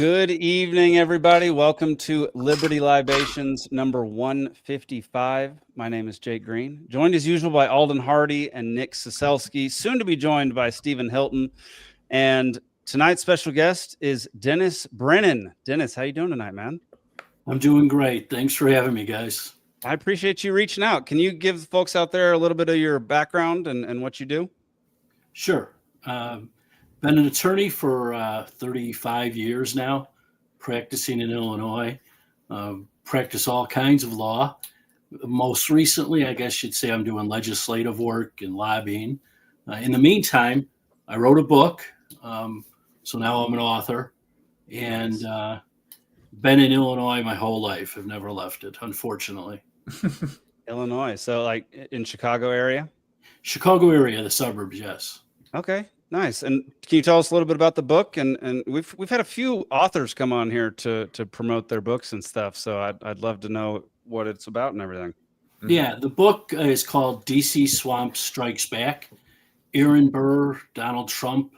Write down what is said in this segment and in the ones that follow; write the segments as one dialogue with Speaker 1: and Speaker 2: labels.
Speaker 1: Good evening, everybody. Welcome to Liberty Libations number 155. My name is Jake Green, joined as usual by Alden, Hardee, and Nick Ciesielski, soon to be joined by Stephen Hilton. And tonight's special guest is Dennis Brennan. Dennis, how you doing tonight, man?
Speaker 2: I'm doing great. Thanks for having me, guys.
Speaker 1: I appreciate you reaching out. Can you give folks out there a little bit of your background and what you do?
Speaker 2: Sure. Been an attorney for 35 years now, practicing in Illinois. Practice all kinds of law. Most recently, I guess you'd say I'm doing legislative work and lobbying. In the meantime, I wrote a book, so now I'm an author, and been in Illinois my whole life. I've never left it, unfortunately.
Speaker 1: Illinois. So like in Chicago area?
Speaker 2: Chicago area, the suburbs, yes.
Speaker 1: Okay, nice. And can you tell us a little bit about the book? And we've had a few authors come on here to promote their books and stuff. So I'd love to know what it's about and everything.
Speaker 2: Yeah, the book is called DC Swamp Strikes Back. Aaron Burr, Donald Trump,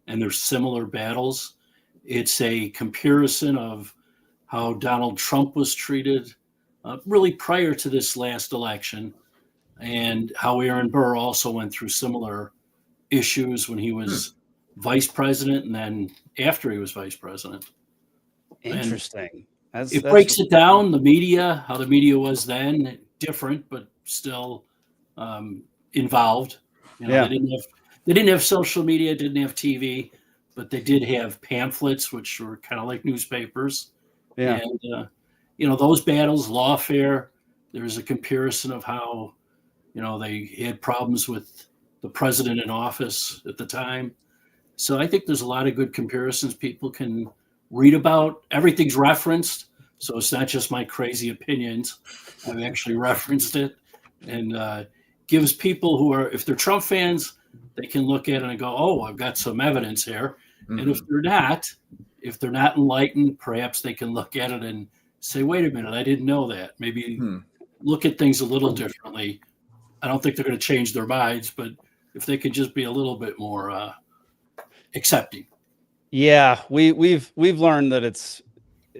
Speaker 2: and their similar battles. It's a comparison of how Donald Trump was treated really prior to this last election, and how Aaron Burr also went through similar issues when he was vice president and then after he was vice president.
Speaker 1: Interesting.
Speaker 2: It breaks it down, the media, how the media was then, different, but still involved. You know, they didn't have social media, didn't have TV, but they did have pamphlets, which were kind of like newspapers.
Speaker 1: Yeah.
Speaker 2: And, those battles, lawfare, there's a comparison of how, they had problems with the president in office at the time. So I think there's a lot of good comparisons people can read about. Everything's referenced, so it's not just my crazy opinions. I've actually referenced it, and gives people who are, if they're Trump fans, they can look at it and go, oh, I've got some evidence here. Mm-hmm. And if they're not enlightened, perhaps they can look at it and say, wait a minute, I didn't know that. Maybe look at things a little differently. I don't think they're going to change their minds, but if they could just be a little bit more accepting.
Speaker 1: Yeah, we've learned that it's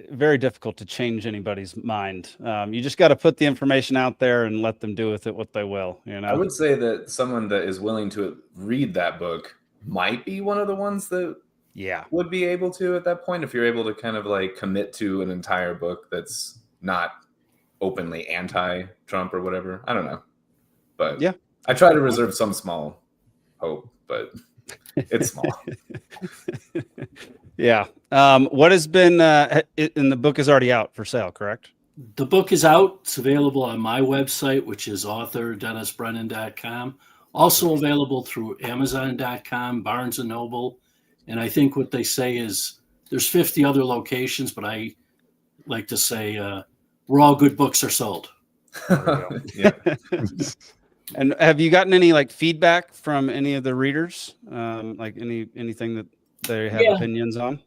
Speaker 1: very difficult to change anybody's mind. You just got to put the information out there and let them do with it what they will.
Speaker 3: I would say that someone that is willing to read that book might be one of the ones that would be able to at that point, if you're able to kind of like commit to an entire book that's not openly anti-Trump or whatever. I don't know. But yeah, I try to reserve some small hope, but it's small.
Speaker 1: Yeah. What has been, and the book is already out for sale, correct?
Speaker 2: The book is out. It's available on my website, which is authordennisbrennan.com. Also available through Amazon.com, Barnes & Noble. And I think what they say is there's 50 other locations, but I like to say where all good books are sold.
Speaker 1: Yeah. And have you gotten any like feedback from any of the readers? Like anything that they have opinions on?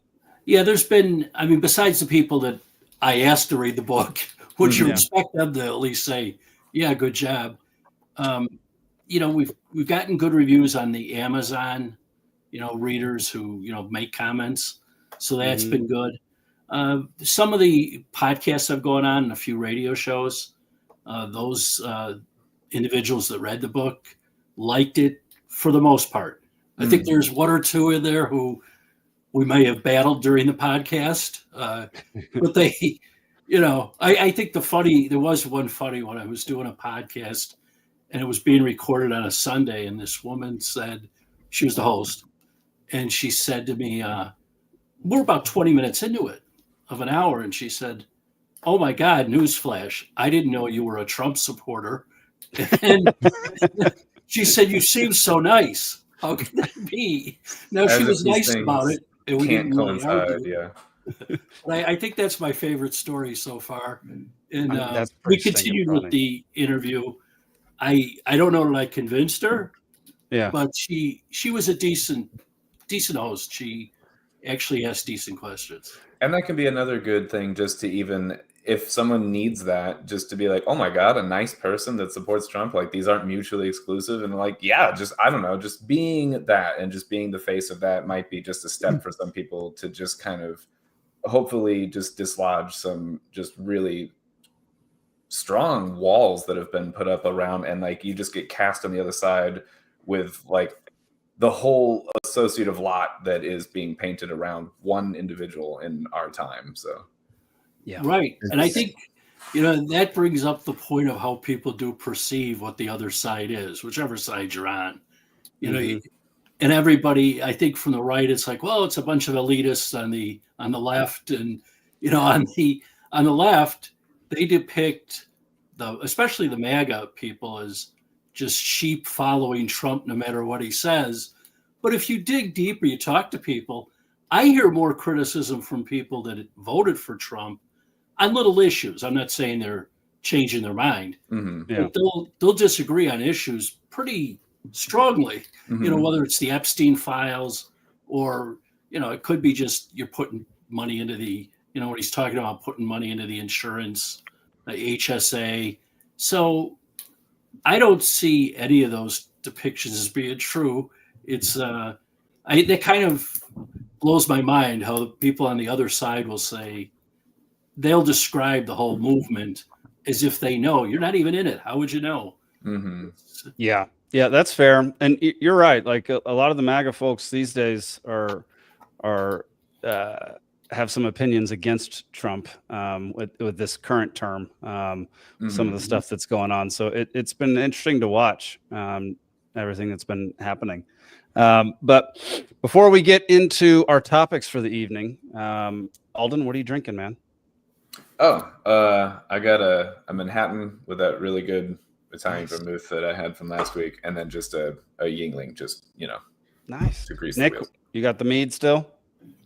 Speaker 1: Yeah,
Speaker 2: there's been, besides the people that I asked to read the book, would you expect them to at least say, yeah, good job. We've gotten good reviews on the Amazon, readers who, make comments. So that's been good. Some of the podcasts I've gone on and a few radio shows, those individuals that read the book liked it for the most part. I think there's one or two in there who we may have battled during the podcast, but they, I think there was one funny one. I was doing a podcast and it was being recorded on a Sunday, and this woman said, she was the host, and she said to me, we're about 20 minutes into it of an hour, and she said, oh my God, newsflash, I didn't know you were a Trump supporter. And she said, you seem so nice. How can that be? No, she was nice about it. And we didn't really argue. I think that's my favorite story so far. And we continued with the interview. I don't know that I convinced her, but she was a decent host. She actually asked decent questions.
Speaker 3: And that can be another good thing, just to even, if someone needs that, just to be like, oh my God, a nice person that supports Trump, like these aren't mutually exclusive. And like, I don't know, just being that and just being the face of that might be just a step for some people to just kind of hopefully just dislodge some just really strong walls that have been put up around, and like you just get cast on the other side with like the whole associative lot that is being painted around one individual in our time. So
Speaker 2: yeah, right. And I think, you know, that brings up the point of how people do perceive what the other side is, whichever side you're on. You know, and everybody, I think from the right, it's like, well, it's a bunch of elitists on the left, and you know, on the left, they depict especially the MAGA people as just sheep following Trump no matter what he says. But if you dig deeper, you talk to people, I hear more criticism from people that voted for Trump on little issues. I'm not saying they're changing their mind, but they'll disagree on issues pretty strongly. You know, whether it's the Epstein files or, you know, it could be just you're putting money into the, you know, when he's talking about putting money into the insurance, the HSA. So I don't see any of those depictions as being true. It's that kind of blows my mind how the people on the other side will say, they'll describe the whole movement as if they know. You're not even in it. How would you know?
Speaker 1: Yeah, that's fair. And you're right. Like a lot of the MAGA folks these days are have some opinions against Trump with this current term, some of the stuff that's going on. So it's been interesting to watch everything that's been happening. But before we get into our topics for the evening, Alden, what are you drinking, man?
Speaker 3: I got a Manhattan with that really good Italian vermouth that I had from last week, and then just a Yingling, just, you know,
Speaker 1: nice
Speaker 3: to grease
Speaker 1: Nick,
Speaker 3: the wheels.
Speaker 1: You got the mead still?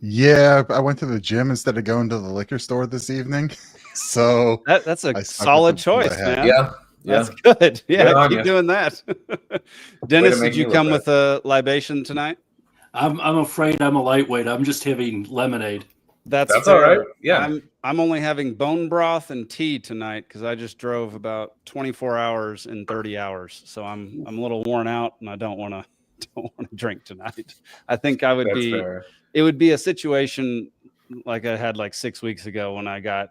Speaker 4: Yeah, I went to the gym instead of going to the liquor store this evening. So
Speaker 1: that's a solid choice, man.
Speaker 3: Yeah.
Speaker 1: That's good. Yeah, keep doing that. Dennis, did you come with a libation tonight?
Speaker 2: I'm afraid I'm a lightweight. I'm just having lemonade.
Speaker 1: That's
Speaker 3: all right. Yeah.
Speaker 1: I'm only having bone broth and tea tonight because I just drove about 24 hours in 30 hours. So I'm a little worn out, and I don't want to drink tonight. I think I would
Speaker 3: fair.
Speaker 1: It would be a situation like I had like 6 weeks ago when I got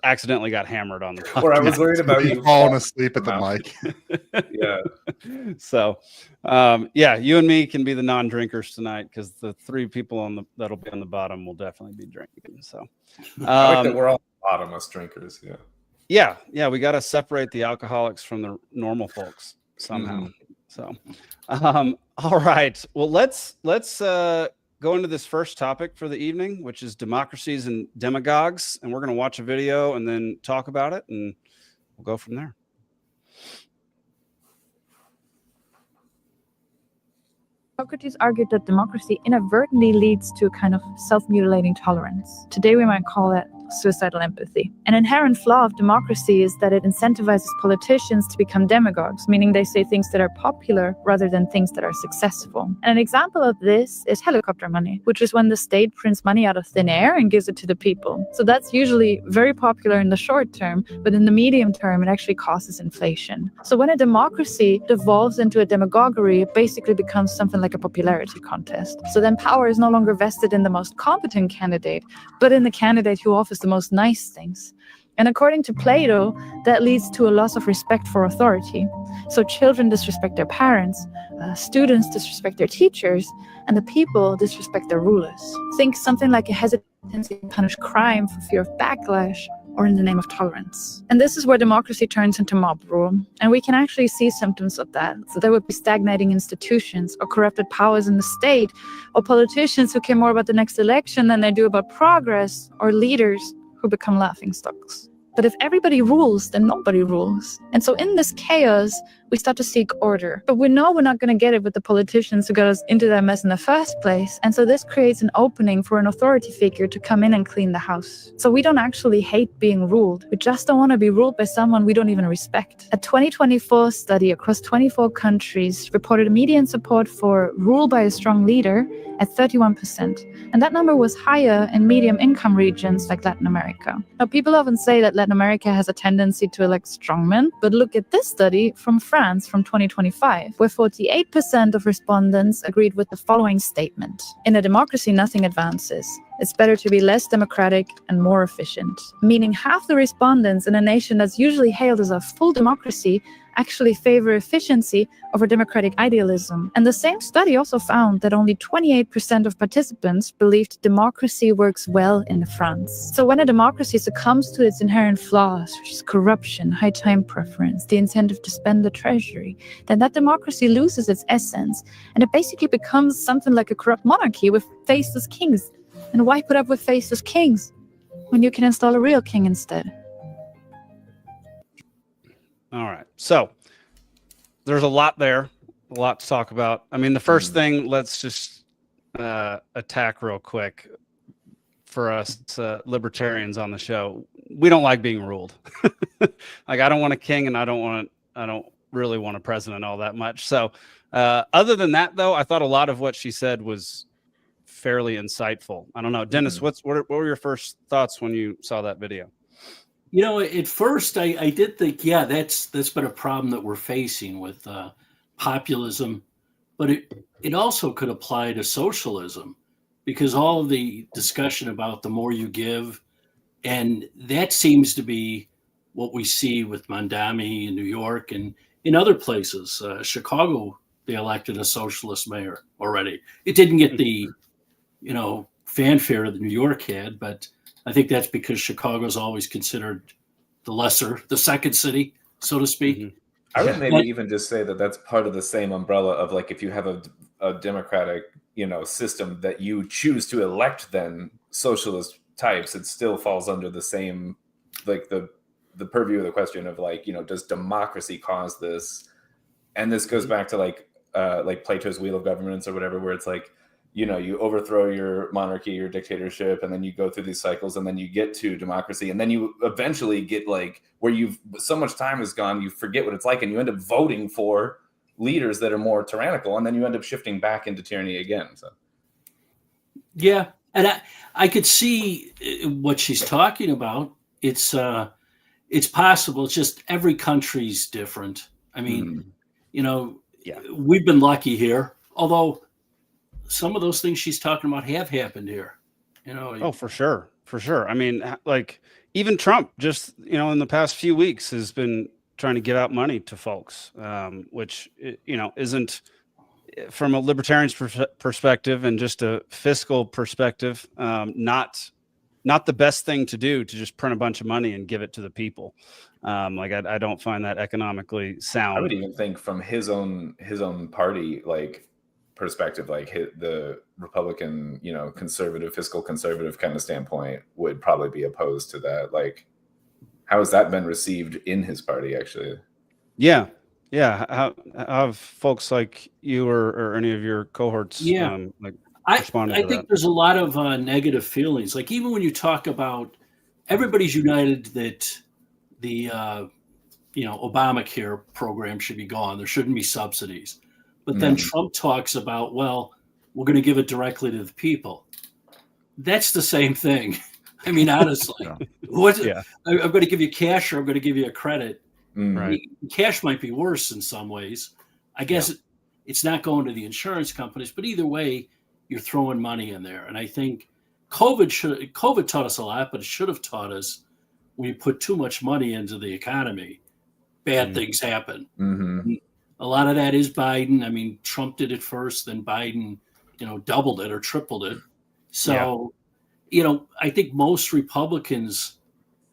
Speaker 1: accidentally got hammered on the podcast.
Speaker 3: Or I was worried about you
Speaker 4: falling asleep at the mic.
Speaker 3: Yeah.
Speaker 1: So, you and me can be the non-drinkers tonight because the three people that'll be on the bottom will definitely be drinking. So,
Speaker 3: I like that we're all bottomless drinkers.
Speaker 1: Yeah. We got to separate the alcoholics from the normal folks somehow. So, all right. Well, let's go into this first topic for the evening, which is democracies and demagogues. And we're going to watch a video and then talk about it, and we'll go from there.
Speaker 5: Socrates argued that democracy inadvertently leads to a kind of self-mutilating tolerance. Today we might call that suicidal empathy. An inherent flaw of democracy is that it incentivizes politicians to become demagogues, meaning they say things that are popular rather than things that are successful. And an example of this is helicopter money, which is when the state prints money out of thin air and gives it to the people. So that's usually very popular in the short term, but in the medium term, it actually causes inflation. So when a democracy devolves into a demagoguery, it basically becomes something like a popularity contest. So then power is no longer vested in the most competent candidate, but in the candidate who offers the most nice things. And according to Plato, that leads to a loss of respect for authority. So children disrespect their parents, students disrespect their teachers, and the people disrespect their rulers. Think something like a hesitancy to punish crime for fear of backlash or in the name of tolerance. And this is where democracy turns into mob rule. And we can actually see symptoms of that. So there would be stagnating institutions or corrupted powers in the state, or politicians who care more about the next election than they do about progress, or leaders who become laughingstocks. But if everybody rules, then nobody rules. And so in this chaos, we start to seek order. But we know we're not going to get it with the politicians who got us into that mess in the first place. And so this creates an opening for an authority figure to come in and clean the house. So we don't actually hate being ruled. We just don't want to be ruled by someone we don't even respect. A 2024 study across 24 countries reported a median support for rule by a strong leader at 31%. And that number was higher in medium income regions like Latin America. Now, people often say that Latin America has a tendency to elect strongmen, but look at this study from France from 2025, where 48% of respondents agreed with the following statement: in a democracy, nothing advances. It's better to be less democratic and more efficient. Meaning half the respondents in a nation that's usually hailed as a full democracy actually favor efficiency over democratic idealism. And the same study also found that only 28% of participants believed democracy works well in France. So when a democracy succumbs to its inherent flaws, which is corruption, high time preference, the incentive to spend the treasury, then that democracy loses its essence, and it basically becomes something like a corrupt monarchy with faceless kings. And why put up with faceless kings when you can install a real king instead?
Speaker 1: All right. So there's a lot there, a lot to talk about. I mean, the first thing, let's just attack real quick for us libertarians on the show. We don't like being ruled. Like, I don't want a king, and I don't really want a president all that much. So other than that, though, I thought a lot of what she said was fairly insightful. I don't know. Dennis, what were your first thoughts when you saw that video?
Speaker 2: You know, at first I did think, yeah, that's been a problem that we're facing with populism, but it also could apply to socialism, because all of the discussion about the more you give, and that seems to be what we see with Mondami in New York and in other places. Chicago, they elected a socialist mayor already. It didn't get the, fanfare that New York had, but I think that's because Chicago's always considered the second city, so to speak.
Speaker 1: Mm-hmm.
Speaker 3: I would maybe even just say that that's part of the same umbrella of, like, if you have a democratic, system that you choose to elect then socialist types, it still falls under the same, like, the purview of the question of, like, does democracy cause this? And this goes back to like Plato's Wheel of Governance or whatever, where it's like, you overthrow your monarchy, your dictatorship, and then you go through these cycles, and then you get to democracy, and then you eventually get, like, where so much time has gone, you forget what it's like, and you end up voting for leaders that are more tyrannical, and then you end up shifting back into tyranny again. So,
Speaker 2: yeah, and I could see what she's talking about. It's possible. It's just every country's different. I mean, we've been lucky here, although some of those things she's talking about have happened here.
Speaker 1: Oh, for sure. I mean, like, even Trump just, in the past few weeks has been trying to give out money to folks, which, isn't, from a libertarian's perspective and just a fiscal perspective, not the best thing to do, to just print a bunch of money and give it to the people. Like, I don't find that economically sound.
Speaker 3: I would even think from his own party, like, perspective, like the Republican, fiscal conservative kind of standpoint would probably be opposed to that. Like, how has that been received in his party, actually?
Speaker 1: Yeah. How have folks like you or any of your cohorts responded to
Speaker 2: I think there's a lot of negative feelings. Like, even when you talk about, everybody's united that the Obamacare program should be gone. There shouldn't be subsidies. But then Trump talks about, well, we're going to give it directly to the people. That's the same thing. I mean, honestly, I'm going to give you cash, or I'm going to give you a credit.
Speaker 1: Right.
Speaker 2: Cash might be worse in some ways. I guess it's not going to the insurance companies, but either way, you're throwing money in there. And I think COVID taught us a lot, but it should have taught us, when you put too much money into the economy, bad things happen.
Speaker 3: Mm-hmm.
Speaker 2: A lot of that is Biden. I mean, Trump did it first, then Biden, doubled it or tripled it. So, I think most Republicans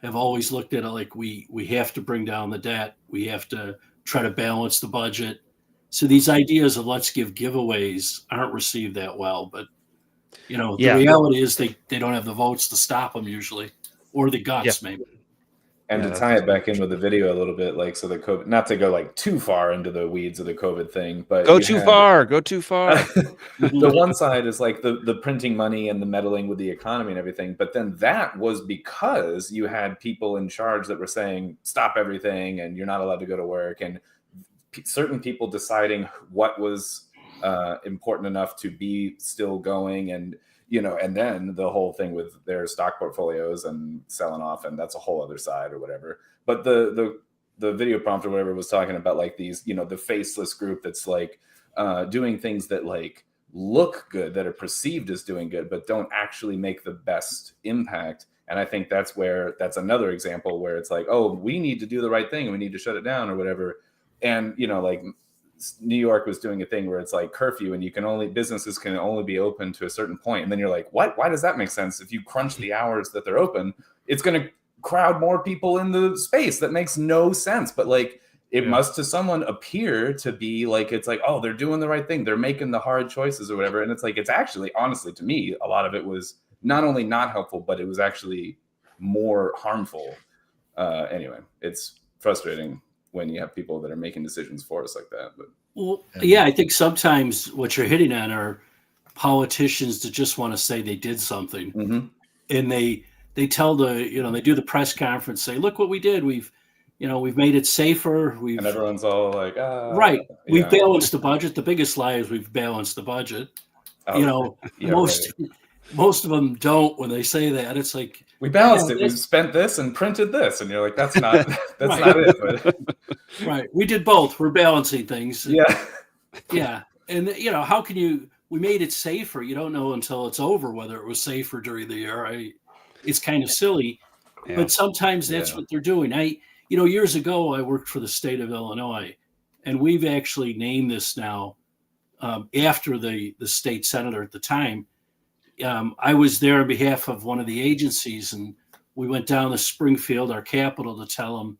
Speaker 2: have always looked at it like we have to bring down the debt. We have to try to balance the budget. So these ideas of let's give giveaways aren't received that well. But, the reality is they don't have the votes to stop them usually, or the guts maybe.
Speaker 3: And to tie it back in with the video a little bit, like, so the COVID, not to go like too far into the weeds of the COVID thing, but
Speaker 1: go too far.
Speaker 3: The one side is like the printing money and the meddling with the economy and everything. But then that was because you had people in charge that were saying, stop everything, and you're not allowed to go to work. And certain people deciding what was important enough to be still going, and and then the whole thing with their stock portfolios and selling off, and that's a whole other side or whatever. But the video prompt or whatever was talking about, like, these, the faceless group that's like doing things that, like, look good, that are perceived as doing good, but don't actually make the best impact. And I think that's another example where it's like, oh, we need to do the right thing and we need to shut it down or whatever. And, like New York was doing a thing where it's like curfew and businesses can only be open to a certain point. And then you're like, what? Why does that make sense? If you crunch the hours that they're open, it's going to crowd more people in the space. That makes no sense. But like, it must to someone appear to be like, it's like, oh, they're doing the right thing. They're making the hard choices or whatever. And it's like, it's actually, honestly, to me, a lot of it was not only not helpful, but it was actually more harmful. Anyway, it's frustrating when you have people that are making decisions for us like that. But
Speaker 2: well, yeah, I think sometimes what you're hitting on are politicians that just want to say they did something.
Speaker 3: Mm-hmm.
Speaker 2: And they tell they do the press conference, say, look what we did. We've made it safer.
Speaker 3: And everyone's all like,
Speaker 2: right. We've balanced the budget. The biggest lie is we've balanced the budget. Most of them don't. When they say that, it's like,
Speaker 3: we balanced it. We've spent this and printed this. And you're like, that's not not it. But.
Speaker 2: Right. We did both. We're balancing things.
Speaker 3: Yeah.
Speaker 2: Yeah. And how can we made it safer. You don't know until it's over whether it was safer during the year. It's kind of silly, but sometimes that's what they're doing. Years ago, I worked for the state of Illinois, and we've actually named this now after the state senator at the time. I was there on behalf of one of the agencies, and we went down to Springfield, our capital, to tell him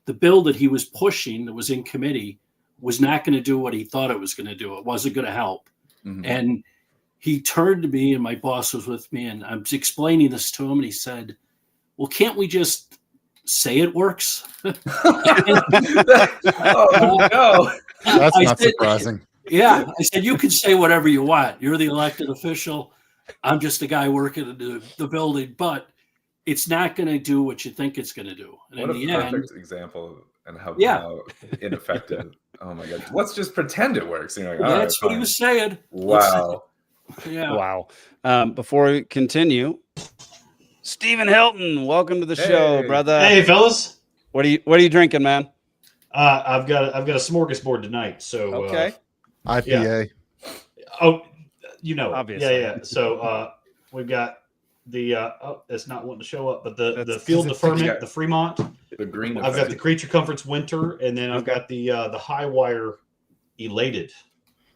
Speaker 2: the bill that he was pushing that was in committee was not going to do what he thought it was going to do. It wasn't going to help. Mm-hmm. And he turned to me, and my boss was with me, and I'm explaining this to him, and he said, well, can't we just say it works?
Speaker 3: Oh, no.
Speaker 4: That's not surprising.
Speaker 2: Yeah. I said, you can say whatever you want. You're the elected official. I'm just a guy working in the building, but it's not going to do what you think it's going to do. And
Speaker 3: what
Speaker 2: in
Speaker 3: a
Speaker 2: the
Speaker 3: perfect
Speaker 2: end,
Speaker 3: example and how ineffective. Oh my God. Let's just pretend it works. You're like,
Speaker 2: that's what he was saying.
Speaker 3: Wow.
Speaker 2: Yeah.
Speaker 1: Wow. Before we continue, Stephen Hilton, welcome to the show, brother.
Speaker 6: Hey, fellas.
Speaker 1: What are you drinking, man?
Speaker 6: I've got a smorgasbord tonight. So
Speaker 1: okay.
Speaker 4: IPA.
Speaker 6: Yeah. Oh,
Speaker 1: obviously.
Speaker 6: Yeah. So we've got the it's not wanting to show up, but the Field of Ferment, the Fremont.
Speaker 3: The green.
Speaker 6: I've got the Creature Comforts Winter, and then I've got the High Wire Elated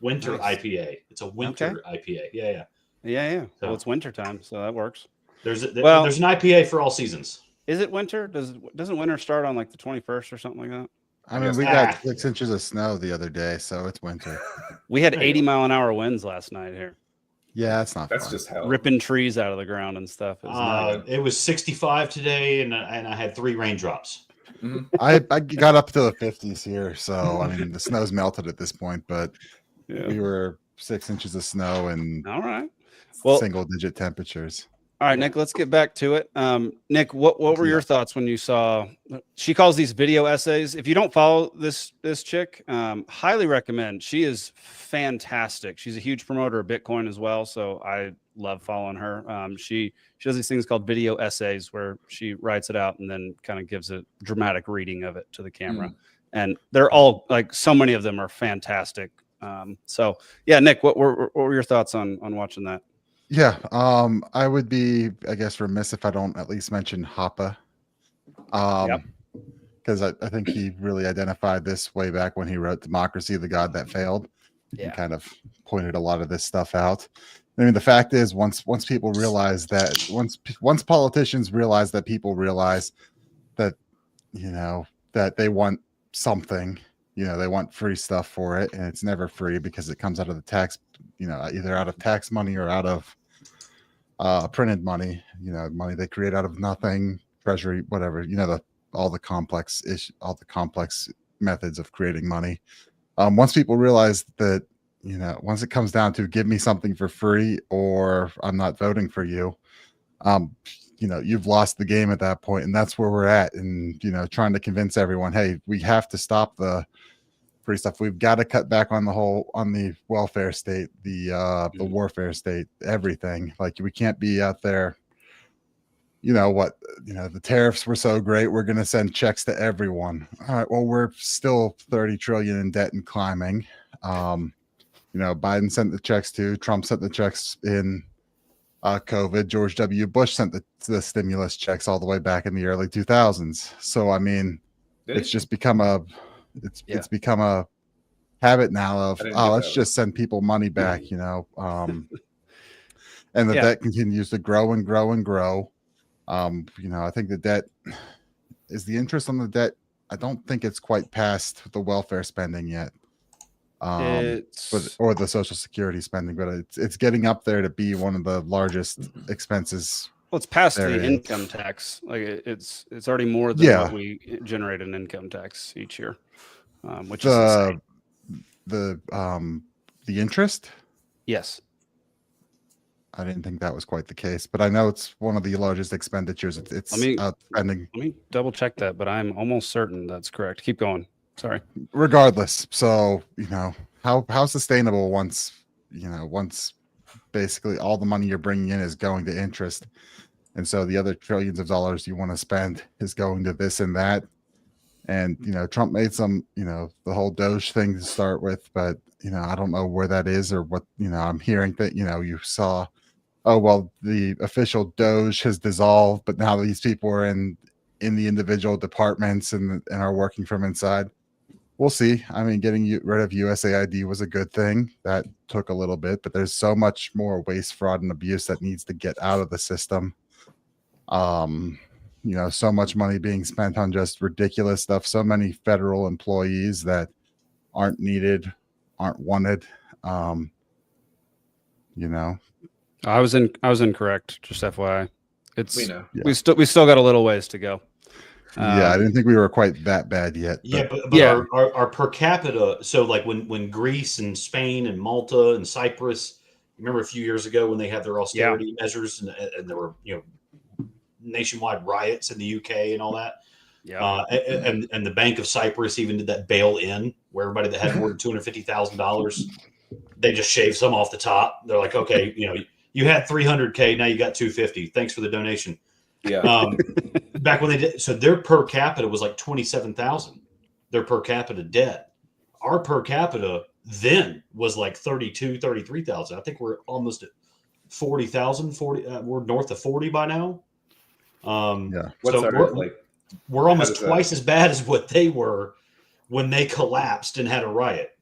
Speaker 6: Winter IPA. It's a winter IPA. Yeah.
Speaker 1: So, well, it's winter time, so that works.
Speaker 6: There's an IPA for all seasons.
Speaker 1: Is it winter? Doesn't winter start on like the 21st or something like that?
Speaker 4: I mean, we got 6 inches of snow the other day, so it's winter.
Speaker 1: We had 80-mile-an-hour winds last night here.
Speaker 4: Yeah, that's fun.
Speaker 3: Just hell.
Speaker 1: Ripping trees out of the ground and stuff.
Speaker 6: It was 65 today, and I had 3 raindrops.
Speaker 3: Mm-hmm.
Speaker 4: I got up to the 50s here, so I mean the snow's melted at this point, but we were 6 inches of snow and
Speaker 1: all right,
Speaker 4: single-digit temperatures.
Speaker 1: All right, Nick, let's get back to it. Nick, what were your thoughts when you saw? She calls these video essays. If you don't follow this chick, highly recommend. She is fantastic. She's a huge promoter of Bitcoin as well, so I love following her. She does these things called video essays where she writes it out and then kind of gives a dramatic reading of it to the camera. And they're all like, so many of them are fantastic. So yeah, Nick, what were your thoughts on watching that?
Speaker 4: Yeah, I would be, I guess, remiss if I don't at least mention Hoppe, because I think he really identified this way back when he wrote Democracy, the God That Failed. He kind of pointed a lot of this stuff out. I mean, the fact is, once people realize that, once politicians realize that people realize that, that they want something, they want free stuff for it, and it's never free because it comes out of the tax, either out of tax money or out of printed money, money they create out of nothing, treasury, whatever, all the complex methods of creating money. Once people realize that, once it comes down to give me something for free or I'm not voting for you, you've lost the game at that point, and that's where we're at. And, trying to convince everyone, hey, we have to stop the free stuff. We've got to cut back on the welfare state, the warfare state, everything. Like, we can't be out there, the tariffs were so great, we're going to send checks to everyone. All right, well, we're still 30 trillion in debt and climbing. Biden sent the checks to, Trump sent the checks in COVID. George W. Bush sent the stimulus checks all the way back in the early 2000s. So I mean, it's just become a habit now of let's just send people money back, and the debt continues to grow and grow and grow. I think the debt is the interest on the debt. I don't think it's quite past the welfare spending yet, or the Social Security spending, but it's getting up there to be one of the largest expenses.
Speaker 1: Well, it's past the income tax. Like it's already more than what we generate in income tax each year, which is insane.
Speaker 4: The interest.
Speaker 1: Yes.
Speaker 4: I didn't think that was quite the case, but I know it's one of the largest expenditures. It's outspending.
Speaker 1: Let me double check that, but I'm almost certain that's correct. Keep going. Sorry.
Speaker 4: Regardless, so how sustainable once basically all the money you're bringing in is going to interest, and so the other trillions of dollars you want to spend is going to this and that. And Trump made some the whole Doge thing to start with, but I don't know where that is or what. I'm hearing that you saw. Oh, well, the official Doge has dissolved, but now these people are in the individual departments and are working from inside. We'll see. I mean, getting rid of USAID was a good thing. That took a little bit, but there's so much more waste, fraud, and abuse that needs to get out of the system. So much money being spent on just ridiculous stuff. So many federal employees that aren't needed, aren't wanted.
Speaker 1: I was incorrect. Just FYI, we still got a little ways to go.
Speaker 4: I didn't think we were quite that bad yet.
Speaker 6: But our per capita. So like when Greece and Spain and Malta and Cyprus, remember a few years ago when they had their austerity measures and there were nationwide riots in the UK and all that. Yeah. And the Bank of Cyprus even did that bail-in where everybody that had more than $250,000, they just shaved some off the top. They're like, okay, you had 300K, now you got 250. Thanks for the donation. Yeah. Back when they did, so their per capita was like 27,000. Their per capita debt. Our per capita then was like 33,000. I think we're almost at 40,000. We're north of 40 by now. We're almost twice as bad as what they were when they collapsed and had a riot.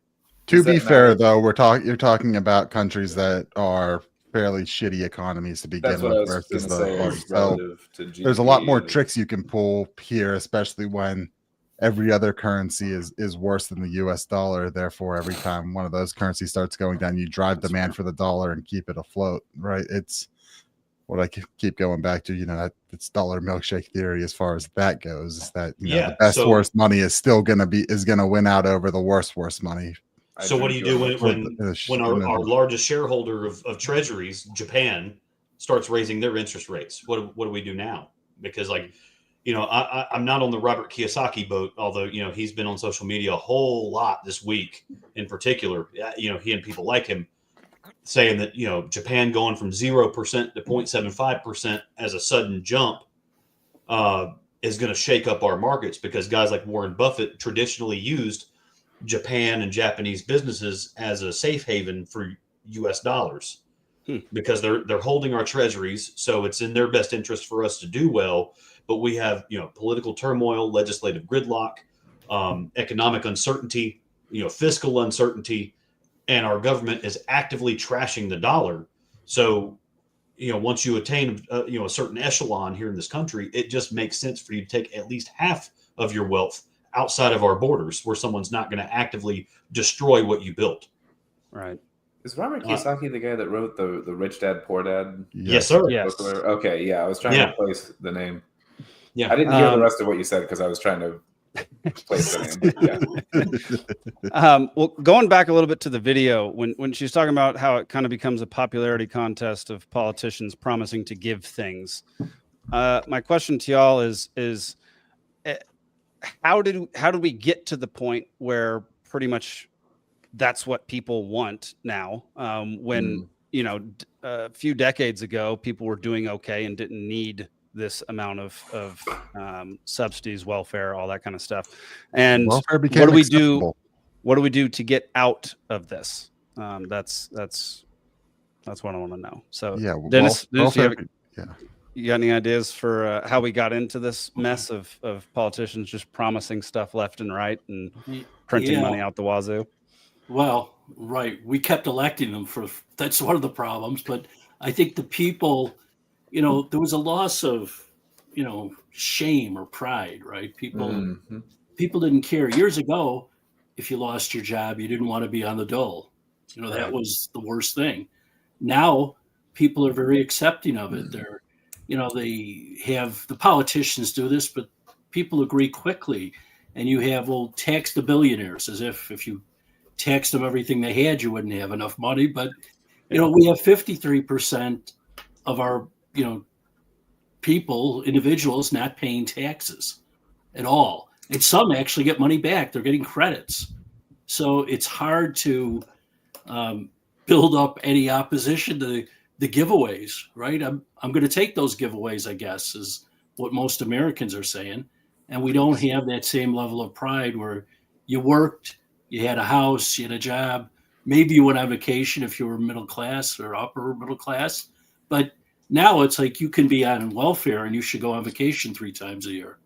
Speaker 4: To be fair, though, you're talking about countries that are fairly shitty economies to begin with versus there's a lot more tricks you can pull here, especially when every other currency is worse than the US dollar. Therefore, every time one of those currencies starts going down, you drive demand for the dollar and keep it afloat, right? It's what I keep going back to, it's dollar milkshake theory as far as that goes, is that the best worst money is still going to win out over the worst money.
Speaker 6: So what do you do when our largest shareholder of treasuries, Japan, starts raising their interest rates? What do we do now? Because I'm not on the Robert Ciesielski boat, although he's been on social media a whole lot this week in particular. He and people like him saying that Japan going from 0% to 0.75% as a sudden jump is going to shake up our markets, because guys like Warren Buffett traditionally used Japan and Japanese businesses as a safe haven for US dollars because they're holding our treasuries. So it's in their best interest for us to do well. But we have, political turmoil, legislative gridlock, economic uncertainty, fiscal uncertainty, and our government is actively trashing the dollar. So, once you attain, a certain echelon here in this country, it just makes sense for you to take at least half of your wealth outside of our borders, where someone's not going to actively destroy what you built.
Speaker 1: Right.
Speaker 3: Is Robert Kiyosaki the guy that wrote the Rich Dad, Poor Dad?
Speaker 6: Yes, sir.
Speaker 1: Yes.
Speaker 3: Okay, yeah, I was trying to place the name.
Speaker 6: Yeah,
Speaker 3: I didn't hear the rest of what you said because I was trying to place the
Speaker 1: name. Well, going back a little bit to the video, when she's talking about how it kind of becomes a popularity contest of politicians promising to give things, my question to y'all is how did we get to the point where pretty much that's what people want now? When a few decades ago, people were doing okay and didn't need this amount of subsidies, welfare, all that kind of stuff. And what do we do? What do we do to get out of this? That's what I want to know. So
Speaker 4: Yeah,
Speaker 1: Dennis,
Speaker 4: welfare,
Speaker 1: you got any ideas for how we got into this mess of politicians just promising stuff left and right and printing money out the wazoo?
Speaker 2: Well, right. We kept electing them that's one of the problems. But I think the people, there was a loss of, shame or pride, right? People didn't care. Years ago, if you lost your job, you didn't want to be on the dole. That was the worst thing. Now people are very accepting of it. They're, they have, the politicians do this, but people agree quickly. And you have, tax the billionaires, as if you taxed them everything they had, you wouldn't have enough money. But, we have 53% of our, individuals not paying taxes at all. And some actually get money back. They're getting credits. So it's hard to build up any opposition to the giveaways, right? I'm going to take those giveaways, I guess, is what most Americans are saying. And we don't have that same level of pride where you worked, you had a house, you had a job. Maybe you went on vacation if you were middle class or upper middle class. But now it's like you can be on welfare and you should go on vacation 3 times a year.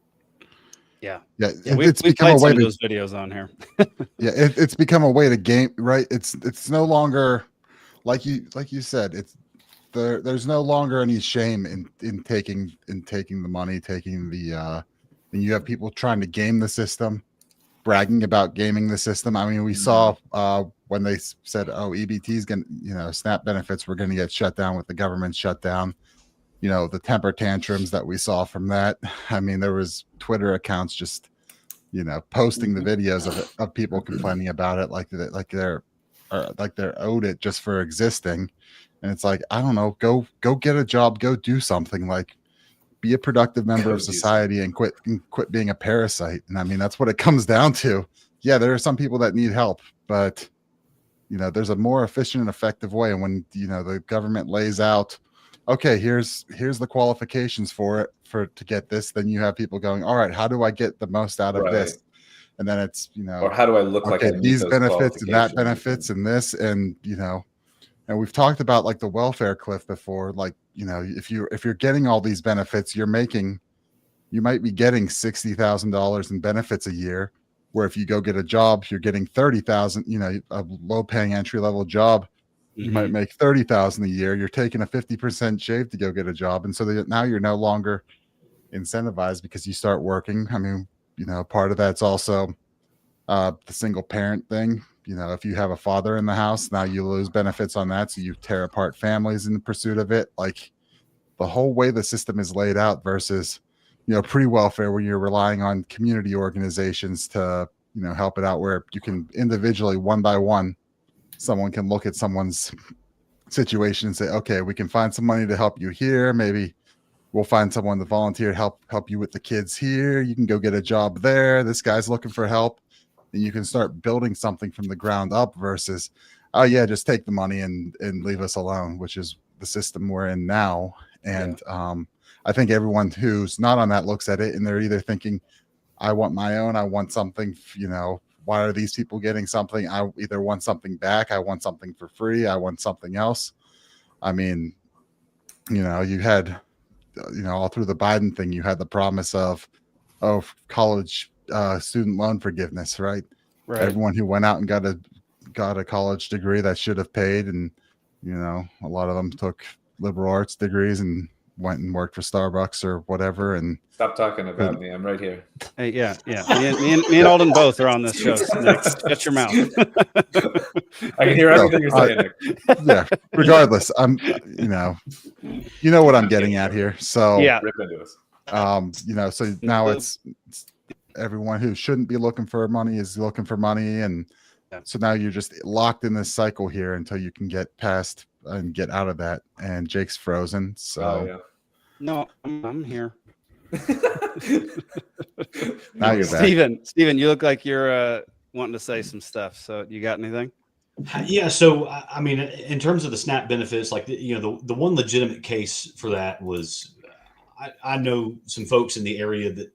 Speaker 1: Yeah.
Speaker 4: We've
Speaker 1: become a way to those videos on here.
Speaker 4: Yeah, it's become a way to game, right? It's no longer like you said. There's no longer any shame in taking the money, taking the. And you have people trying to game the system, bragging about gaming the system. I mean, we saw when they said, EBT's going to, SNAP benefits were going to get shut down with the government shutdown. The temper tantrums that we saw from that. I mean, there was Twitter accounts just, posting the videos of people complaining about it, like they're owed it just for existing. And it's like, I don't know, go get a job, go do something, like be a productive member of society and quit being a parasite. And I mean, that's what it comes down to. Yeah, there are some people that need help, but there's a more efficient and effective way. And when the government lays out, okay, here's the qualifications for to get this, then you have people going, all right, how do I get the most out of this? And then it's
Speaker 3: or how do I look like I meet
Speaker 4: these
Speaker 3: those
Speaker 4: benefits and that benefits and this, and and we've talked about like the welfare cliff before. Like, if you're getting all these benefits, you might be getting $60,000 in benefits a year, where if you go get a job, you're getting 30,000, a low paying entry level job, you might make 30,000 a year. You're taking a 50% shave to go get a job. And so now you're no longer incentivized because you start working. I mean, part of that's also the single parent thing. If you have a father in the house, now you lose benefits on that. So you tear apart families in the pursuit of it. Like the whole way the system is laid out versus, pre-welfare, where you're relying on community organizations to, help it out, where you can individually, one by one, someone can look at someone's situation and say, okay, we can find some money to help you here. Maybe we'll find someone to volunteer to help you with the kids here. You can go get a job there. This guy's looking for help. And you can start building something from the ground up versus, oh yeah, just take the money and leave us alone, which is the system we're in now. And I think everyone who's not on that looks at it and they're either thinking, I want my own, I want something, why are these people getting something? I either want something back, I want something for free, I want something else. I mean, you had, all through the Biden thing, you had the promise of, college student loan forgiveness, right? Everyone who went out and got a college degree that should have paid, and a lot of them took liberal arts degrees and went and worked for Starbucks or whatever. And
Speaker 3: stop talking about me. I'm right here.
Speaker 1: Hey, yeah. Me and Alden both are on this show. Nick, shut your mouth.
Speaker 3: I can hear everything you're saying, Nick.
Speaker 4: Yeah. Regardless, I'm. You know what I'm getting at here. So
Speaker 1: yeah.
Speaker 3: Rip into us.
Speaker 4: So now it's everyone who shouldn't be looking for money is looking for money, and so now you're just locked in this cycle here until you can get past and get out of that. And Jake's frozen. So
Speaker 1: no, I'm here.
Speaker 4: Now you're back.
Speaker 1: Steven, you look like you're wanting to say some stuff. So you got anything?
Speaker 6: Yeah. So, I mean, in terms of the SNAP benefits, like, the one legitimate case for that was, I know some folks in the area that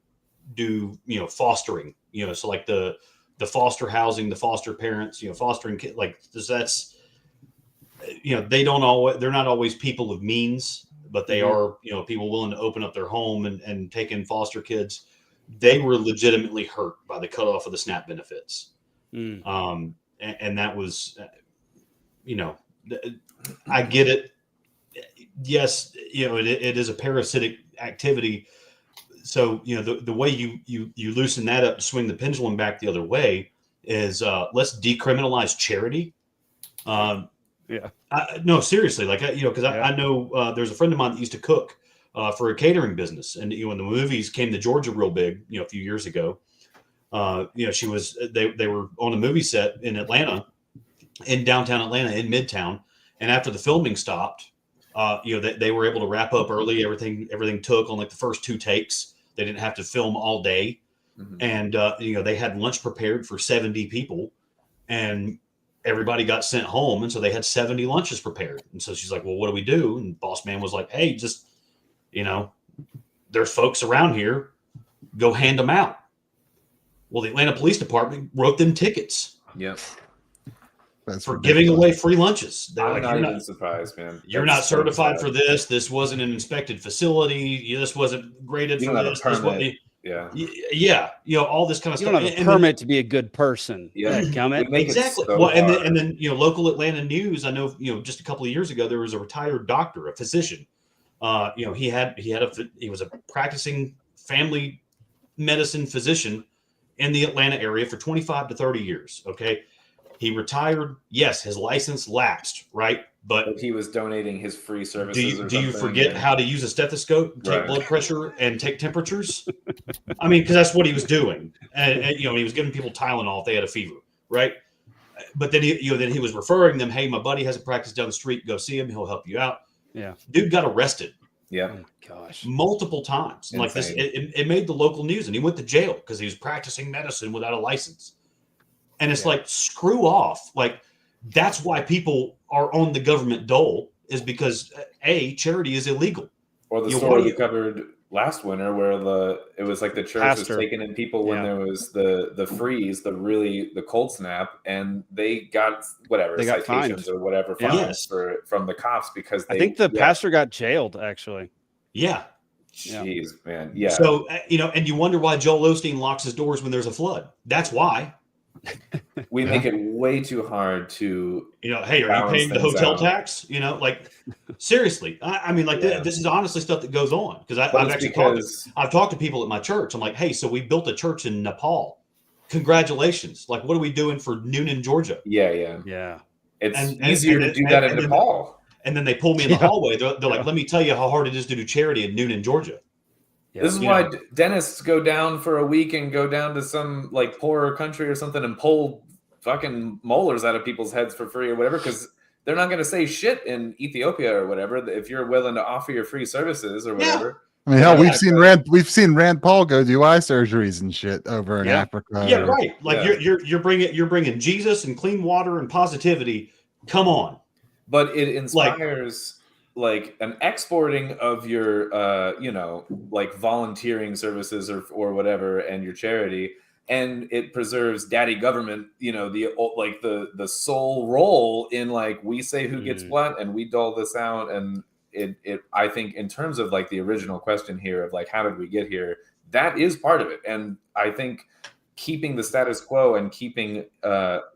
Speaker 6: do, fostering, so like the foster housing, the foster parents, fostering kids, like that's they're not always people of means, but they are, people willing to open up their home and take in foster kids. They were legitimately hurt by the cutoff of the SNAP benefits. And that was, I get it. Yes, it is a parasitic activity. So, the way you loosen that up to swing the pendulum back the other way is let's decriminalize charity. No, seriously, because I know there's a friend of mine that used to cook for a catering business, and when the movies came to Georgia real big, a few years ago, they were on a movie set in Atlanta, in downtown Atlanta, in Midtown, and after the filming stopped, they were able to wrap up early. Everything took on like the first 2 takes. They didn't have to film all day, and they had lunch prepared for 70 people, and everybody got sent home, and so they had 70 lunches prepared. And so she's like, well, what do we do? And boss man was like, hey, just, there's folks around here, go hand them out. Well, the Atlanta Police Department wrote them tickets.
Speaker 3: Yep.
Speaker 6: For giving away free lunches. They're
Speaker 3: I'm not even surprised, man.
Speaker 6: You're not certified for this. This wasn't an inspected facility. This wasn't graded for this. Yeah. All this kind of
Speaker 1: stuff.
Speaker 6: You
Speaker 1: don't have a permit to be a good person.
Speaker 3: Yeah.
Speaker 6: Exactly.
Speaker 3: So
Speaker 6: well, and then local Atlanta news. I know, just a couple of years ago, there was a retired doctor, a physician. He was a practicing family medicine physician in the Atlanta area for 25 to 30 years. Okay. He retired. Yes, his license lapsed, right? But
Speaker 3: he was donating his free services.
Speaker 6: Do you forget how to use a stethoscope, take blood pressure, and take temperatures? I mean, because that's what he was doing. And he was giving people Tylenol if they had a fever, right? But then he was referring them. Hey, my buddy has a practice down the street. Go see him. He'll help you out.
Speaker 1: Yeah.
Speaker 6: Dude got arrested.
Speaker 3: Yeah.
Speaker 1: Oh, gosh.
Speaker 6: Multiple times. Insane. Like this, it made the local news, and he went to jail because he was practicing medicine without a license. And it's like, screw off. Like, that's why people are on the government dole, is because charity is illegal.
Speaker 3: Or the story we covered last winter where it was like the church was taking in people when there was the freeze, the cold snap, and they got citations or whatever fines from the cops because
Speaker 1: I think the pastor got jailed, actually.
Speaker 6: Yeah.
Speaker 3: Jeez, man. Yeah.
Speaker 6: So, and you wonder why Joel Osteen locks his doors when there's a flood. That's why.
Speaker 3: We make it way too hard to,
Speaker 6: hey, are you paying the hotel tax? Seriously. I mean, this is honestly stuff that goes on because I've talked to people at my church. I'm like, hey, so we built a church in Nepal. Congratulations. Like, what are we doing for Noonan, Georgia?
Speaker 3: Yeah. It's easier to do that in Nepal.
Speaker 6: And then they pull me in the hallway. They're like, let me tell you how hard it is to do charity in Noonan, Georgia.
Speaker 3: This is why dentists go down for a week and go down to some like poorer country or something and pull fucking molars out of people's heads for free or whatever, because they're not going to say shit in Ethiopia or whatever if you're willing to offer your free services or whatever.
Speaker 4: I mean, hell, we've seen Rand Paul go do eye surgeries and shit over in Africa.
Speaker 6: Yeah, right. Like you're bringing Jesus and clean water and positivity. Come on.
Speaker 3: But it inspires like an exporting of your like volunteering services or whatever and your charity, and it preserves daddy government, the sole role in like we say who gets what and we dole this out. And it I think in terms of like the original question here of like how did we get here, that is part of it. And I think keeping the status quo and keeping the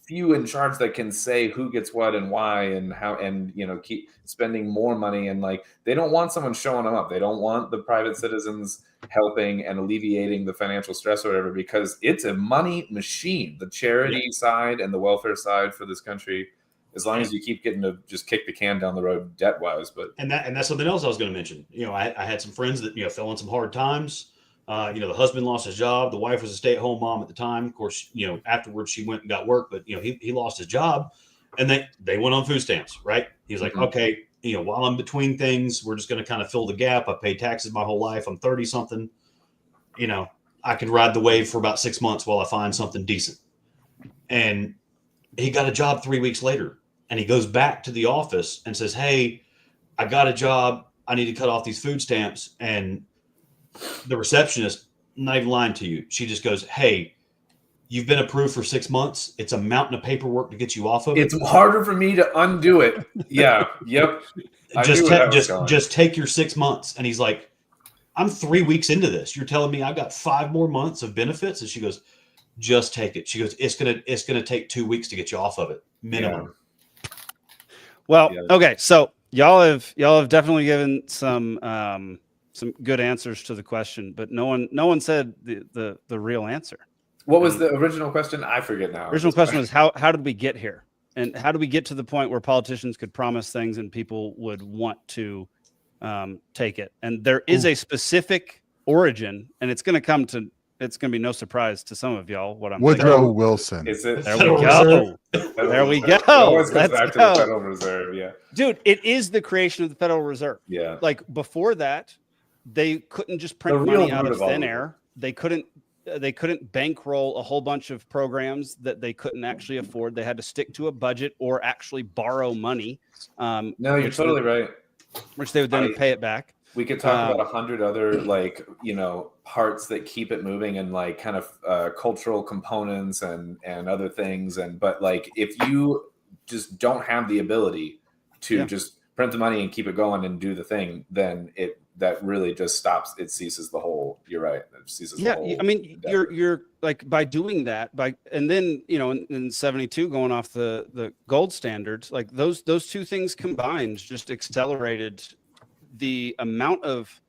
Speaker 3: few in charge that can say who gets what and why and how, and keep spending more money, and like they don't want someone showing them up. They don't want the private citizens helping and alleviating the financial stress or whatever, because it's a money machine, the charity side and the welfare side for this country, as long as you keep getting to just kick the can down the road debt wise. But
Speaker 6: that's something else I was going to mention. I had some friends that fell in some hard times. The husband lost his job. The wife was a stay-at-home mom at the time. Of course, afterwards she went and got work, but he lost his job, and they went on food stamps, right? He was like, okay, while I'm between things, we're just going to kind of fill the gap. I paid taxes my whole life. I'm 30 something, I can ride the wave for about 6 months while I find something decent. And he got a job 3 weeks later, and he goes back to the office and says, hey, I got a job. I need to cut off these food stamps. And the receptionist, not even lying to you, she just goes, hey, You've been approved for 6 months. It's a mountain of paperwork to get you off of it.
Speaker 3: It's harder for me to undo it. Yeah. Yep.
Speaker 6: Just take your 6 months. And he's like, I'm 3 weeks into this. You're telling me I've got 5 more months of benefits? And she goes, just take it. She goes, it's gonna take 2 weeks to get you off of it, minimum.
Speaker 1: Yeah. Well, okay, so y'all have definitely given some good answers to the question, but no one said the real answer.
Speaker 3: What was the original question? I forget now.
Speaker 1: Original question was how did we get here? And how do we get to the point where politicians could promise things and people would want to take it? And there is a specific origin, and it's going to be no surprise to some of y'all what I'm
Speaker 4: Woodrow
Speaker 1: thinking.
Speaker 4: Wilson.
Speaker 3: Is it?
Speaker 1: There we go. There we go.
Speaker 3: Let's go back to the Federal Reserve. Yeah,
Speaker 1: dude, it is the creation of the Federal Reserve.
Speaker 3: Yeah,
Speaker 1: like before that, they couldn't just print money out of thin air. They couldn't bankroll a whole bunch of programs that they couldn't actually afford. They had to stick to a budget or actually borrow money.
Speaker 3: No, you're totally right.
Speaker 1: Which they would then pay it back.
Speaker 3: We could talk about 100 other parts that keep it moving and like kind of cultural components and other things. But like if you just don't have the ability to just print the money and keep it going and do the thing, then that really just stops. It ceases the whole. You're right. It ceases.
Speaker 1: Yeah,
Speaker 3: the whole
Speaker 1: I mean, you're like by doing that, and then in 72 going off the gold standards, like those two things combined just accelerated the amount of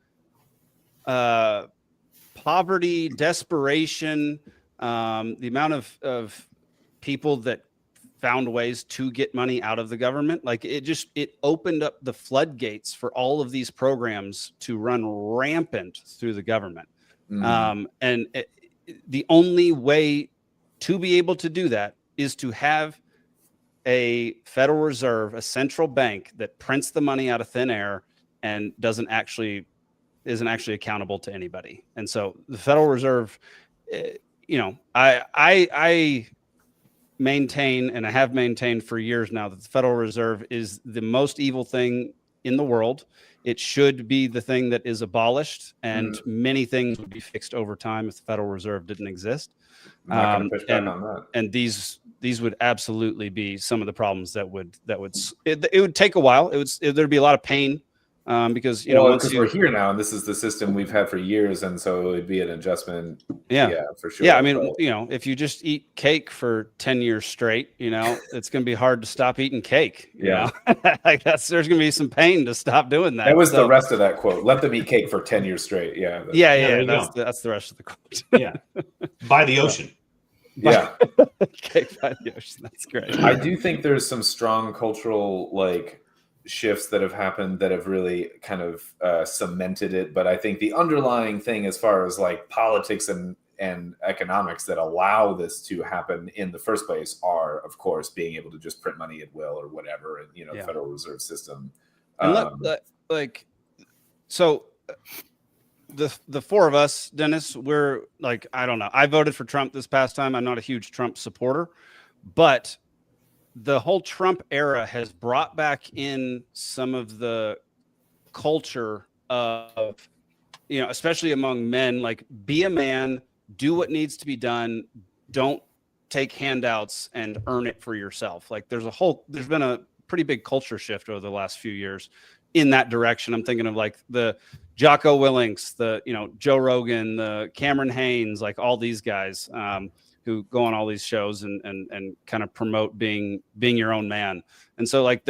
Speaker 1: poverty, desperation, the amount of people that found ways to get money out of the government. Like it opened up the floodgates for all of these programs to run rampant through the government. And the only way to be able to do that is to have a Federal Reserve, a central bank that prints the money out of thin air and isn't actually accountable to anybody. And so the Federal Reserve, I maintain, and I have maintained for years now, that the Federal Reserve is the most evil thing in the world. It should be the thing that is abolished, and many things would be fixed over time if the Federal Reserve didn't exist.
Speaker 3: I'm not going to push back on that.
Speaker 1: And these would absolutely be some of the problems that would it would take a while. There'd be a lot of pain. Because
Speaker 3: we're here now, and this is the system we've had for years, and so it would be an adjustment. Yeah, for sure.
Speaker 1: Yeah, I mean, if you just eat cake for 10 years straight, it's going to be hard to stop eating cake. You know? Like there's going to be some pain to stop doing that.
Speaker 3: That was the rest of that quote. Let them eat cake for 10 years straight. Yeah.
Speaker 1: That's the rest of the quote.
Speaker 6: Yeah, by the ocean.
Speaker 3: Yeah,
Speaker 1: cake by the ocean. That's great.
Speaker 3: I do think there's some strong cultural shifts that have happened that have really kind of cemented it. But I think the underlying thing as far as like politics and economics that allow this to happen in the first place are, of course, being able to just print money at will or whatever, and the Federal Reserve System.
Speaker 1: So the four of us, Dennis, we're like, I don't know. I voted for Trump this past time. I'm not a huge Trump supporter, but the whole Trump era has brought back in some of the culture of, especially among men, like be a man, do what needs to be done. Don't take handouts and earn it for yourself. Like there's been a pretty big culture shift over the last few years in that direction. I'm thinking of like the Jocko Willinks, the, Joe Rogan, the Cameron Haynes, like all these guys, who go on all these shows and kind of promote being your own man. And so like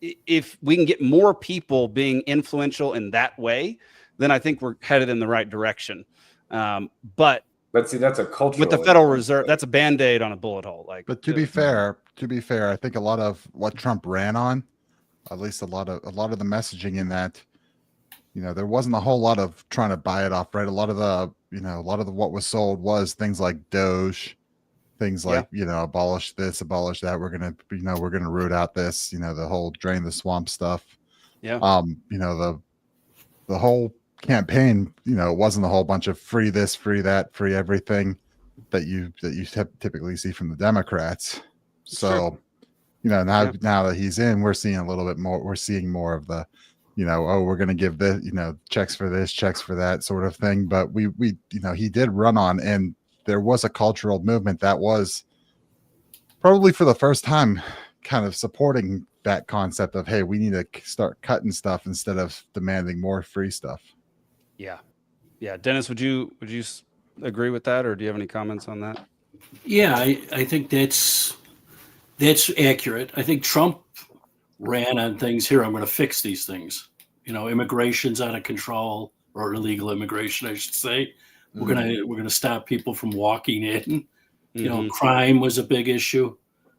Speaker 1: if we can get more people being influential in that way, then I think we're headed in the right direction. But
Speaker 3: see, that's a cultural
Speaker 1: with the Federal Reserve, that's a Band-Aid on a bullet hole.
Speaker 4: But to be fair, I think a lot of what Trump ran on, at least a lot of the messaging in that, there wasn't a whole lot of trying to buy it off, right? A lot of what was sold was things like Doge, things like, abolish this, abolish that. We're going to root out this, the whole drain the swamp stuff.
Speaker 1: Yeah.
Speaker 4: The whole campaign, it wasn't a whole bunch of free this, free that, free everything that you typically see from the Democrats. So, now that he's in, we're seeing a little bit more, we're seeing more of the, we're going to give this, checks for this, checks for that sort of thing. But we he did run on, and there was a cultural movement that was probably for the first time kind of supporting that concept of, hey, we need to start cutting stuff instead of demanding more free stuff.
Speaker 1: Yeah. Dennis, would you agree with that, or do you have any comments on that?
Speaker 2: Yeah, I think that's accurate. I think Trump ran on things here. I'm going to fix these things. Immigration's out of control, or illegal immigration, I should say. We're gonna stop people from walking in. Crime was a big issue.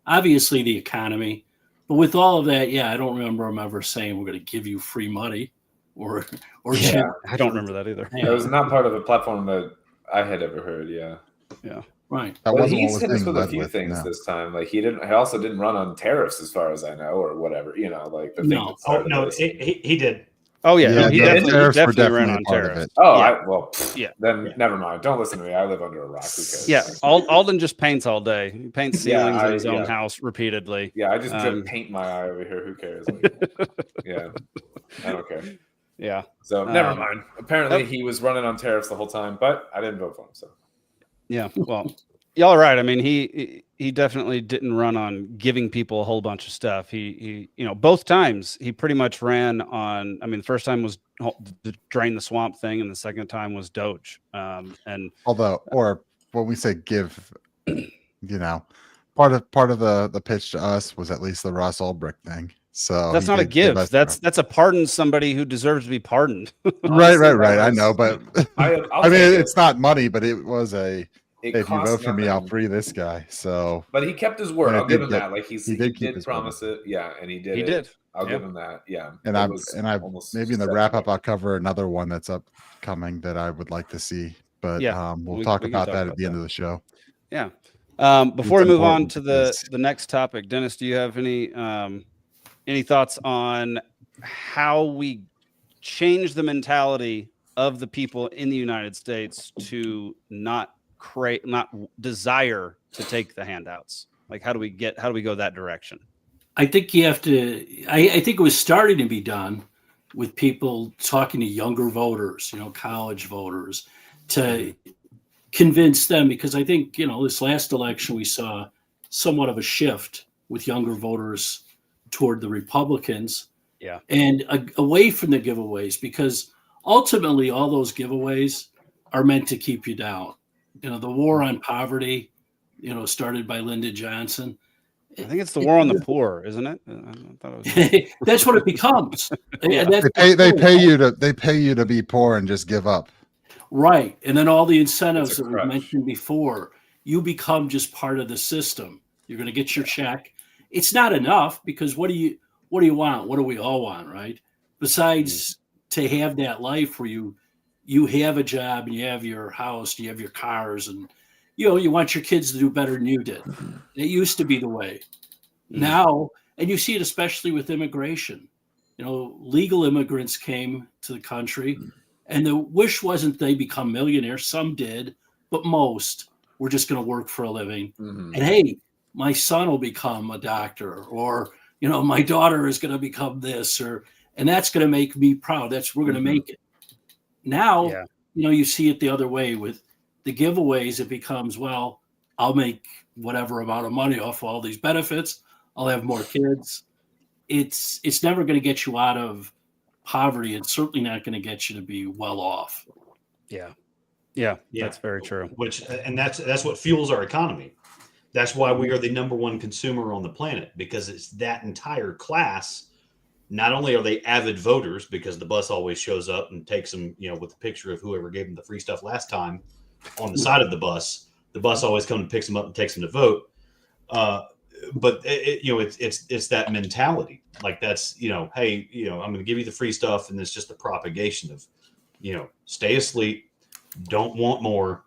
Speaker 2: Obviously, the economy. But with all of that, I don't remember him ever saying we're going to give you free money or
Speaker 1: I don't remember that either.
Speaker 3: That was not part of the platform that I had ever heard. Yeah.
Speaker 2: Right.
Speaker 3: But he's hit us with a few things this time. Like he also didn't run on tariffs, as far as I know, or whatever. Like the thing.
Speaker 6: No, he did.
Speaker 1: Oh yeah,
Speaker 4: he definitely ran on tariffs.
Speaker 3: Then never mind. Don't listen to me. I live under a rock. Who cares?
Speaker 1: Yeah, Alden just paints all day. He paints ceilings in his own house repeatedly.
Speaker 3: Yeah, I just paint my eye over here. Who cares? I don't care.
Speaker 1: Yeah.
Speaker 3: So never mind. Apparently he was running on tariffs the whole time, but I didn't vote for him. So.
Speaker 1: Yeah. Well, y'all are right. I mean, he definitely didn't run on giving people a whole bunch of stuff. He both times he pretty much ran on. I mean, the first time was the drain the swamp thing, and the second time was Doge. And
Speaker 4: or when we say give, part of the pitch to us was at least the Ross Ulbricht thing. So
Speaker 1: that's not a give. That's a pardon somebody who deserves to be pardoned.
Speaker 4: Right. I know, but I mean, it's not money, but it was a. If you vote for me, I'll free this guy. So,
Speaker 3: but he kept his word. I'll give him that. Like he did promise
Speaker 4: word.
Speaker 3: it. Yeah, and he did.
Speaker 1: He did.
Speaker 3: I'll give him that. Yeah,
Speaker 4: and I maybe in the wrap up, I'll cover another one that's upcoming that I would like to see. But we'll talk about that at the end of the show.
Speaker 1: Yeah. Before we move on to the next topic, Dennis, do you have any thoughts on how we change the mentality of the people in the United States to not desire to take the handouts? Like, how do we go that direction?
Speaker 2: I think you have to. I think it was starting to be done with people talking to younger voters, college voters, to convince them, because I think this last election we saw somewhat of a shift with younger voters toward the Republicans, and away from the giveaways, because ultimately all those giveaways are meant to keep you down. The war on poverty, started by Lyndon Johnson.
Speaker 1: I think it's the war on the poor, isn't it? I thought it was...
Speaker 2: That's what it becomes.
Speaker 4: They pay you to be poor and just give up.
Speaker 2: Right. And then all the incentives that we mentioned before, you become just part of the system. You're going to get your check. It's not enough, because what do you want? What do we all want, right? Besides to have that life where you have a job and you have your house, you have your cars, and you want your kids to do better than you did. It used to be the way. Now, and you see it especially with immigration. Legal immigrants came to the country, and the wish wasn't they become millionaires. Some did, but most were just going to work for a living. And hey, my son will become a doctor, or my daughter is going to become this, and that's going to make me proud. We're going to make it. Now, you see it the other way with the giveaways. It becomes, well, I'll make whatever amount of money off all these benefits. I'll have more kids. It's never going to get you out of poverty. It's certainly not going to get you to be well off.
Speaker 1: Yeah, that's very true.
Speaker 6: And that's what fuels our economy. That's why we are the number one consumer on the planet, because it's that entire class. Not only are they avid voters, because the bus always shows up and takes them, with a picture of whoever gave them the free stuff last time on the side of the bus always comes and picks them up and takes them to vote. But it's that mentality. Like that's, hey, I'm going to give you the free stuff. And it's just the propagation of, stay asleep, don't want more.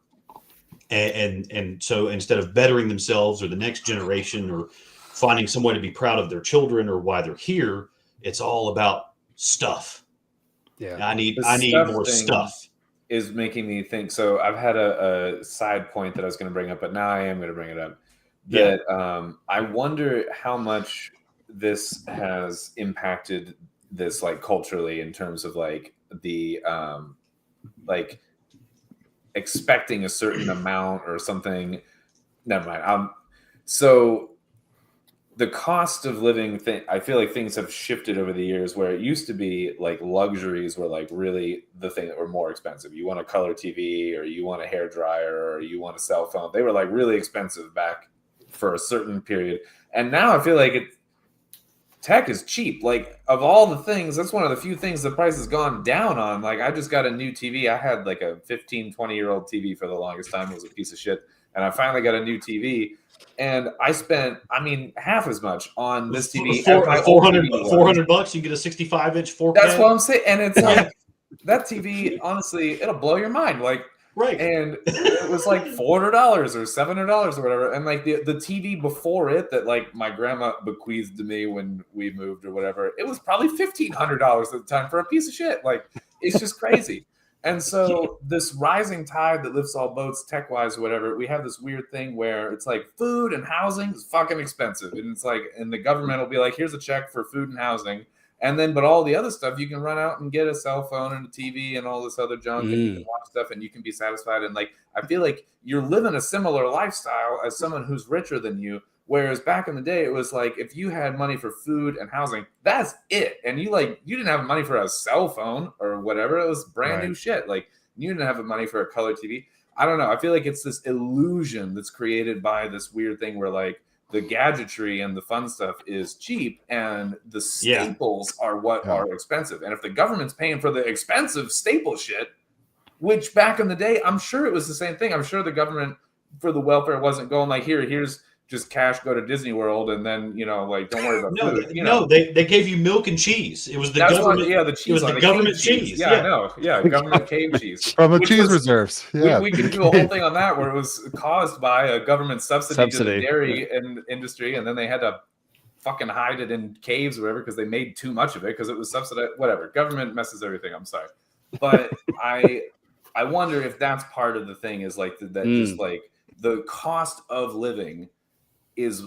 Speaker 6: And so instead of bettering themselves or the next generation or finding some way to be proud of their children or why they're here, it's all about stuff. Yeah, I need more stuff.
Speaker 3: Is making me think. So I've had a side point that I was going to bring up, but now I am going to bring it up. That I wonder how much this has impacted this, like culturally, in terms of like the expecting a certain amount or something. Never mind. So the cost of living I feel like things have shifted over the years, where it used to be like luxuries were like really the thing that were more expensive. You want a color TV, or you want a hair dryer, or you want a cell phone. They were like really expensive back for a certain period. And now I feel like tech is cheap. Like, of all the things, that's one of the few things the price has gone down on. Like, I just got a new TV. I had like a 20-year-old TV for the longest time. It was a piece of shit. And I finally got a new TV. And I spent, half as much on this TV.
Speaker 6: $400, you get a 65-inch 4K.
Speaker 3: That's what I'm saying. And it's like, that TV, honestly, it'll blow your mind. Like,
Speaker 6: right.
Speaker 3: And it was like $400 or $700 or whatever. And like the TV before it that like my grandma bequeathed to me when we moved or whatever, it was probably $1,500 at the time for a piece of shit. Like, it's just crazy. And so this rising tide that lifts all boats, tech-wise or whatever, we have this weird thing where it's like food and housing is fucking expensive. And it's like, and the government will be like, here's a check for food and housing. And then, but all the other stuff, you can run out and get a cell phone and a TV and all this other junk, and you can watch stuff and you can be satisfied. And like, I feel like you're living a similar lifestyle as someone who's richer than you. Whereas back in the day, it was like, if you had money for food and housing, that's it. And you didn't have money for a cell phone or whatever. It was brand new shit. Like, you didn't have money for a color TV. I don't know. I feel like it's this illusion that's created by this weird thing where like the gadgetry and the fun stuff is cheap and the staples are what are expensive. And if the government's paying for the expensive staple shit, which back in the day, I'm sure it was the same thing. I'm sure the government for the welfare wasn't going like, here's just cash, go to Disney World, and then, like, don't worry about food.
Speaker 6: No, they gave you milk and cheese. It was the government.
Speaker 3: The cheese.
Speaker 6: It was the government cheese.
Speaker 3: Yeah, I know. Yeah, government cave cheese
Speaker 4: from the cheese reserves. Yeah,
Speaker 3: we could do a whole thing on that where it was caused by a government subsidy. To the dairy industry, and then they had to fucking hide it in caves or whatever because they made too much of it because it was subsidized. Whatever, government messes everything. I'm sorry, but I wonder if that's part of the thing is like that. Just like the cost of living is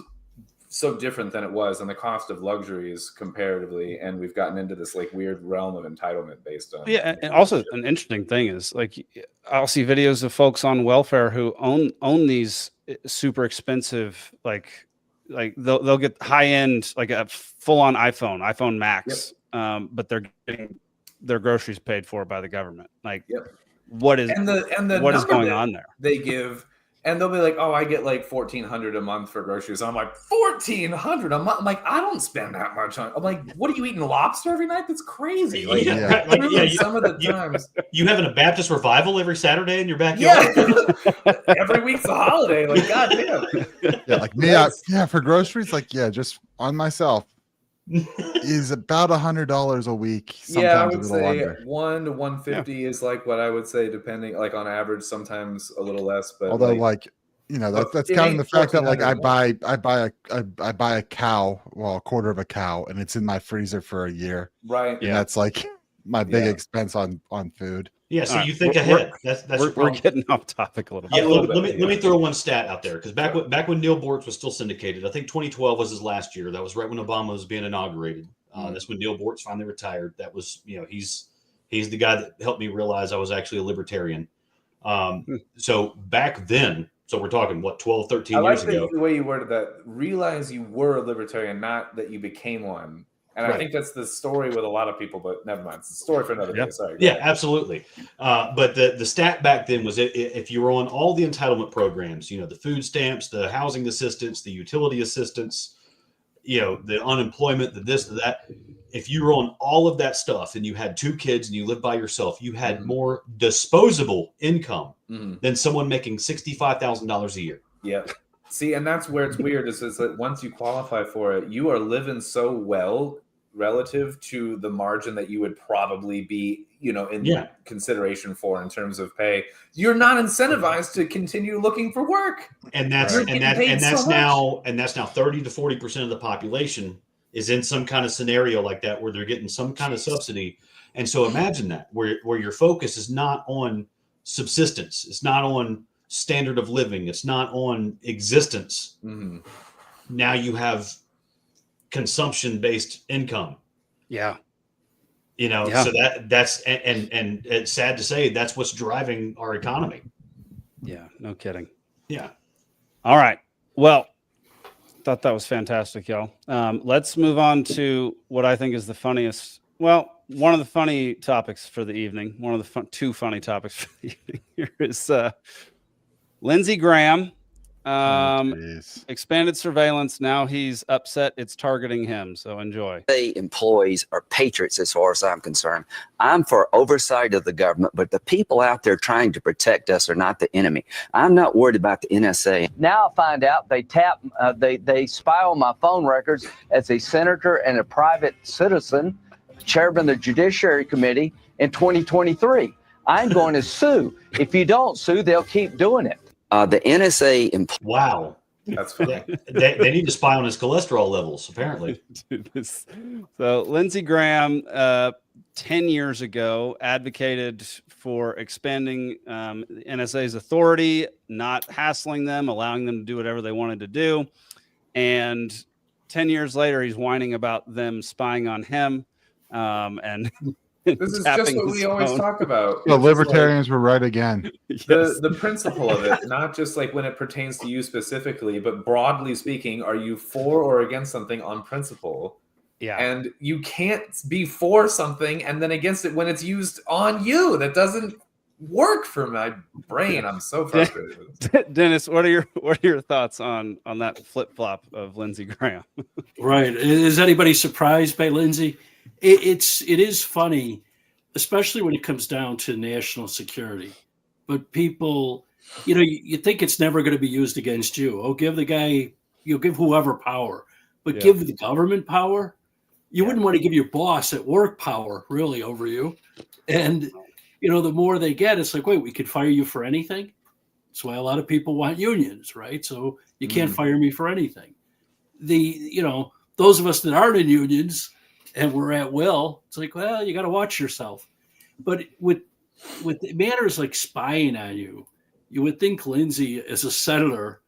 Speaker 3: so different than it was, and the cost of luxuries comparatively, and we've gotten into this like weird realm of entitlement based on
Speaker 1: and also an interesting thing is like I'll see videos of folks on welfare who own these super expensive like they'll get high end like a full on iPhone Max, but they're getting their groceries paid for by the government. Like what is what is going on there?
Speaker 3: They give. And they'll be like, "Oh, I get like $1,400 a month for groceries." I'm like, $1,400 a month? I'm like, I don't spend that much on. I'm like, what are you eating, lobster every night? That's crazy. Like, some of the times
Speaker 6: you having a Baptist revival every Saturday in your backyard.
Speaker 3: Yeah. Every week's a holiday. Like, goddamn.
Speaker 4: Yeah, like me. For groceries, like just on myself is about $100 a week. Sometimes
Speaker 3: I would say under. $100 to $150 is like what I would say, depending, like on average, sometimes a little less. But
Speaker 4: although, that's counting the fact that like I buy a cow, a quarter of a cow, and it's in my freezer for a year.
Speaker 3: Right.
Speaker 4: And that's like my big expense on food.
Speaker 6: Yeah, so you think ahead.
Speaker 1: We're getting off topic a little bit.
Speaker 6: Yeah, let me throw one stat out there because back when Neil Bortz was still syndicated, I think 2012 was his last year. That was right when Obama was being inaugurated. That's when Neil Bortz finally retired. That was he's the guy that helped me realize I was actually a libertarian. So back then, so we're talking 12, 13 years ago. I like
Speaker 3: the way you worded that. Realize you were a libertarian, not that you became one. And I think that's the story with a lot of people, but never mind. It's a story for another day. Sorry.
Speaker 6: Yeah, absolutely. But the stat back then was if you were on all the entitlement programs, the food stamps, the housing assistance, the utility assistance, the unemployment, the this, the that. If you were on all of that stuff and you had 2 kids and you lived by yourself, you had more disposable income than someone making $65,000 a year.
Speaker 3: Yeah. See, and that's where it's weird is that once you qualify for it, you are living so well relative to the margin that you would probably be, in consideration for in terms of pay. You're not incentivized to continue looking for work.
Speaker 6: And that's now 30 to 40% of the population is in some kind of scenario like that where they're getting some kind of subsidy. And so imagine that where your focus is not on subsistence, it's not on standard of living, it's not on existence. Now you have consumption-based income. So that's and it's sad to say that's what's driving our economy.
Speaker 1: Yeah, no kidding.
Speaker 6: Yeah.
Speaker 1: All right. Well, thought that was fantastic, y'all. Let's move on to what I think is the funniest. Well, one of the funny topics for the evening. One of the two funny topics for the evening here is Lindsey Graham. Expanded surveillance. Now he's upset it's targeting him. So enjoy.
Speaker 7: Employees are patriots as far as I'm concerned. I'm for oversight of the government, but the people out there trying to protect us are not the enemy. I'm not worried about the NSA. Now I find out they they spy on my phone records as a senator and a private citizen, chairman of the Judiciary Committee in 2023. I'm going to sue. If you don't sue, they'll keep doing it. The NSA.
Speaker 6: Wow.
Speaker 3: That's funny.
Speaker 6: They need to spy on his cholesterol levels, apparently.
Speaker 1: So Lindsey Graham, 10 years ago, advocated for expanding the NSA's authority, not hassling them, allowing them to do whatever they wanted to do. And 10 years later, he's whining about them spying on him. And
Speaker 3: this is just what we always talk about.
Speaker 4: The libertarians were right again.
Speaker 1: Yes.
Speaker 3: The principle of it, not just like when it pertains to you specifically, but broadly speaking, are you for or against something on principle?
Speaker 1: Yeah.
Speaker 3: And you can't be for something and then against it when it's used on you. That doesn't work for my brain. I'm so frustrated.
Speaker 1: Dennis, what are your thoughts on that flip-flop of Lindsey Graham?
Speaker 2: Right. Is anybody surprised by Lindsey? It is funny, especially when it comes down to national security. But people, you think it's never going to be used against you. Oh, give the guy, give whoever power, but give the government power. You wouldn't want to give your boss at work power really over you. And, the more they get, it's like, wait, we could fire you for anything. That's why a lot of people want unions, right? So you can't fire me for anything. Those of us that aren't in unions, and we're at will, it's like, well, you got to watch yourself. But with matters like spying on you, you would think Lindsey, as a senator,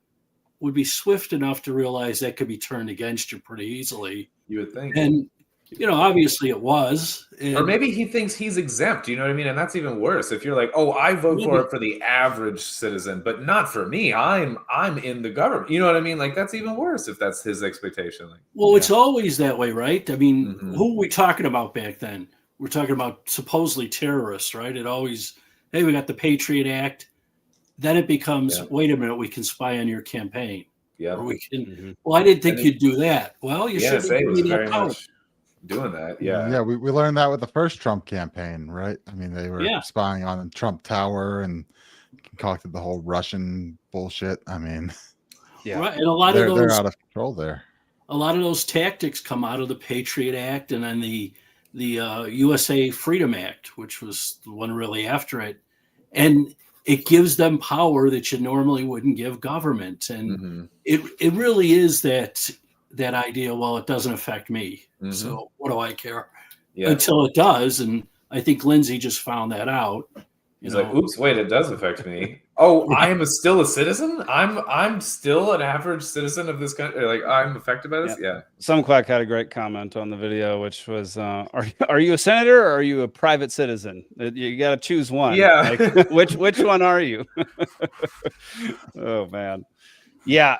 Speaker 2: would be swift enough to realize that could be turned against you pretty easily.
Speaker 3: You would think.
Speaker 2: And, obviously it was.
Speaker 3: Or maybe he thinks he's exempt, you know what I mean? And that's even worse. If you're like, oh, I vote for it for the average citizen, but not for me. I'm in the government. You know what I mean? Like, that's even worse if that's his expectation.
Speaker 2: Well, it's always that way, right? I mean, who were we talking about back then? We're talking about supposedly terrorists, right? It always, hey, we got the Patriot Act. Then it becomes, wait a minute, we can spy on your campaign.
Speaker 3: Yeah.
Speaker 2: Or we can, well, I didn't think you'd do that. Well, you should
Speaker 3: say was very much doing that. Yeah.
Speaker 4: We learned that with the first Trump campaign, right? I mean, they were spying on Trump Tower and concocted the whole Russian bullshit. I mean,
Speaker 2: right. And a lot of those,
Speaker 4: they're out of control there.
Speaker 2: A lot of those tactics come out of the Patriot Act and then the USA Freedom Act, which was the one really after it. And it gives them power that you normally wouldn't give government. And it really is that idea, well, it doesn't affect me. So what do I care? Until it does. And I think Lindsey just found that out.
Speaker 3: He's like, oops, wait, it does affect me. Oh, I am still a citizen? I'm still an average citizen of this country. Like, I'm affected by this? Yeah.
Speaker 1: Some quack had a great comment on the video, which was, are you a senator or are you a private citizen? You got to choose one.
Speaker 3: Yeah.
Speaker 1: Like, which one are you? Oh, man. Yeah.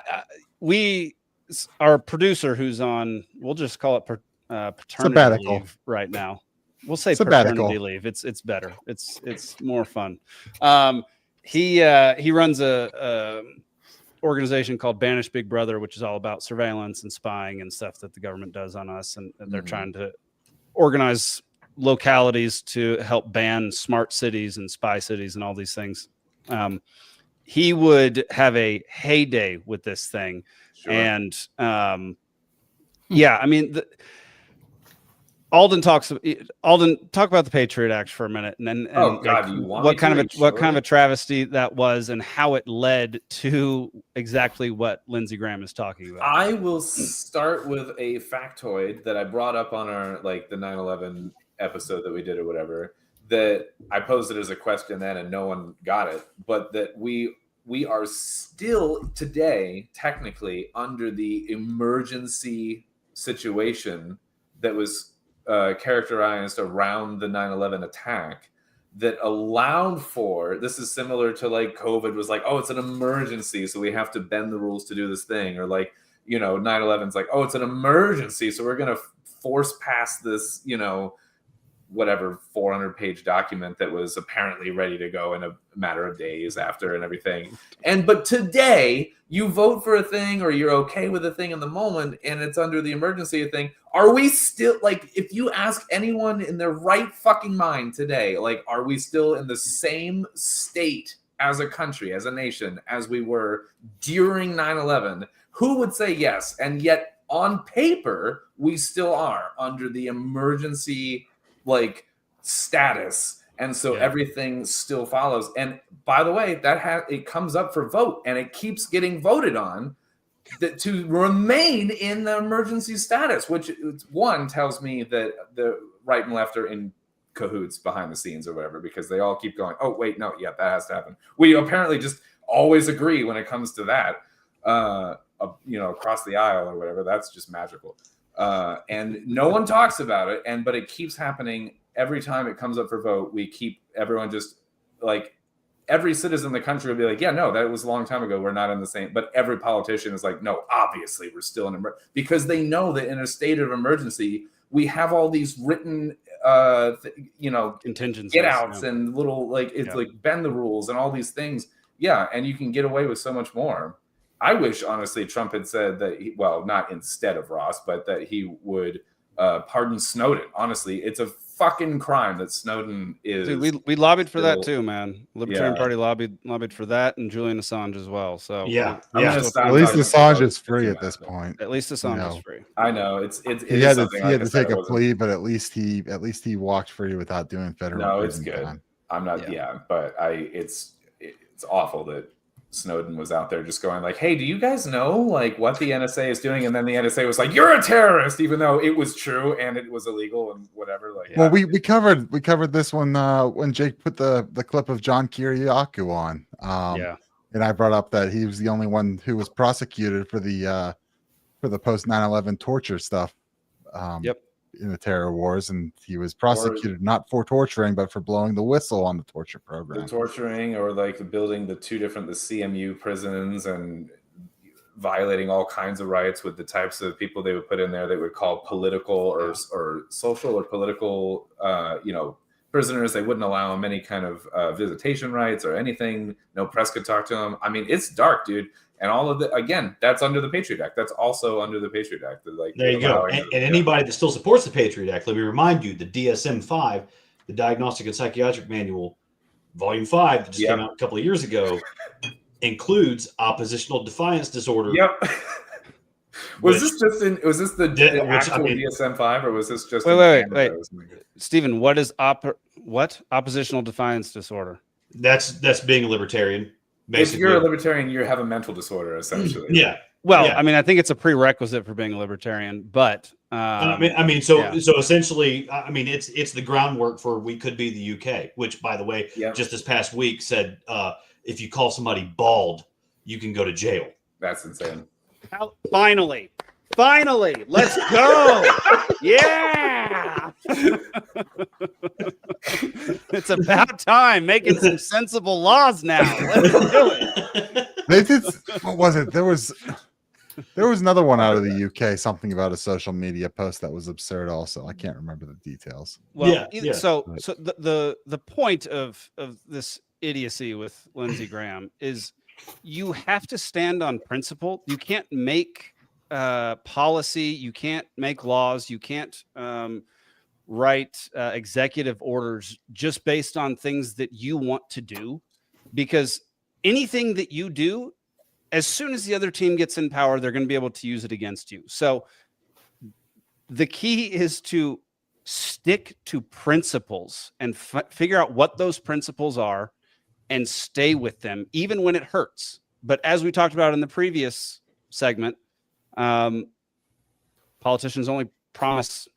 Speaker 1: Our producer who's on, we'll just call it paternity
Speaker 4: sabbatical
Speaker 1: leave right now. We'll say
Speaker 4: sabbatical.
Speaker 1: Paternity leave. It's better. It's more fun. He runs a organization called Banish Big Brother, which is all about surveillance and spying and stuff that the government does on us, and they're trying to organize localities to help ban smart cities and spy cities and all these things. He would have a heyday with this thing. Sure. And I mean, Alden, talk about the Patriot Act for a minute, and what kind of a travesty that was, and how it led to exactly what Lindsey Graham is talking about.
Speaker 3: I will start with a factoid that I brought up on our the 9/11 episode that we did or whatever. That I posed it as a question then, and no one got it. But that we are still today technically under the emergency situation that was characterized around the 9/11 attack, that allowed for, this is similar to like COVID was like, oh, it's an emergency, so we have to bend the rules to do this thing. Or like, 9/11's like, oh, it's an emergency, so we're going to force past this, whatever 400-page document that was apparently ready to go in a matter of days after and everything. But today you vote for a thing or you're okay with a thing in the moment and it's under the emergency thing. Are we still, like, if you ask anyone in their right fucking mind today, like, are we still in the same state as a country, as a nation, as we were during 9/11? Who would say yes? And yet on paper, we still are under the emergency like status, and so everything still follows. And by the way, it comes up for vote, and it keeps getting voted on to remain in the emergency status, which one tells me that the right and left are in cahoots behind the scenes or whatever, because they all keep going, oh wait, no, that has to happen. We apparently just always agree when it comes to that, across the aisle or whatever. That's just magical. And no one talks about it, but it keeps happening every time it comes up for vote. Everyone just, like, every citizen in the country will be like, yeah, no, that was a long time ago, we're not in the same. But every politician is like, no, obviously we're still in because they know that in a state of emergency we have all these written contingencies, get outs and little, like, it's like bend the rules and all these things. And you can get away with so much more. I wish, honestly, Trump had said that, not instead of Ross, but that he would pardon Snowden. Honestly, it's a fucking crime that Snowden is.
Speaker 1: Dude, we lobbied for that too, man. Libertarian Party lobbied for that, and Julian Assange as well. So
Speaker 4: at least Assange is free at this point.
Speaker 1: At least Assange is free.
Speaker 3: I know
Speaker 4: he had to take a plea, but at least he walked free without doing federal.
Speaker 3: No, it's good. Time. I'm not. But it's awful that Snowden was out there just going like, hey, do you guys know like what the NSA is doing? And then the NSA was like, you're a terrorist, even though it was true and it was illegal and whatever. Like,
Speaker 4: well, we covered this one when Jake put the clip of John Kiriakou on. And I brought up that he was the only one who was prosecuted for the post 9/11 torture stuff. In the terror wars, and he was prosecuted not for torturing but for blowing the whistle on the torture program.
Speaker 3: The torturing, or like building the CMU prisons and violating all kinds of rights with the types of people they would put in there they would call political or social or political prisoners. They wouldn't allow them any kind of visitation rights or anything. No press could talk to them. I mean, it's dark, dude. And all of the, again, that's under the Patriot Act. That's also under the Patriot Act. Like,
Speaker 6: there you go. And anybody that still supports the Patriot Act, let me remind you, the DSM-5, the Diagnostic and Psychiatric Manual, Volume 5, that just came out a couple of years ago, includes oppositional defiance disorder.
Speaker 3: Was this the actual DSM-5, or was this just
Speaker 1: wait? Stephen, what is oppositional defiance disorder?
Speaker 6: That's being a libertarian. Basically.
Speaker 3: If you're a libertarian, you have a mental disorder, essentially.
Speaker 1: I mean, I think it's a prerequisite for being a libertarian, but
Speaker 6: so essentially, I mean, it's the groundwork for we could be the UK, which, by the way, just this past week said if you call somebody bald, you can go to jail.
Speaker 3: That's insane.
Speaker 1: Finally, let's go. Yeah. It's about time, making some sensible laws now. Let's do it.
Speaker 4: They did. What was it? There was another one out of the UK, something about a social media post that was absurd also. I can't remember the details.
Speaker 1: Well, so the point of this idiocy with Lindsey Graham is you have to stand on principle. You can't make policy, you can't make laws, you can't write executive orders just based on things that you want to do, because anything that you do, as soon as the other team gets in power, they're going to be able to use it against you. So the key is to stick to principles and figure out what those principles are and stay with them, even when it hurts. But as we talked about in the previous segment, politicians only promise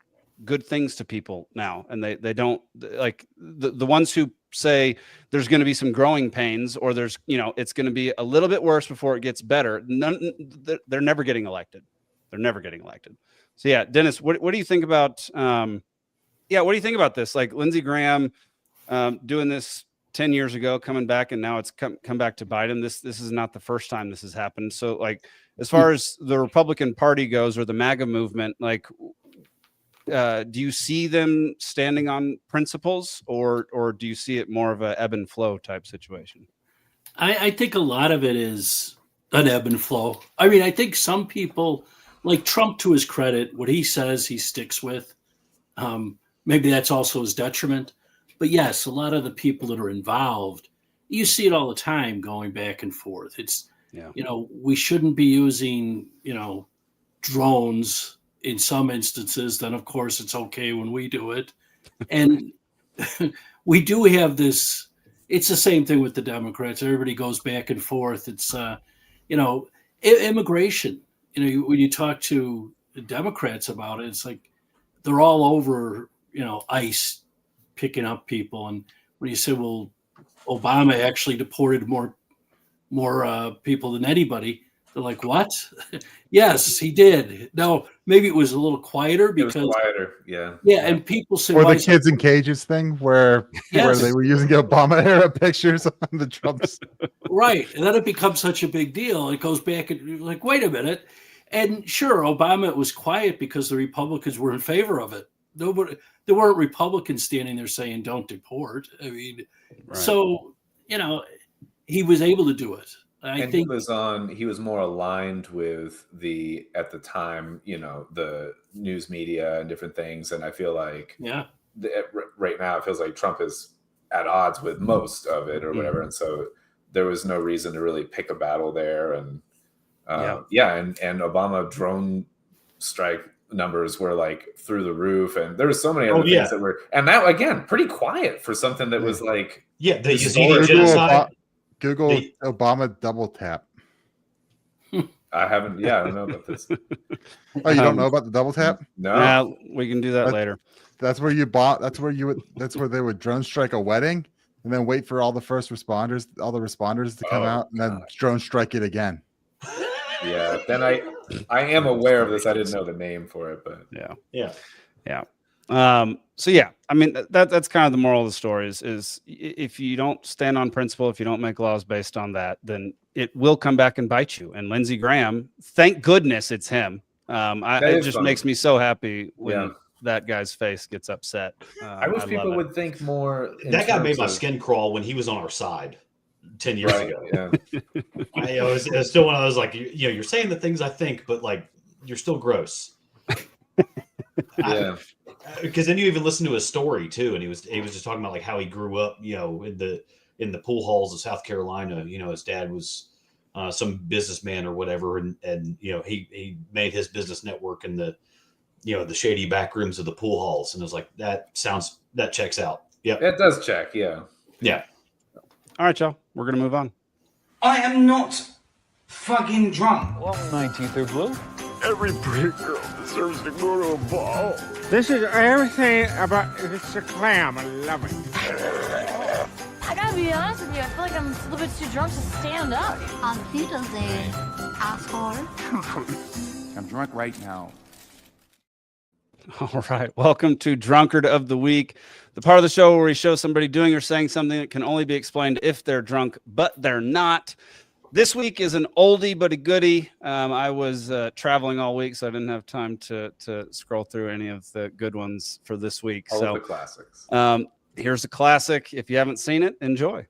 Speaker 1: good things to people now, and they don't, like the ones who say there's going to be some growing pains, or there's, it's going to be a little bit worse before it gets better. They're never getting elected. So Dennis, what do you think about what do you think about this? Like Lindsey Graham doing this 10 years ago, coming back, and now it's come back to bite him. This is not the first time this has happened. So, like, as far as the Republican Party goes, or the MAGA movement, like, do you see them standing on principles, or do you see it more of a ebb and flow type situation?
Speaker 2: I think a lot of it is an ebb and flow. I mean, I think some people, like Trump, to his credit, what he says he sticks with. Maybe that's also his detriment. But yes, a lot of the people that are involved, you see it all the time going back and forth. It's, we shouldn't be using, drones in some instances. Then, of course, it's okay when we do it. And we do have this. It's the same thing with the Democrats. Everybody goes back and forth. It's, immigration. When you talk to the Democrats about it, it's like they're all over, ICE picking up people. And when you say, well, Obama actually deported more people than anybody, they're like, what? Yes, he did. No, maybe it was a little quieter because
Speaker 3: yeah.
Speaker 2: And people say,
Speaker 4: or the kids in cages thing where they were using Obama era pictures on the Trumps.
Speaker 2: Right. And then it becomes such a big deal. It goes back and you're like, wait a minute. And sure, Obama was quiet because the Republicans were in favor of it. There weren't Republicans standing there saying, don't deport. I mean, So, he was able to do it. I think
Speaker 3: he was more aligned with at the time, the news media and different things. And I feel like right now it feels like Trump is at odds with most of it or whatever. And so there was no reason to really pick a battle there. And and Obama drone strike numbers were like through the roof, and there were so many other things that were, and that again pretty quiet for something that was like
Speaker 6: they genocide.
Speaker 4: Google Obama double tap.
Speaker 3: I haven't. I don't know about this.
Speaker 4: Oh, you don't know about the double tap?
Speaker 3: No.
Speaker 1: We can do that later.
Speaker 4: That's where they would drone strike a wedding and then wait for all the responders to come out and then drone strike it again.
Speaker 3: Yeah. Then I am aware of this. I didn't know the name for it, but
Speaker 1: yeah. So I mean, that's kind of the moral of the story is if you don't stand on principle, if you don't make laws based on that, then it will come back and bite you. And Lindsey Graham, thank goodness it's him. It just makes me so happy when that guy's face gets upset.
Speaker 3: I wish people would think more.
Speaker 6: That guy made my skin crawl when he was on our side 10 years ago.
Speaker 3: Yeah.
Speaker 6: It was still one of those, like, you're saying the things I think, but like, you're still gross.
Speaker 3: Yeah.
Speaker 6: Because then you even listen to his story too, and he was just talking about like how he grew up, in the pool halls of South Carolina. His dad was some businessman or whatever, and he made his business network in the the shady back rooms of the pool halls, and it was like that checks out. Yeah,
Speaker 3: that does check. Yeah.
Speaker 1: All right, y'all, we're gonna move on.
Speaker 8: I am not fucking drunk.
Speaker 9: Well, 19th are blue.
Speaker 10: Every pretty girl deserves to go to a ball.
Speaker 11: This is everything about it's a clam. I love it.
Speaker 12: I gotta be honest with you, I feel like I'm a little bit too drunk to stand up.
Speaker 13: On Tuesday, asshole.
Speaker 9: I'm drunk right now.
Speaker 1: All right. Welcome to Drunkard of the Week, the part of the show where we show somebody doing or saying something that can only be explained if they're drunk, but they're not. This week is an oldie but a goodie. I was traveling all week, so I didn't have time to scroll through any of the good ones for this week.
Speaker 3: All
Speaker 1: of
Speaker 3: the classics.
Speaker 1: Here's a classic. If you haven't seen it, enjoy.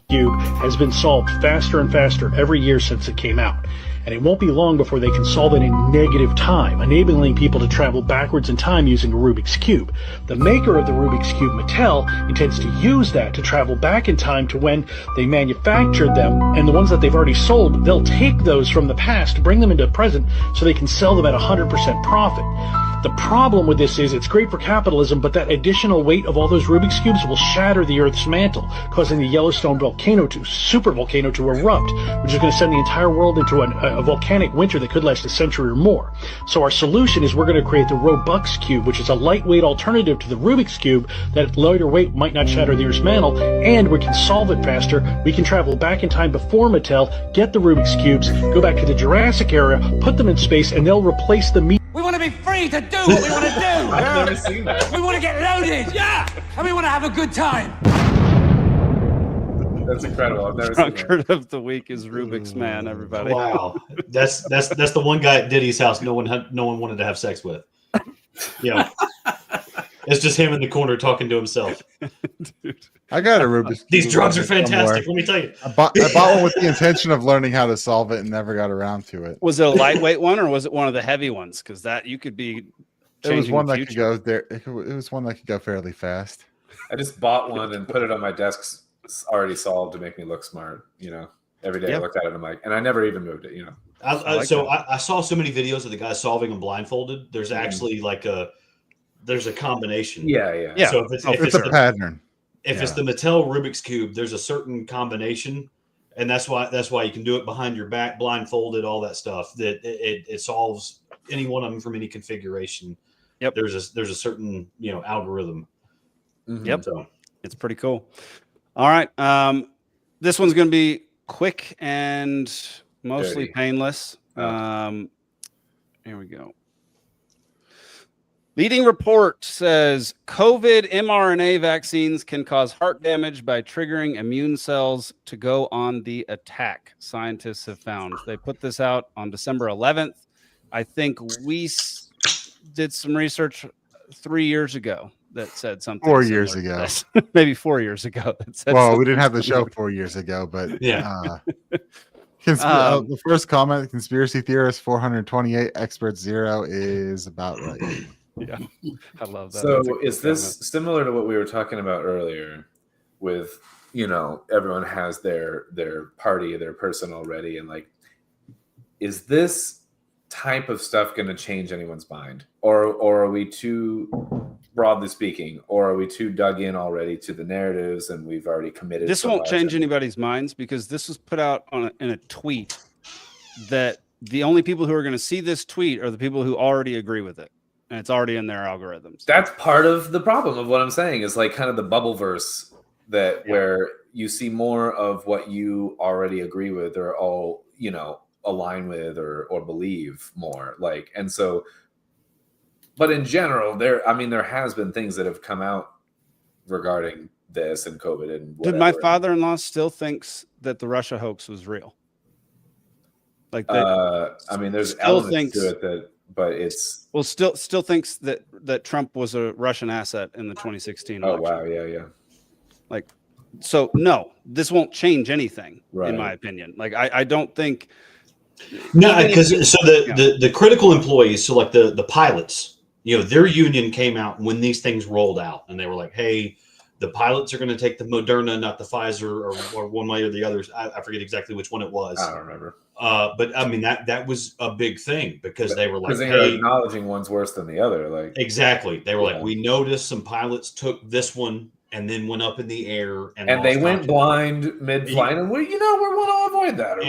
Speaker 14: Cube has been solved faster and faster every year since it came out. And it won't be long before they can solve it in negative time, enabling people to travel backwards in time using a Rubik's Cube. The maker of the Rubik's Cube, Mattel, intends to use that to travel back in time to when they manufactured them, and the ones that they've already sold, they'll take those from the past, bring them into the present, so they can sell them at 100% profit. The problem with this is it's great for capitalism, but that additional weight of all those Rubik's Cubes will shatter the Earth's mantle, causing the Yellowstone super volcano to erupt, which is going to send the entire world into a volcanic winter that could last a century or more. So our solution is we're going to create the Robux Cube, which is a lightweight alternative to the Rubik's Cube that lighter weight might not shatter the Earth's mantle, and we can solve it faster. We can travel back in time before Mattel, get the Rubik's Cubes, go back to the Jurassic era, put them in space, and they'll replace the meat.
Speaker 8: We want to be free to do what we want to do.
Speaker 3: I've never seen that.
Speaker 8: We want to get loaded. Yeah. And we want to have a good time.
Speaker 3: That's incredible. I've never seen
Speaker 1: Drunkard of the week is Rubik's Man, everybody.
Speaker 6: Wow, that's the one guy at Diddy's house no one wanted to have sex with. Yeah, it's just him in the corner talking to himself.
Speaker 1: Dude.
Speaker 4: I got a Rubik's.
Speaker 6: These drugs are
Speaker 4: somewhere.
Speaker 6: fantastic. Let me tell you.
Speaker 4: I bought one with the intention of learning how to solve it and never got around to it.
Speaker 1: Was it a lightweight one or was it one of the heavy ones? Because that you could be.
Speaker 4: It was one that could go there. It was one that could go fairly fast.
Speaker 3: I just bought one and put it on my desk, already solved, to make me look smart. You know, every day I looked at it and I'm like, and I never even moved it. You know.
Speaker 6: I saw so many videos of the guy solving them blindfolded. There's actually there's a combination.
Speaker 3: Yeah.
Speaker 6: So if
Speaker 4: it's a pattern.
Speaker 6: If it's the Mattel Rubik's Cube, there's a certain combination, and that's why you can do it behind your back, blindfolded, all that stuff. That it solves any one of them from any configuration.
Speaker 1: Yep.
Speaker 6: There's a certain algorithm.
Speaker 3: Mm-hmm.
Speaker 1: Yep. So it's pretty cool. All right. This one's going to be quick and mostly painless. Here we go. Leading report says COVID mRNA vaccines can cause heart damage by triggering immune cells to go on the attack. Scientists have found. They put this out on December 11th. I think we did some research 3 years ago that said something.
Speaker 4: 4 years ago.
Speaker 1: Maybe 4 years ago. That said
Speaker 4: well, we didn't have the show 4 years ago, but
Speaker 6: yeah.
Speaker 4: The first comment: conspiracy theorist 428, expert 0 is about right.
Speaker 1: Yeah, I love that.
Speaker 3: So is this similar to what we were talking about earlier with, everyone has their party, their person already, and is this type of stuff going to change anyone's mind? Or are we too, broadly speaking, or are we too dug in already to the narratives and we've already committed?
Speaker 1: This won't change anybody's minds because this was put out in a tweet that the only people who are going to see this tweet are the people who already agree with it. And it's already in their algorithms.
Speaker 3: That's part of the problem of what I'm saying is kind of the bubble verse where you see more of what you already agree with or all, align with or believe more. And so, but in general, there has been things that have come out regarding this and COVID and whatever.
Speaker 1: Dude, my father-in-law still thinks that the Russia hoax was real.
Speaker 3: There's elements to it but it's
Speaker 1: still thinks that Trump was a Russian asset in the 2016 election.
Speaker 3: Oh wow, yeah.
Speaker 1: So no, this won't change anything, in my opinion. I don't think.
Speaker 6: No, because the critical employees, so the pilots, their union came out when these things rolled out, and they were like, "Hey, the pilots are going to take the Moderna, not the Pfizer, or one way or the other." I forget exactly which one it was.
Speaker 3: I don't remember.
Speaker 6: But that was a big thing because they were like,
Speaker 3: "Hey, acknowledging one's worse than the other."
Speaker 6: Exactly, they were like, "We noticed some pilots took this one and then went up in the air
Speaker 3: and they went blind mid-flight, and we want to avoid that,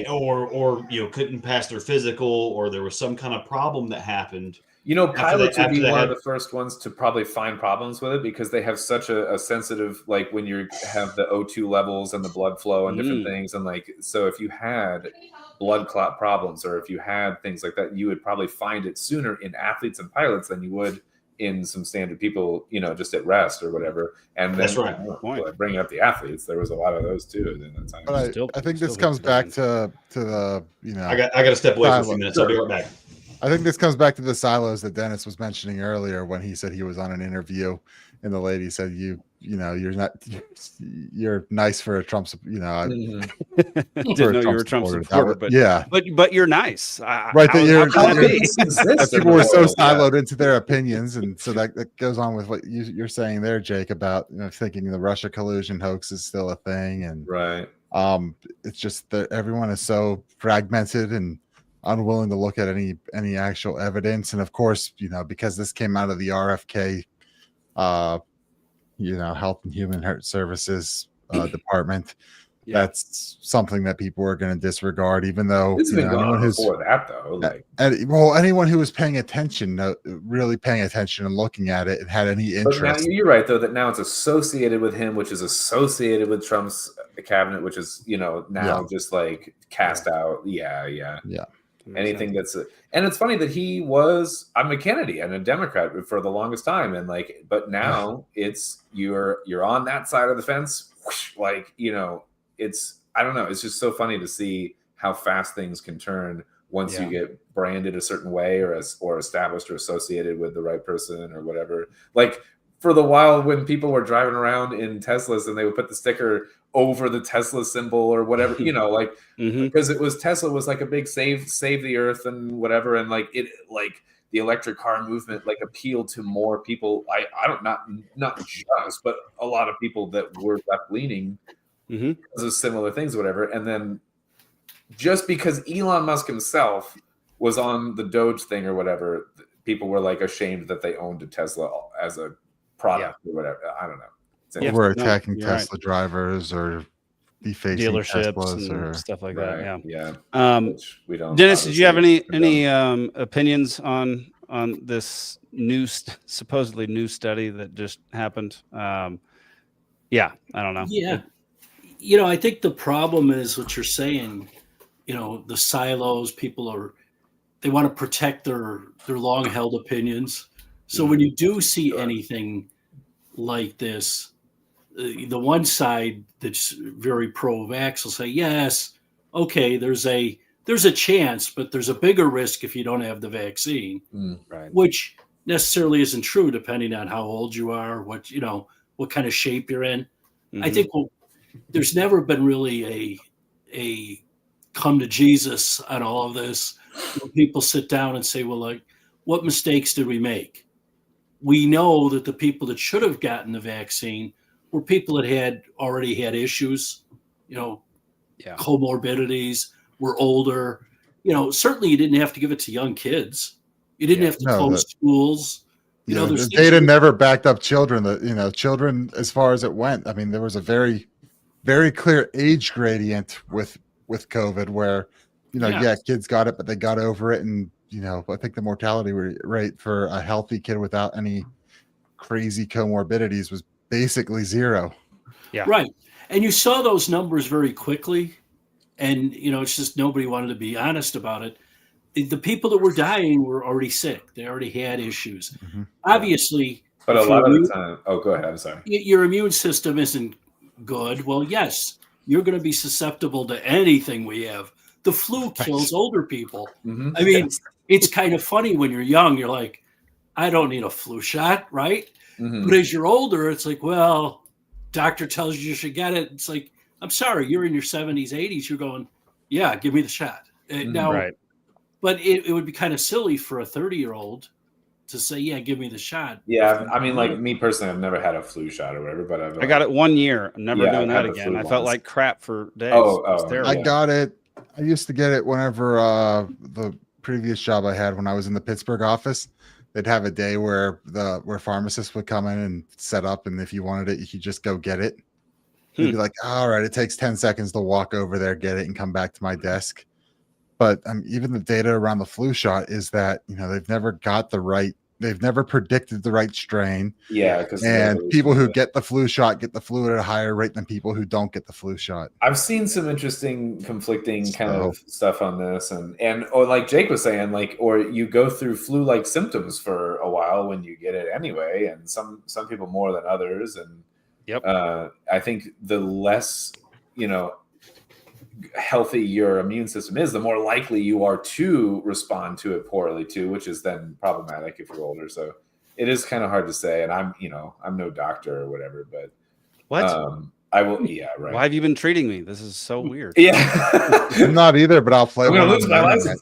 Speaker 6: or couldn't pass their physical, or there was some kind of problem that happened."
Speaker 3: Pilots would be one of the first ones to probably find problems with it because they have such a sensitive, when you have the O2 levels and the blood flow and different things. And so if you had blood clot problems or if you had things like that, you would probably find it sooner in athletes and pilots than you would in some standard people, just at rest or whatever. And then,
Speaker 6: that's right.
Speaker 3: Bringing up the athletes, there was a lot of those too in that time.
Speaker 4: But I think this comes back to the,
Speaker 6: I got to step away for a few minutes. I'll be right back.
Speaker 4: I think this comes back to the silos that Dennis was mentioning earlier when he said he was on an interview and the lady said, you're nice for a Trump,
Speaker 1: didn't know you were a Trump supporter, but you're nice.
Speaker 4: Right. That people were so siloed into their opinions. And so that goes on with what you're saying there, Jake, about thinking the Russia collusion hoax is still a thing. And
Speaker 3: right.
Speaker 4: It's just that everyone is so fragmented and unwilling to look at any actual evidence. And of course, because this came out of the RFK, Health and Human Services department, that's something that people are going to disregard, even though
Speaker 3: it's been going on before that, though.
Speaker 4: Anyone who was paying attention, really paying attention and looking at it and had any interest.
Speaker 3: But now, you're right, though, that now it's associated with him, which is associated with Trump's cabinet, which is, just cast out. Yeah. anything that's and it's funny that he was a Kennedy and a Democrat for the longest time, and like, but now it's you're on that side of the fence, like, you know, it's, I don't know, it's just so funny to see how fast things can turn once you get branded a certain way or established or associated with the right person or whatever. Like for the while when people were driving around in Teslas and they would put the sticker over the Tesla symbol or whatever, you know, like because it was Tesla was like a big save the earth and whatever, and like it, like the electric car movement like appealed to more people. I don't, not just, but a lot of people that were left leaning because of similar things, whatever. And then just because Elon Musk himself was on the Doge thing or whatever, people were like ashamed that they owned a Tesla as a product or whatever. I don't know.
Speaker 4: We're attacking Tesla drivers or defacing
Speaker 1: dealerships
Speaker 4: Teslas
Speaker 1: and
Speaker 4: or
Speaker 1: stuff like that.
Speaker 3: Yeah.
Speaker 1: We don't. Dennis, did you have any opinions on this new supposedly new study that just happened? Yeah, I don't know.
Speaker 2: Yeah, you know, I think the problem is what you're saying. You know, the silos. People they want to protect their long held opinions. So when you do see anything like this, the one side that's very pro-vax will say, yes, okay, there's a chance, but there's a bigger risk if you don't have the vaccine,
Speaker 3: right?
Speaker 2: Which necessarily isn't true, depending on how old you are, what kind of shape you're in. I think there's never been really a come to Jesus on all of this. People sit down and say, well, like, what mistakes did we make? We know that the people that should have gotten the vaccine were people that had already had issues, comorbidities, were older. Certainly you didn't have to give it to young kids. You didn't have to close schools.
Speaker 4: The data never backed up children. Children, as far as it went, I mean, there was a very, very clear age gradient with COVID where, kids got it, but they got over it. And, I think the mortality rate for a healthy kid without any crazy comorbidities was basically zero.
Speaker 2: Yeah. Right. And you saw those numbers very quickly. And, it's just nobody wanted to be honest about it. The people that were dying were already sick. They already had issues. Obviously.
Speaker 3: But a lot of the time. Oh, go ahead. I'm sorry.
Speaker 2: Your immune system isn't good. Well, yes, you're going to be susceptible to anything we have. The flu kills older people. I mean, it's kind of funny when you're young. You're like, I don't need a flu shot, right? But as you're older, it's like, well, doctor tells you should get it. It's like, I'm sorry, you're in your 70s, 80s. You're going, yeah, give me the shot. Now, right. But it would be kind of silly for a 30-year-old to say, yeah, give me the shot.
Speaker 3: Yeah, I mean, like me personally, I've never had a flu shot or whatever, but
Speaker 1: I got it 1 year. I'm never doing that again. I felt like crap for days.
Speaker 4: I got it. I used to get it whenever the previous job I had when I was in the Pittsburgh office. They'd have a day where pharmacists would come in and set up, and if you wanted it, you could just go get it. You'd be like, all right, it takes 10 seconds to walk over there, get it, and come back to my desk. But even the data around the flu shot is that, they've never predicted the right strain.
Speaker 3: Yeah.
Speaker 4: And people who get the flu shot get the flu at a higher rate than people who don't get the flu shot.
Speaker 3: I've seen some interesting conflicting kind of stuff on this. Or like Jake was saying, or you go through flu-like symptoms for a while when you get it anyway. And some people more than others. And I think the less, healthy your immune system is, the more likely you are to respond to it poorly too, which is then problematic if you're older. So it is kind of hard to say. And I'm no doctor or whatever, but I will. Yeah. Right.
Speaker 1: Why have you been treating me? This is so weird.
Speaker 3: Yeah.
Speaker 4: I'm not either, but I'll play.
Speaker 3: I'm going to lose my license.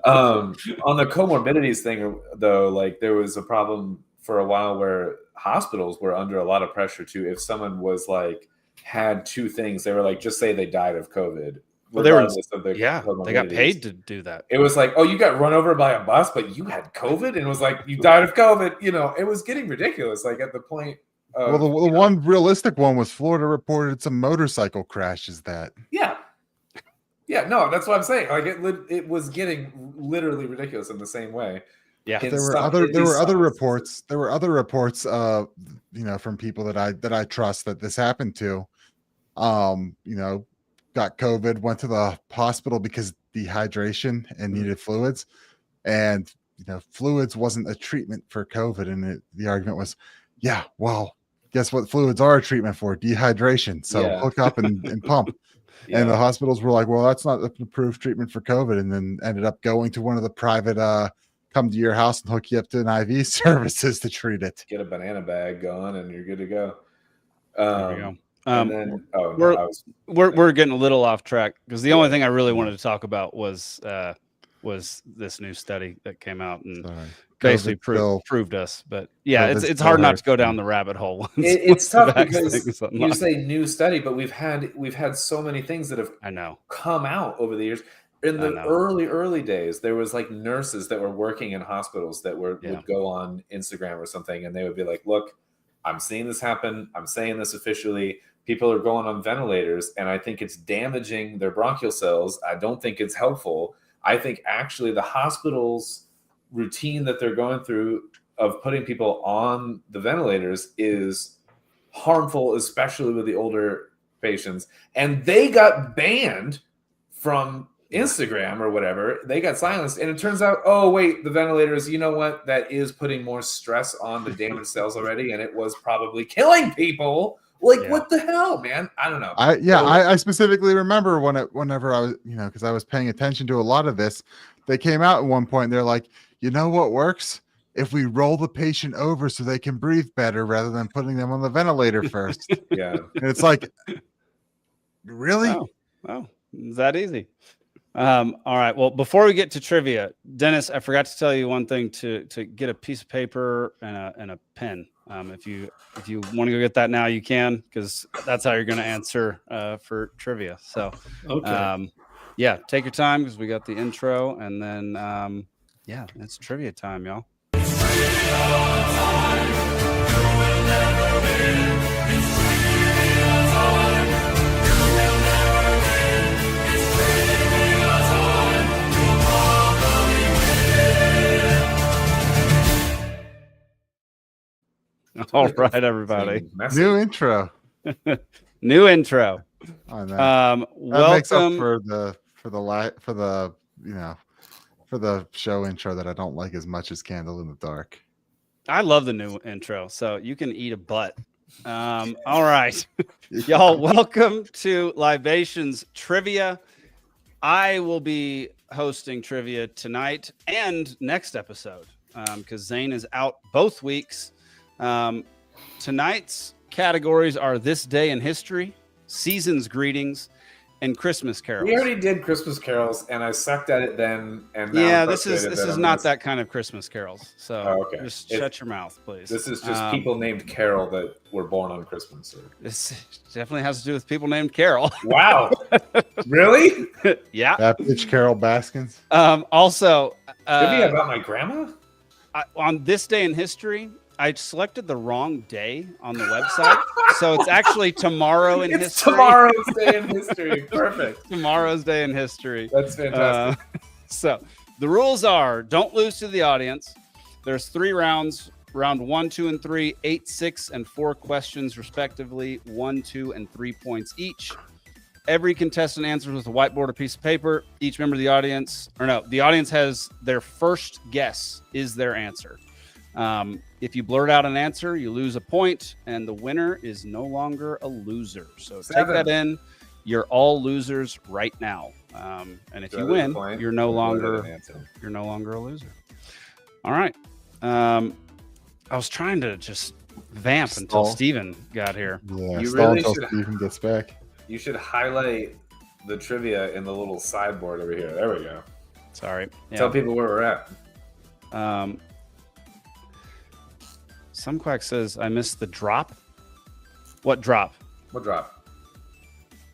Speaker 3: On the comorbidities thing though, there was a problem for a while where hospitals were under a lot of pressure too. If someone was had two things, they were like, just say they died of COVID.
Speaker 1: Well, they got paid to do that.
Speaker 3: It was like, oh, you got run over by a bus, but you had COVID, and it was like, you died of COVID. It was getting ridiculous. At the point.
Speaker 4: The one realistic one was Florida reported some motorcycle crashes that.
Speaker 3: Yeah. Yeah, no, that's what I'm saying. It was getting literally ridiculous in the same way.
Speaker 1: Yeah,
Speaker 4: there were other reports. There were other reports, from people that I trust that this happened to. got COVID, went to the hospital because dehydration and needed fluids, and fluids wasn't a treatment for COVID, and the argument was, yeah, well, guess what fluids are a treatment for? Dehydration. So hook up and pump. Yeah. And the hospitals were like, well, that's not an approved treatment for COVID, and then ended up going to one of the private come to your house and hook you up to an IV services to treat it.
Speaker 3: Get a banana bag going and you're good to go.
Speaker 1: There we go. We're getting a little off track because the only thing I really wanted to talk about was this new study that came out and basically proved us. But yeah, it's hard not to go down the rabbit hole.
Speaker 3: It's tough because you say new study, but we've had so many things that have come out over the years. In the early days, there was like nurses that were working in hospitals that would go on Instagram or something, and they would be like, look, I'm seeing this happen. I'm saying this officially. People are going on ventilators, and I think it's damaging their bronchial cells. I don't think it's helpful. I think actually the hospital's routine that they're going through of putting people on the ventilators is harmful, especially with the older patients. And they got banned from Instagram or whatever. They got silenced. And it turns out, oh, wait, the ventilators, you know what? That is putting more stress on the damaged cells already. And it was probably killing people. Like, what the hell, man? I don't know.
Speaker 4: I specifically remember whenever I was, because I was paying attention to a lot of this, they came out at one point. They're like, you know what works? If we roll the patient over so they can breathe better rather than putting them on the ventilator first.
Speaker 3: Yeah.
Speaker 4: And it's like, really?
Speaker 1: Oh, is that easy? All right. Well, before we get to trivia, Dennis, I forgot to tell you one thing to get a piece of paper and a pen. If you want to go get that now, you can, because that's how you're going to answer for trivia. So, take your time because we got the intro, and then it's trivia time, y'all. All right, everybody.
Speaker 4: New intro.
Speaker 1: New intro.
Speaker 4: Oh, no. That
Speaker 1: welcome
Speaker 4: makes up for the show intro that I don't like as much as Candle in the Dark.
Speaker 1: I love the new intro, so you can eat a butt. All right, y'all. Welcome to Libations Trivia. I will be hosting trivia tonight and next episode because Zane is out both weeks. Tonight's categories are This Day in History, Season's Greetings, and Christmas Carols.
Speaker 3: We already did Christmas Carols, and I sucked at it then. And now
Speaker 1: this is not that kind of Christmas carols. So just shut your mouth, please.
Speaker 3: This is just people named Carol that were born on Christmas.
Speaker 1: This definitely has to do with people named Carol.
Speaker 3: Wow, really?
Speaker 1: Yeah.
Speaker 4: That bitch Carol Baskins.
Speaker 1: Also,
Speaker 3: trivia about my grandma.
Speaker 1: On This Day in History, I selected the wrong day on the website, so it's actually tomorrow in history.
Speaker 3: Tomorrow's day in history. Perfect.
Speaker 1: Tomorrow's day in history.
Speaker 3: That's fantastic.
Speaker 1: So the rules are: don't lose to the audience. There's 3 rounds: round 1, 2, and 3, 8, 6, and 4 questions, respectively. 1, 2, and 3 points each. Every contestant answers with a whiteboard or piece of paper. Each member of the audience, the audience has their first guess is their answer. If you blurt out an answer, you lose a point, and the winner is no longer a loser. So take that in. You're all losers right now. And if you win, you're no longer a loser. All right. I was trying to just vamp until Steven got here.
Speaker 4: Yeah,
Speaker 3: you really
Speaker 4: until Steven gets back.
Speaker 3: You should highlight the trivia in the little sideboard over here. There we go.
Speaker 1: Sorry. Yeah.
Speaker 3: Tell people where we're at.
Speaker 1: Some quack says I missed the drop. What drop?
Speaker 3: What drop?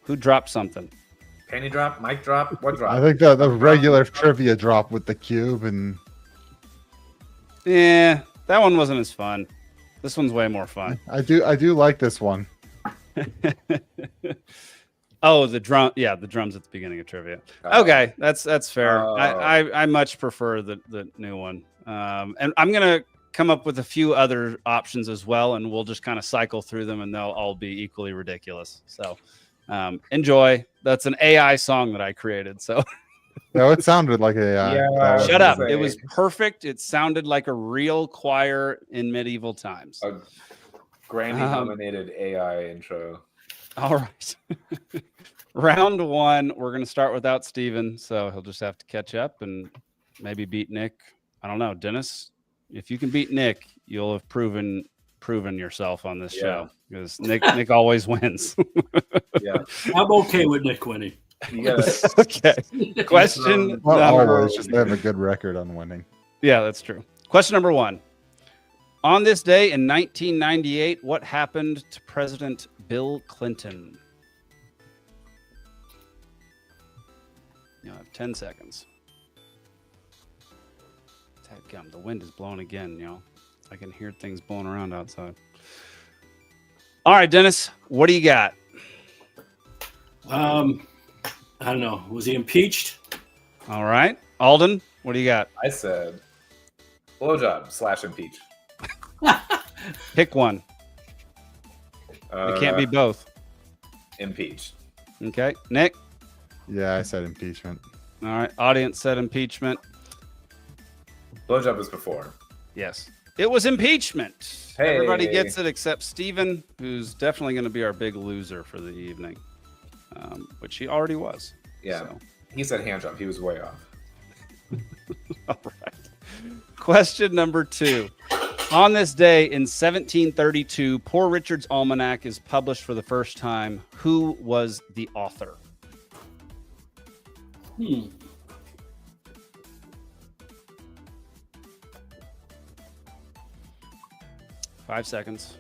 Speaker 1: Who dropped something?
Speaker 3: Penny drop? Mic drop? What drop?
Speaker 4: I think the regular trivia drop with the cube and.
Speaker 1: Yeah, that one wasn't as fun. This one's way more fun.
Speaker 4: I do like this one.
Speaker 1: Oh, the drum. Yeah, the drums at the beginning of trivia. Okay, that's fair. I much prefer the new one. And I'm gonna come up with a few other options as well, and we'll just kind of cycle through them, and they'll all be equally ridiculous. So Enjoy. That's an AI song that I created. So
Speaker 4: No, it sounded like AI.
Speaker 3: Yeah,
Speaker 1: shut up. It was perfect. It sounded like a real choir in medieval times.
Speaker 3: A Grammy-nominated AI intro.
Speaker 1: All right. Round one, we're going to start without Steven, so he'll just have to catch up and maybe beat Nick. I don't know, Dennis. If you can beat Nick, you'll have proven yourself on this show because Nick always wins.
Speaker 2: Yeah, I'm okay with Nick winning.
Speaker 1: Okay. Question
Speaker 4: Not
Speaker 1: number
Speaker 4: always, just have a good record on winning.
Speaker 1: Yeah, that's true. Question number one. On this day in 1998, what happened to President Bill Clinton? You have 10 seconds. Dadgum, the wind is blowing again, I can hear things blowing around outside. All right, Dennis, what do you got?
Speaker 2: I don't know. Was he impeached?
Speaker 1: All right. Alden, what do you got?
Speaker 3: I said blowjob / impeach.
Speaker 1: Pick one. It can't be both.
Speaker 3: Impeach.
Speaker 1: Okay. Nick?
Speaker 4: Yeah, I said impeachment.
Speaker 1: All right. Audience said impeachment.
Speaker 3: Blowjob was before.
Speaker 1: Yes. It was impeachment.
Speaker 3: Hey.
Speaker 1: Everybody gets it except Steven, who's definitely going to be our big loser for the evening, which he already was.
Speaker 3: Yeah.
Speaker 1: So.
Speaker 3: He said hand job. He was way off.
Speaker 1: All right. Question number 2. On this day in 1732, Poor Richard's Almanac is published for the first time. Who was the author? 5 seconds.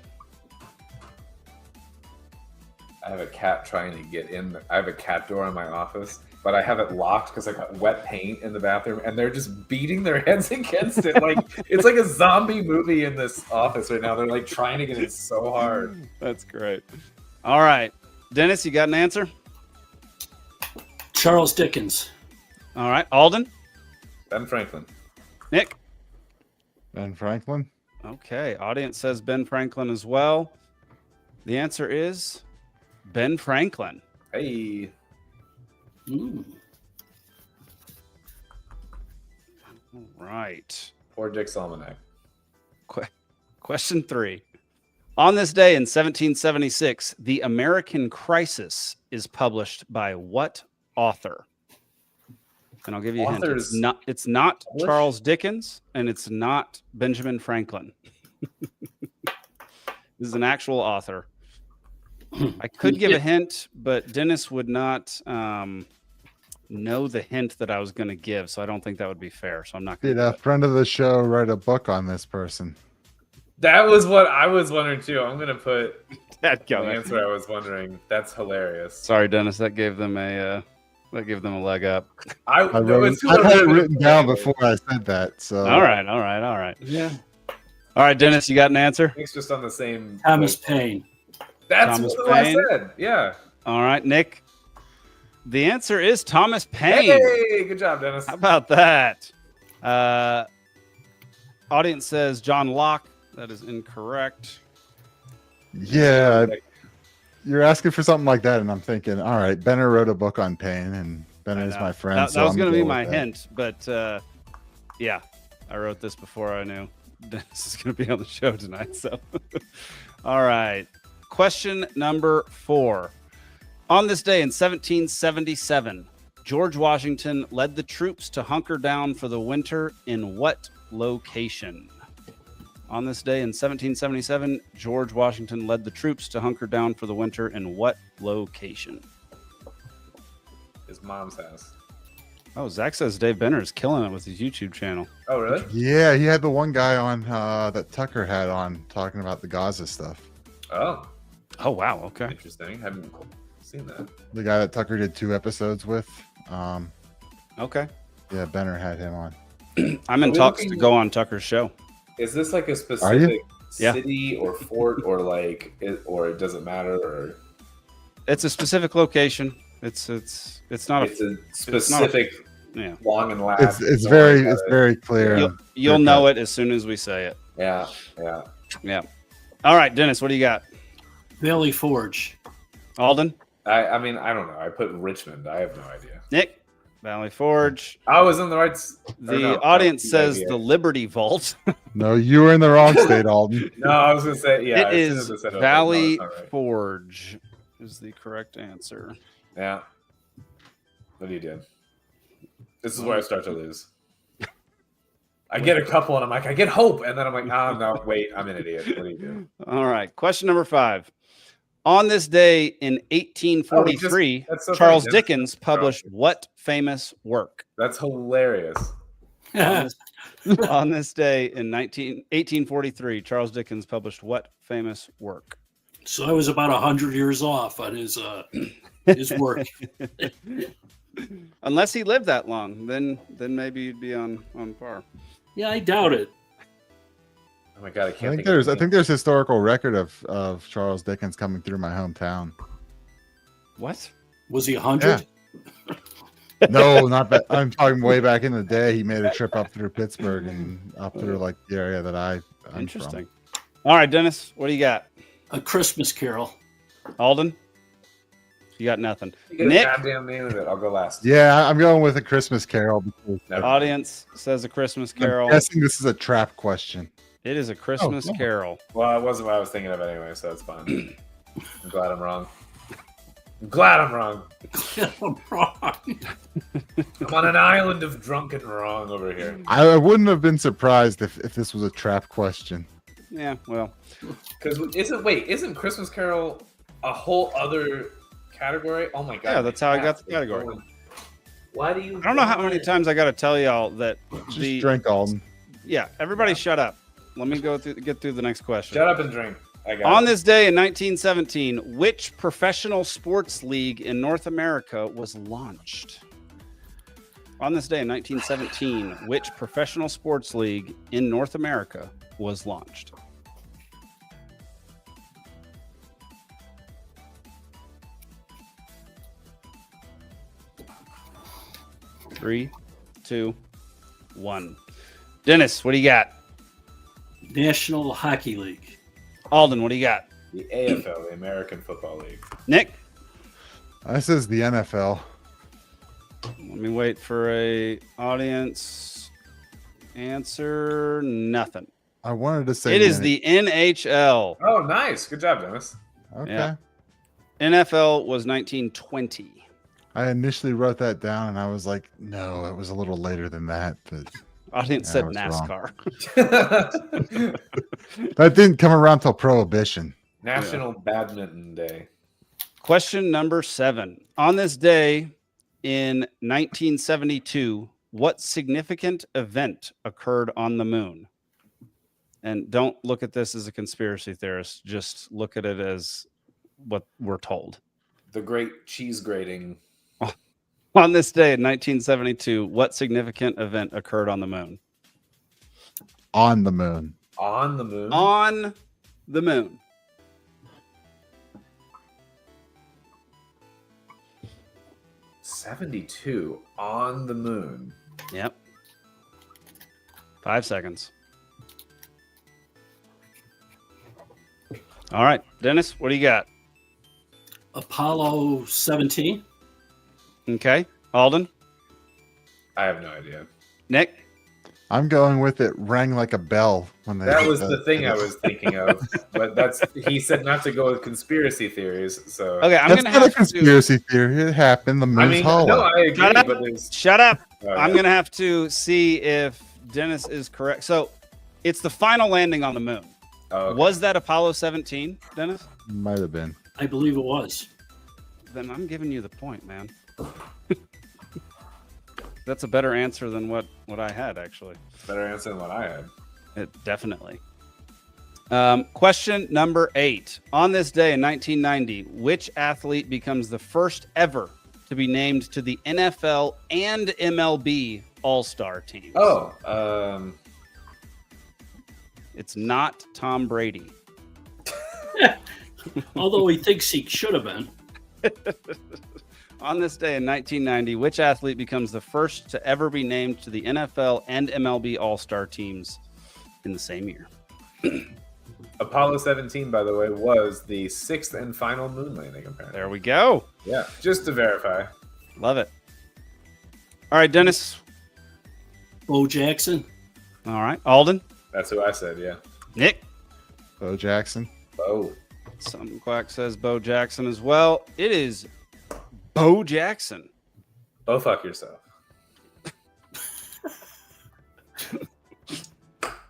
Speaker 3: I have a cat trying to get in. I have a cat door in my office, but I have it locked because I got wet paint in the bathroom, and they're just beating their heads against it. Like it's like a zombie movie in this office right now. They're like trying to get in so hard.
Speaker 1: That's great. All right, Dennis, you got an answer?
Speaker 2: Charles Dickens.
Speaker 1: All right, Alden.
Speaker 3: Ben Franklin.
Speaker 1: Nick.
Speaker 4: Ben Franklin.
Speaker 1: Okay, audience says Ben Franklin as well. The answer is Ben Franklin.
Speaker 3: Hey.
Speaker 2: Ooh.
Speaker 1: All right.
Speaker 3: Poor Dick's Almanac.
Speaker 1: Question 3. On this day in 1776, The American Crisis is published by what author? And I'll give you a hint. It's not Charles Dickens, and it's not Benjamin Franklin. This is an actual author. I could give a hint, but Dennis would not know the hint that I was going to give, so I don't think that would be fair. So I'm not going to.
Speaker 4: Did a friend of the show write a book on this person?
Speaker 3: That was what I was wondering too. I'm going to put
Speaker 1: that
Speaker 3: the answer I was wondering. That's hilarious.
Speaker 1: Sorry, Dennis. That gave them a leg up.
Speaker 4: I had it written down before I said that. So
Speaker 1: all right.
Speaker 2: Yeah.
Speaker 1: All right, Dennis, you got an answer?
Speaker 3: It's just on the same.
Speaker 2: Thomas Paine.
Speaker 3: That's
Speaker 1: Thomas
Speaker 3: what
Speaker 1: Paine.
Speaker 3: I said. Yeah.
Speaker 1: All right, Nick. The answer is Thomas Paine.
Speaker 3: Hey, good job, Dennis.
Speaker 1: How about that? Audience says John Locke. That is incorrect.
Speaker 4: Yeah, you're asking for something like that, and I'm thinking, all right, Benner wrote a book on Paine, and Benner is my friend.
Speaker 1: That
Speaker 4: so
Speaker 1: was
Speaker 4: I'm
Speaker 1: going to be
Speaker 4: cool
Speaker 1: my
Speaker 4: with that.
Speaker 1: hint, but yeah, I wrote this before I knew Dennis is going to be on the show tonight. So, all right. Question number 4. On this day in 1777, George Washington led the troops to hunker down for the winter in what location? On this day in 1777, George Washington led the troops to hunker down for the winter in what location?
Speaker 3: His mom's house.
Speaker 1: Oh, Zach says Dave Benner is killing it with his YouTube channel.
Speaker 3: Oh, really?
Speaker 4: Yeah, he had the one guy on that Tucker had on talking about the Gaza stuff.
Speaker 3: Oh.
Speaker 1: Oh, wow. Okay.
Speaker 3: Interesting. Haven't seen that.
Speaker 4: The guy that Tucker did 2 episodes with.
Speaker 1: Okay.
Speaker 4: Yeah, Benner had him on.
Speaker 1: I'm in talks to go on Tucker's show.
Speaker 3: Is this like a specific city or fort or like or it doesn't matter or
Speaker 1: it's a specific location. It's not
Speaker 3: a specific long and loud.
Speaker 4: It's very clear.
Speaker 1: You'll know it as soon as we say it.
Speaker 3: Yeah.
Speaker 1: All right, Dennis, what do you got?
Speaker 2: Valley Forge.
Speaker 1: Alden?
Speaker 3: I mean, I don't know. I put Richmond. I have no idea.
Speaker 1: Nick, Valley Forge.
Speaker 3: I was in the right.
Speaker 1: The audience says the Liberty Vault.
Speaker 4: No, you were in the wrong state, Alden.
Speaker 3: No, I was going to say, yeah.
Speaker 1: It is Valley Forge is the correct answer.
Speaker 3: Yeah. What do you do? This is where I start to lose. I get a couple, and I'm like, I get hope, and then I'm like, oh, no, wait, I'm an idiot. What do you do?
Speaker 1: All right. Question number 5. On this day in 1843, Charles Dickens published what famous work?
Speaker 3: That's hilarious.
Speaker 1: On this day in 1843, Charles Dickens published what famous work?
Speaker 2: So I was about 100 years off on his work.
Speaker 1: Unless he lived that long, then maybe you'd be on par.
Speaker 2: Yeah, I doubt it.
Speaker 3: Oh my God, I can't think
Speaker 4: I think there's historical record of Charles Dickens coming through my hometown.
Speaker 1: What?
Speaker 2: Was he 100?
Speaker 4: Yeah. No, not that. I'm talking way back in the day. He made a trip up through Pittsburgh and up through like the area that I'm
Speaker 1: Interesting. From. All right, Dennis, what do you got?
Speaker 2: A Christmas Carol.
Speaker 1: Alden? You got nothing.
Speaker 3: You
Speaker 1: Nick?
Speaker 3: Goddamn name of it. I'll go last.
Speaker 4: Yeah, I'm going with A Christmas Carol. Because
Speaker 1: audience says A Christmas Carol.
Speaker 4: I'm guessing this is a trap question.
Speaker 1: It is A Christmas Carol.
Speaker 3: Well, it wasn't what I was thinking of anyway, so it's fine. I'm glad I'm wrong. I'm glad I'm wrong.
Speaker 2: I'm wrong.
Speaker 3: I'm on an island of drunken wrong over here.
Speaker 4: I wouldn't have been surprised if this was a trap question.
Speaker 1: Yeah, well.
Speaker 3: Because isn't Christmas Carol a whole other category? Oh my God.
Speaker 1: Yeah, that's how I got the category.
Speaker 3: Why do you?
Speaker 1: I don't know how many times I got to tell y'all that.
Speaker 4: Just drink, Alden.
Speaker 1: Yeah, everybody shut up. Let me get through the next question.
Speaker 3: Shut up and drink.
Speaker 1: On this day in 1917, which professional sports league in North America was launched? On this day in 1917, which professional sports league in North America was launched? Three, 2, 1. Dennis, what do you got?
Speaker 2: National Hockey League.
Speaker 1: Alden, what do you got?
Speaker 3: The AFL, the American Football League.
Speaker 1: Nick?
Speaker 4: This is the NFL.
Speaker 1: Let me wait for a audience answer. Nothing.
Speaker 4: I wanted to say
Speaker 1: it is the NHL.
Speaker 3: Oh, nice. Good job, Dennis.
Speaker 4: Okay.
Speaker 1: Yeah. NFL was 1920.
Speaker 4: I initially wrote that down and I was like, no, it was a little later than that. But
Speaker 1: audience said NASCAR.
Speaker 4: That didn't come around till Prohibition.
Speaker 3: National Badminton Day.
Speaker 1: Question number 7. On this day in 1972, what significant event occurred on the moon? And don't look at this as a conspiracy theorist. Just look at it as what we're told.
Speaker 3: The Great Cheese Grating.
Speaker 1: On this day in 1972, what significant event occurred on the moon?
Speaker 4: On the moon.
Speaker 3: On the moon?
Speaker 1: On the moon.
Speaker 3: '72 on the moon.
Speaker 1: Yep. 5 seconds. All right, Dennis, what do you got?
Speaker 2: Apollo 17.
Speaker 1: Okay. Alden?
Speaker 3: I have no idea.
Speaker 1: Nick?
Speaker 4: I'm going with it rang like a bell when they.
Speaker 3: That was the thing I was thinking of, but he said not to go with conspiracy theories. So
Speaker 1: okay,
Speaker 4: that's not a conspiracy theory. It happened. The moon's hollow.
Speaker 3: No, I agree.
Speaker 1: Shut up. I'm gonna have to see if Dennis is correct. So it's the final landing on the moon.
Speaker 3: Oh, okay.
Speaker 1: Was that Apollo 17, Dennis?
Speaker 4: Might have been.
Speaker 2: I believe it was.
Speaker 1: Then I'm giving you the point, man. That's a better answer than what I had, actually.
Speaker 3: Better answer than what I had.
Speaker 1: It definitely. Question number 8. On this day in 1990, which athlete becomes the first ever to be named to the NFL and MLB All-Star teams?
Speaker 3: Oh,
Speaker 1: it's not Tom Brady.
Speaker 2: Although he thinks he should have been.
Speaker 1: On this day in 1990, which athlete becomes the first to ever be named to the NFL and MLB All-Star teams in the same year?
Speaker 3: Apollo 17, by the way, was the 6th and final moon landing, apparently.
Speaker 1: There we go.
Speaker 3: Yeah, just to verify.
Speaker 1: Love it. All right, Dennis.
Speaker 2: Bo Jackson.
Speaker 1: All right, Alden.
Speaker 3: That's who I said, yeah.
Speaker 1: Nick.
Speaker 4: Bo Jackson.
Speaker 3: Bo.
Speaker 1: Some quack says Bo Jackson as well. It is Bo Jackson.
Speaker 3: Go fuck yourself.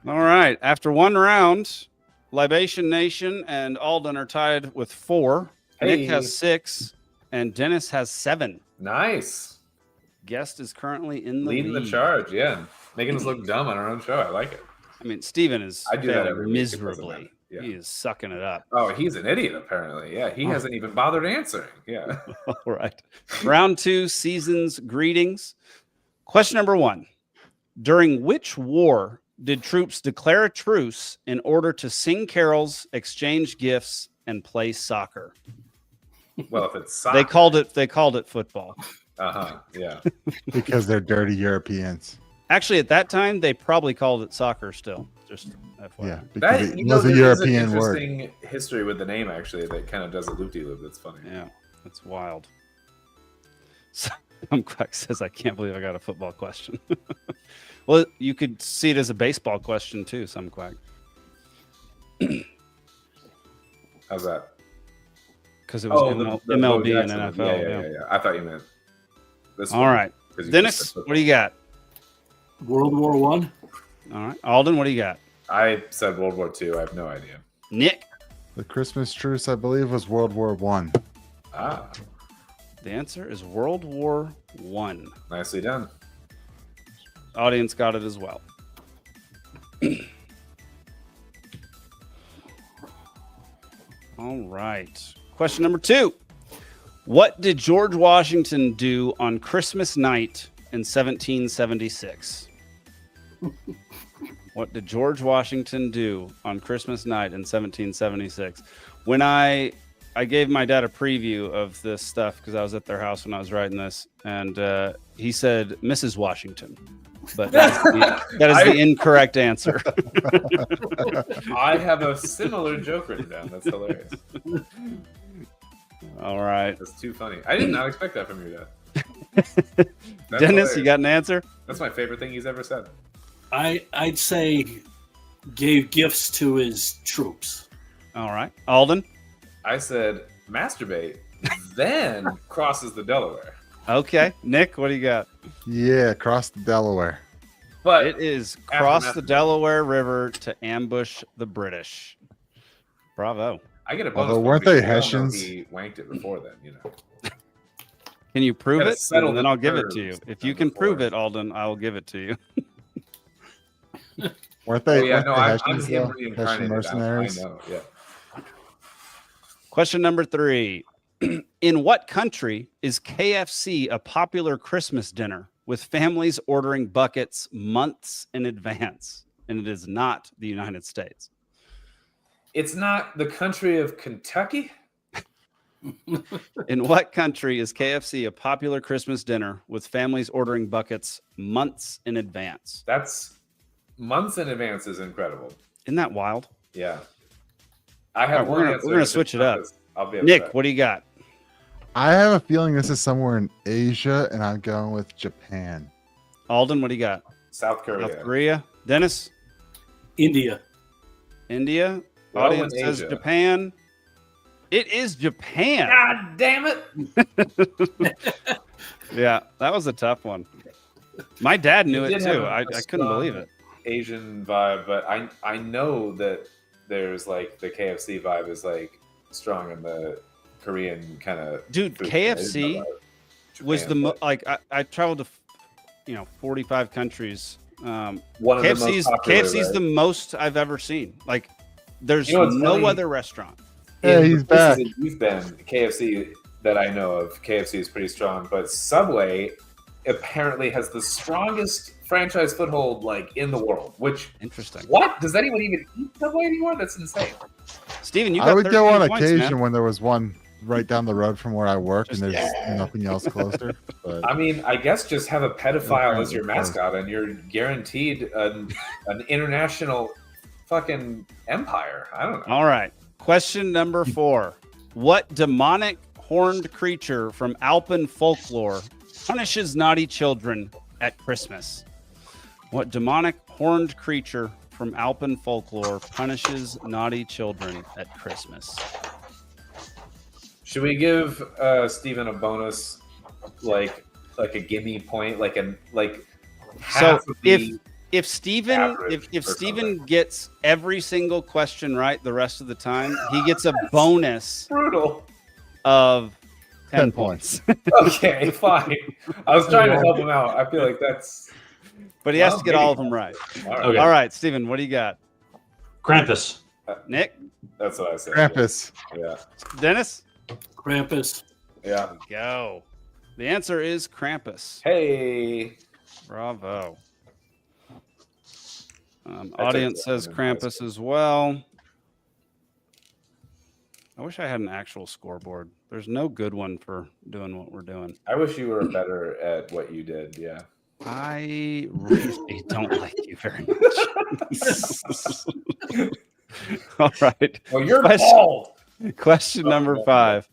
Speaker 1: All right. After one round, Libation Nation and Alden are tied with 4.
Speaker 3: Hey.
Speaker 1: Nick has 6, and Dennis has 7.
Speaker 3: Nice.
Speaker 1: Guest is currently in the
Speaker 3: leading
Speaker 1: lead.
Speaker 3: the charge, yeah. Making us look dumb on our own show. I like it.
Speaker 1: I mean, Steven is
Speaker 3: I do that
Speaker 1: failing
Speaker 3: every week.
Speaker 1: miserably.
Speaker 3: Yeah.
Speaker 1: He is sucking it up.
Speaker 3: Oh, he's an idiot, apparently. Yeah, he hasn't even bothered answering. Yeah.
Speaker 1: All right. Round 2, season's greetings. Question number 1. During which war did troops declare a truce in order to sing carols, exchange gifts, and play soccer?
Speaker 3: Well, if it's soccer.
Speaker 1: They called it football.
Speaker 3: Uh-huh. Yeah.
Speaker 4: Because they're dirty Europeans.
Speaker 1: Actually, at that time, they probably called it soccer still. Just FYI.
Speaker 4: Yeah, because
Speaker 3: That,
Speaker 4: it was a European
Speaker 3: an
Speaker 4: word.
Speaker 3: interesting history with the name, actually, that kind of does a loop-de-loop. That's funny.
Speaker 1: Yeah, that's wild. Some quack says, I can't believe I got a football question. Well, you could see it as a baseball question, too, some quack.
Speaker 3: How's that?
Speaker 1: Because it was
Speaker 3: the
Speaker 1: MLB
Speaker 3: Bo
Speaker 1: and
Speaker 3: Jackson.
Speaker 1: NFL.
Speaker 3: Yeah. I thought you meant this
Speaker 1: All
Speaker 3: one,
Speaker 1: right.
Speaker 3: 'cause you
Speaker 1: Dennis,
Speaker 3: just said
Speaker 1: what do you got?
Speaker 2: World War One.
Speaker 1: All right. Alden, what do you got?
Speaker 3: I said World War II. I have no idea.
Speaker 1: Nick?
Speaker 4: The Christmas truce, I believe, was World War One.
Speaker 3: Ah,
Speaker 1: The answer is World War One.
Speaker 3: nicely done.
Speaker 1: Audience got it as well. All right. Question number 2. What did George Washington do on Christmas night in 1776? What did George Washington do on Christmas night in 1776? When I gave my dad a preview of this stuff because I was at their house when I was writing this, and he said Mrs. Washington. But that is the incorrect answer.
Speaker 3: I have a similar joke written down. That's hilarious.
Speaker 1: All right.
Speaker 3: That's too funny. I did not expect that from your dad. That's
Speaker 1: Dennis,
Speaker 3: hilarious.
Speaker 1: you got an answer?
Speaker 3: That's my favorite thing he's ever said.
Speaker 2: I'd say gave gifts to his troops.
Speaker 1: All right. Alden?
Speaker 3: I said masturbate, then crosses the Delaware.
Speaker 1: Okay. Nick, what do you got?
Speaker 4: Yeah, across the Delaware.
Speaker 3: But
Speaker 1: It is
Speaker 3: after
Speaker 1: cross the
Speaker 3: masturbate.
Speaker 1: Delaware River to ambush the British. Bravo.
Speaker 3: I get a bonus.
Speaker 4: Although
Speaker 3: point
Speaker 4: weren't
Speaker 3: because
Speaker 4: they
Speaker 3: we all know
Speaker 4: Hessians?
Speaker 3: He wanked it before then, you know.
Speaker 1: Can you prove
Speaker 3: Gotta
Speaker 1: it?
Speaker 3: settle
Speaker 1: And then
Speaker 3: the
Speaker 1: I'll give it to you.
Speaker 3: nerves
Speaker 1: If you can
Speaker 3: before.
Speaker 1: prove it, Alden, I will give it to you.
Speaker 4: Weren't they?
Speaker 3: Oh, yeah,
Speaker 4: weren't
Speaker 3: no,
Speaker 4: they
Speaker 3: I'm
Speaker 4: Hessians,
Speaker 3: him
Speaker 4: though? Hessian
Speaker 3: reincarnated.
Speaker 4: mercenaries.
Speaker 3: I know, yeah.
Speaker 1: Question number 3. In what country is KFC a popular Christmas dinner with families ordering buckets months in advance? And it is not the United States.
Speaker 3: It's not the country of Kentucky?
Speaker 1: In what country is KFC a popular Christmas dinner with families ordering buckets months in advance?
Speaker 3: That's months in advance is incredible.
Speaker 1: Isn't that wild?
Speaker 3: Yeah. I have
Speaker 1: All right,
Speaker 3: one answer.
Speaker 1: we're gonna
Speaker 3: If
Speaker 1: switch
Speaker 3: it's
Speaker 1: it
Speaker 3: not
Speaker 1: up.
Speaker 3: this, I'll be
Speaker 1: Nick,
Speaker 3: upset.
Speaker 1: what do you got?
Speaker 4: I have a feeling this is somewhere in Asia, and I'm going with Japan.
Speaker 1: Alden, what do you got?
Speaker 3: South Korea.
Speaker 1: South Korea. Dennis?
Speaker 2: India.
Speaker 1: India.
Speaker 3: Well,
Speaker 1: Audience
Speaker 3: in
Speaker 1: says
Speaker 3: Asia.
Speaker 1: Japan. It is Japan.
Speaker 3: God damn it!
Speaker 1: Yeah, that was a tough one. My dad knew
Speaker 3: You
Speaker 1: it
Speaker 3: did have
Speaker 1: too.
Speaker 3: a
Speaker 1: I couldn't
Speaker 3: strong
Speaker 1: believe it.
Speaker 3: Asian vibe, but I know that there's like the KFC vibe is like strong in the Korean kind of
Speaker 1: Dude,
Speaker 3: food.
Speaker 1: KFC was
Speaker 3: Japan,
Speaker 1: the
Speaker 3: but
Speaker 1: like I traveled to 45 countries.
Speaker 3: one of the most popular,
Speaker 1: KFC's
Speaker 3: right?
Speaker 1: the most I've ever seen. Like there's
Speaker 3: You know what's
Speaker 1: no
Speaker 3: funny?
Speaker 1: other restaurant.
Speaker 4: Hey,
Speaker 3: In
Speaker 4: he's
Speaker 3: the places
Speaker 4: back.
Speaker 3: that you've been, KFC that I know of, KFC is pretty strong, but Subway apparently has the strongest franchise foothold like in the world. Which
Speaker 1: Interesting.
Speaker 3: what does anyone even eat Subway anymore? That's insane.
Speaker 1: Steven, you got
Speaker 4: I would go
Speaker 1: 13
Speaker 4: on
Speaker 1: points,
Speaker 4: occasion
Speaker 1: man.
Speaker 4: when there was one right down the road from where I work, and there's
Speaker 3: Yeah.
Speaker 4: nothing else closer. But
Speaker 3: I mean, I guess just have a pedophile as your
Speaker 4: Okay.
Speaker 3: mascot, and you're guaranteed an international fucking empire. I don't know.
Speaker 1: All right. Question number 4. What demonic horned creature from Alpine folklore punishes naughty children at Christmas? What demonic horned creature from Alpine folklore punishes naughty children at Christmas?
Speaker 3: Should we give Steven a bonus, like a gimme point, half
Speaker 1: So
Speaker 3: of the
Speaker 1: if Steven
Speaker 3: average
Speaker 1: if
Speaker 3: or
Speaker 1: Steven
Speaker 3: something?
Speaker 1: gets every single question right the rest of the time, he gets a bonus
Speaker 3: Brutal.
Speaker 1: of 10 points.
Speaker 3: Okay, fine. I was trying to help him out. I feel like that's.
Speaker 1: But he has to get all of them right.
Speaker 3: All right.
Speaker 6: Okay.
Speaker 1: All right, Steven, what do you got?
Speaker 6: Krampus.
Speaker 1: Nick?
Speaker 3: That's what I said.
Speaker 4: Krampus.
Speaker 3: Yeah.
Speaker 1: Dennis?
Speaker 2: Krampus.
Speaker 3: Yeah.
Speaker 1: Go. The answer is Krampus.
Speaker 3: Hey.
Speaker 1: Bravo.
Speaker 3: took
Speaker 1: Audience
Speaker 3: that
Speaker 1: says
Speaker 3: one in high
Speaker 1: Krampus as well. I wish I had an actual scoreboard. There's no good one for doing what we're doing.
Speaker 3: I wish you were better at what you did. Yeah.
Speaker 1: I really don't like you very much. All right.
Speaker 3: Well, you're bald.
Speaker 1: Question number 5.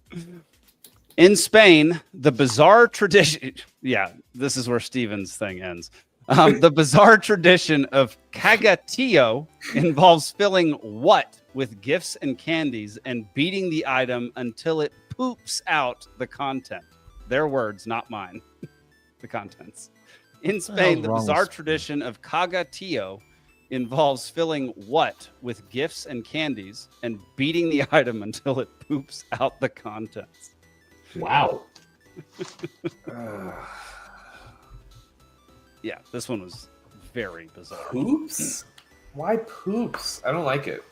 Speaker 1: In Spain, the bizarre tradition. Yeah, this is where Steven's thing ends. The bizarre tradition of cagatillo involves filling what with gifts and candies and beating the item until it poops out the content. Their words, not mine. The contents. In Spain, the bizarre tradition of cagatillo involves filling what with gifts and candies and beating the item until it poops out the contents.
Speaker 6: Wow.
Speaker 1: Yeah, this one was very bizarre.
Speaker 3: Poops? Why poops? I don't like it.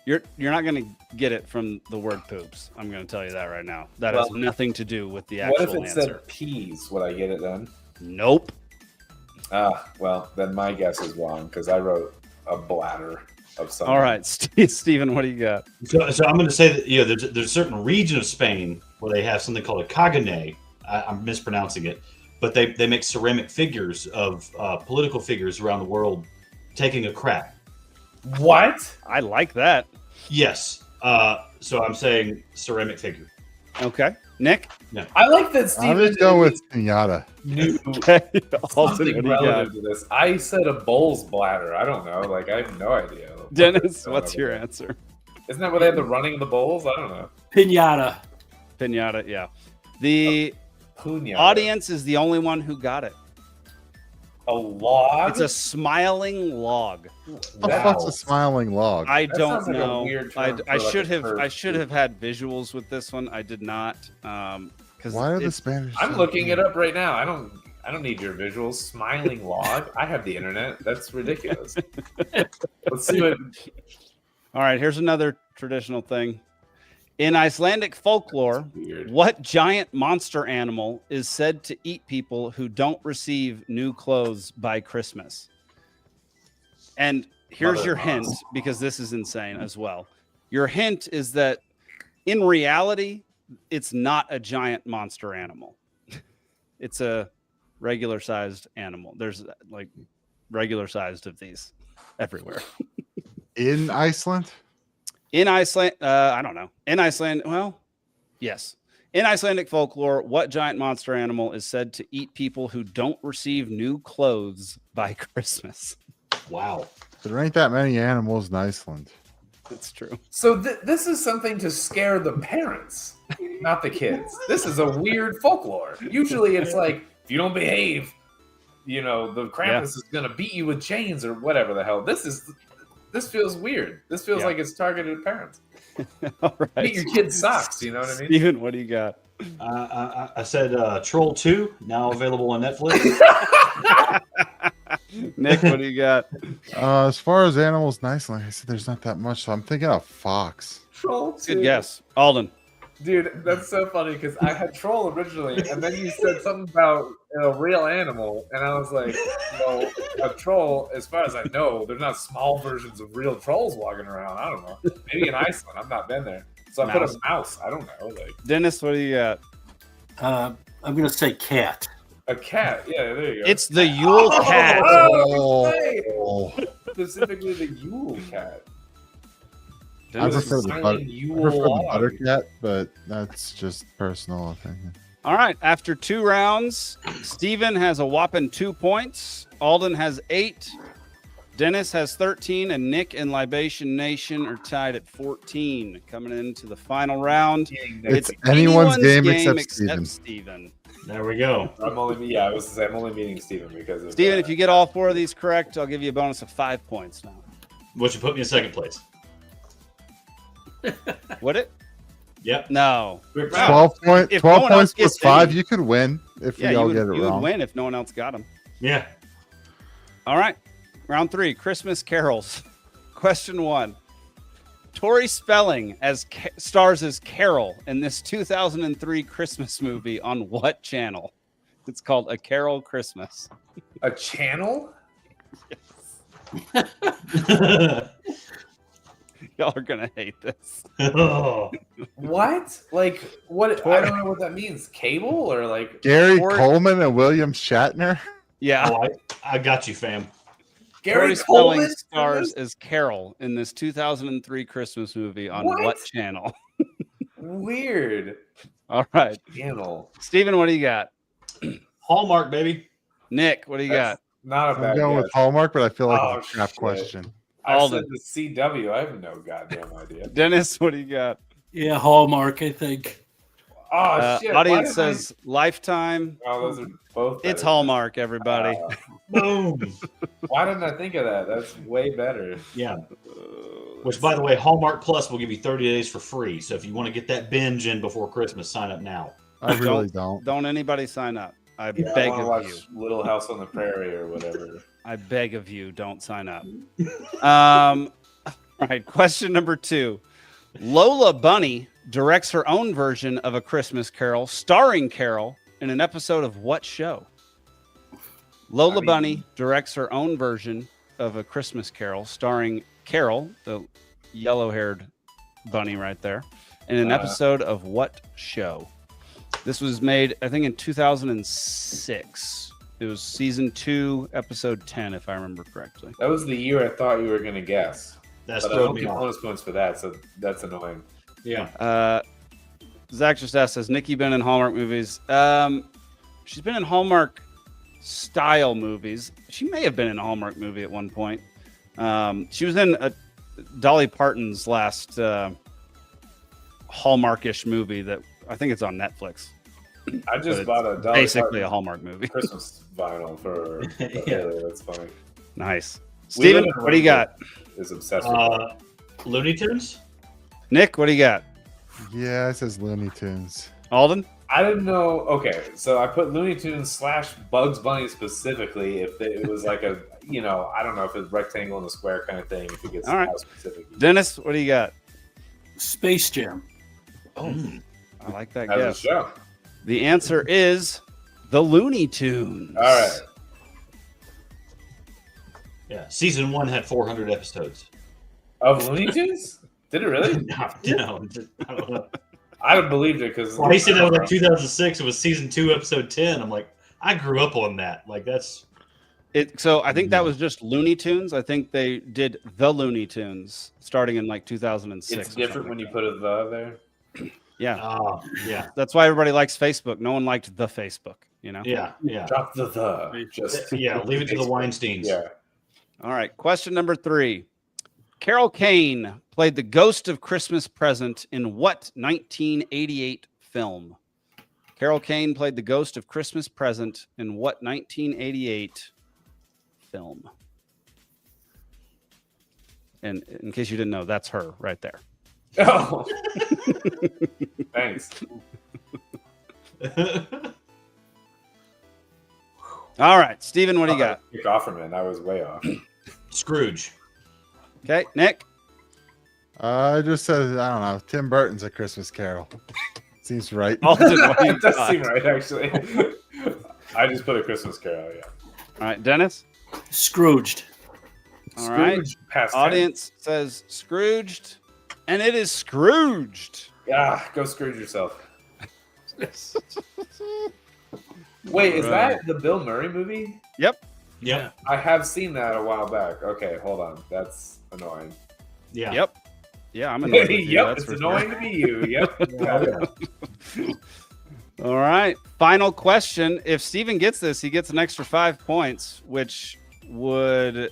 Speaker 1: You're not going to get it from the word poops. I'm going to tell you that right now. That has nothing to do with the actual answer.
Speaker 3: What if it said peas? Would I get it then?
Speaker 1: Nope.
Speaker 3: Well, then my guess is wrong because I wrote a bladder of something.
Speaker 1: All right, Steven, what do you got?
Speaker 6: So I'm going to say that there's a certain region of Spain where they have something called a cagane. I'm mispronouncing it, but they make ceramic figures of political figures around the world taking a crap.
Speaker 3: What?
Speaker 1: I like that.
Speaker 6: Yes. So I'm saying ceramic figure.
Speaker 1: Okay. Nick?
Speaker 6: No.
Speaker 3: I like that Steven.
Speaker 4: I'm just going with pinata.
Speaker 1: Okay.
Speaker 3: Something relative to this. I said a bull's bladder. I don't know. Like, I have no idea.
Speaker 1: Dennis, what's your answer?
Speaker 3: Isn't that where they have the running of the bulls? I don't know.
Speaker 2: Pinata.
Speaker 1: Pinata, yeah. The
Speaker 3: Punata.
Speaker 1: audience is the only one who got it.
Speaker 3: A log?
Speaker 1: It's a smiling log.
Speaker 4: What the fuck's a smiling log?
Speaker 1: I
Speaker 3: That
Speaker 1: don't
Speaker 3: sounds like a
Speaker 1: know.
Speaker 3: weird term
Speaker 1: I
Speaker 3: for, like,
Speaker 1: should
Speaker 3: a
Speaker 1: have.
Speaker 3: curved
Speaker 1: I should have had visuals with this one. I did not. Because
Speaker 4: Why are the Spanish?
Speaker 3: I'm looking it up right now. I don't need your visuals. Smiling log. I have the internet. That's ridiculous. Let's see what.
Speaker 1: All right, here's another traditional thing. In Icelandic folklore, what giant monster animal is said to eat people who don't receive new clothes by Christmas? And here's your hint, because this is insane as well. Your hint is that in reality, it's not a giant monster animal. It's a regular sized animal. There's like regular sized of these everywhere.
Speaker 4: In Iceland?
Speaker 1: In Iceland, I don't know. In Iceland, well, yes. In Icelandic folklore, what giant monster animal is said to eat people who don't receive new clothes by Christmas?
Speaker 6: Wow.
Speaker 4: There ain't that many animals in Iceland.
Speaker 1: That's true.
Speaker 3: So this is something to scare the parents, not the kids. This is a weird folklore. Usually it's like, if you don't behave, the Krampus is going to beat you with chains or whatever the hell. This feels weird. This feels like it's targeted at parents.
Speaker 1: All right.
Speaker 3: Beat your kid's socks, you know what I mean?
Speaker 1: Steven, what do you got?
Speaker 6: I said Troll 2, now available on Netflix.
Speaker 1: Nick, what do you got?
Speaker 4: As far as animals in Iceland, I said there's not that much, so I'm thinking of fox.
Speaker 3: Troll 2.
Speaker 1: Good guess. Alden.
Speaker 3: Dude, that's so funny because I had troll originally, and then you said something about a real animal, and I was like, well, a troll, as far as I know, there's not small versions of real trolls walking around. I don't know. Maybe in Iceland. I've not been there. So I put a mouse. I don't know.
Speaker 1: Dennis, what do you got?
Speaker 2: I'm going to say cat.
Speaker 3: A cat. Yeah, there you go.
Speaker 1: It's the Yule cat.
Speaker 3: Specifically the Yule cat.
Speaker 4: I prefer the butter cat, but that's just personal opinion.
Speaker 1: All right. After 2 rounds, Steven has a whopping 2 points. Alden has 8. Dennis has 13, and Nick and Libation Nation are tied at 14. Coming into the final round,
Speaker 4: it's anyone's game except
Speaker 1: Steven.
Speaker 6: There we go.
Speaker 3: I'm only meaning Steven because of
Speaker 1: Steven, if you get all 4 of these correct, I'll give you a bonus of 5 points now.
Speaker 6: What you put me in second place?
Speaker 1: Would it?
Speaker 6: Yep.
Speaker 1: No.
Speaker 4: 12 points plus 5, you could win if we all get it wrong.
Speaker 1: You would win if no one else got them.
Speaker 6: Yeah.
Speaker 1: All right. Round 3, Christmas carols. Question 1. Tori Spelling stars as Carol in this 2003 Christmas movie on what channel? It's called A Carol Christmas.
Speaker 3: A channel?
Speaker 1: Y'all are gonna hate this.
Speaker 3: What? Like what? I don't know what that means. Cable or like
Speaker 4: Gary Coleman and William Shatner?
Speaker 1: Yeah.
Speaker 6: Oh, I got you, fam.
Speaker 1: Tori Spelling stars as Carol in this 2003 Christmas movie on what channel?
Speaker 3: Weird.
Speaker 1: All right.
Speaker 3: Channel.
Speaker 1: Steven, what do you got?
Speaker 6: Hallmark, baby.
Speaker 1: Nick, what do you got?
Speaker 3: Not a bad
Speaker 4: I'm going
Speaker 3: guess.
Speaker 4: with Hallmark, but I feel like it's a trap question.
Speaker 3: I said the CW. I have no goddamn idea.
Speaker 1: Dennis, what do you got?
Speaker 2: Yeah, Hallmark, I think.
Speaker 3: Oh, shit.
Speaker 1: Audience says Lifetime.
Speaker 3: Oh, those are both better.
Speaker 1: It's Hallmark, everybody.
Speaker 6: Boom.
Speaker 3: Why didn't I think of that? That's way better.
Speaker 6: Yeah. Which, by the way, Hallmark Plus will give you 30 days for free. So if you want to get that binge in before Christmas, sign up now.
Speaker 4: I really don't.
Speaker 1: Don't anybody sign up. I beg
Speaker 3: I
Speaker 1: of
Speaker 3: watch
Speaker 1: you.
Speaker 3: Little House on the Prairie or whatever.
Speaker 1: I beg of you, don't sign up. All right, question number 2. Lola Bunny directs her own version of A Christmas Carol, starring Carol, in an episode of what show? Lola Bunny directs her own version of A Christmas Carol, starring Carol, the yellow-haired bunny right there, in an episode of what show? This was made, I think, in 2006. It was season 2, episode 10, if I remember correctly.
Speaker 3: That was the year I thought you were going to guess.
Speaker 6: That's
Speaker 3: but I don't get bonus points for that, so that's annoying.
Speaker 6: Yeah.
Speaker 1: Zach just asked, has Nikki been in Hallmark movies? She's been in Hallmark style movies. She may have been in a Hallmark movie at one point. She was in Dolly Parton's last Hallmark-ish movie that I think it's on Netflix.
Speaker 3: I just bought a Dolly
Speaker 1: basically
Speaker 3: Parton
Speaker 1: a Hallmark movie.
Speaker 3: Christmas vinyl for Haley. That's funny.
Speaker 1: Nice. Steven, what do you got?
Speaker 3: Is obsessed with
Speaker 6: Looney Tunes?
Speaker 1: Nick, what do you got?
Speaker 4: Yeah, it says Looney Tunes.
Speaker 1: Alden?
Speaker 3: I didn't know. Okay, so I put Looney Tunes / Bugs Bunny specifically. If it was like a, I don't know if it's rectangle and a square kind of thing. If it gets specific.
Speaker 1: Dennis, what do you got?
Speaker 2: Space Jam.
Speaker 1: Oh, I like that
Speaker 3: As a
Speaker 1: guess.
Speaker 3: show.
Speaker 1: The answer is the Looney Tunes.
Speaker 3: All right.
Speaker 6: Yeah, season 1 had 400 episodes.
Speaker 3: Of Looney Tunes? Did it really?
Speaker 6: No, I don't know.
Speaker 3: I would have believed it because
Speaker 6: Well, he said that was like 2006. It was season 2, episode 10. I'm like, I grew up on that. Like that's
Speaker 1: it. So I think that was just Looney Tunes. I think they did the Looney Tunes starting in like 2006.
Speaker 3: It's different when you put a "the" there.
Speaker 1: Yeah.
Speaker 6: Yeah.
Speaker 1: That's why everybody likes Facebook. No one liked the Facebook,
Speaker 6: Yeah.
Speaker 3: Drop the. Just
Speaker 6: yeah, leave it to the Weinsteins.
Speaker 3: Yeah.
Speaker 1: All right. Question number 3. Carol Kane played the ghost of Christmas Present in what 1988 film? Carol Kane played the ghost of Christmas Present in what 1988 film? And in case you didn't know, that's her right there.
Speaker 3: Oh. Thanks.
Speaker 1: All right. Steven, what do you got?
Speaker 3: Kick Offerman. I was way off.
Speaker 6: Scrooge.
Speaker 1: Okay. Nick?
Speaker 4: I just said, I don't know. Tim Burton's A Christmas Carol. Seems right.
Speaker 3: It does seem right, actually. I just put A Christmas Carol, yeah.
Speaker 1: All right. Dennis?
Speaker 2: Scrooged.
Speaker 1: All right.
Speaker 3: Past
Speaker 1: Audience says Scrooged, and it is Scrooged.
Speaker 3: Yeah, go Scrooge yourself. Wait, is that the Bill Murray movie?
Speaker 1: Yep.
Speaker 6: Yeah.
Speaker 3: I have seen that a while back. Okay, hold on. That's annoying.
Speaker 6: Yeah.
Speaker 1: Yep. Yeah, I'm annoyed with you,
Speaker 3: Yep,
Speaker 1: that's
Speaker 3: it's
Speaker 1: for
Speaker 3: annoying to be you. Yep. Yeah.
Speaker 1: All right. Final question. If Steven gets this, he gets an extra 5 points, which would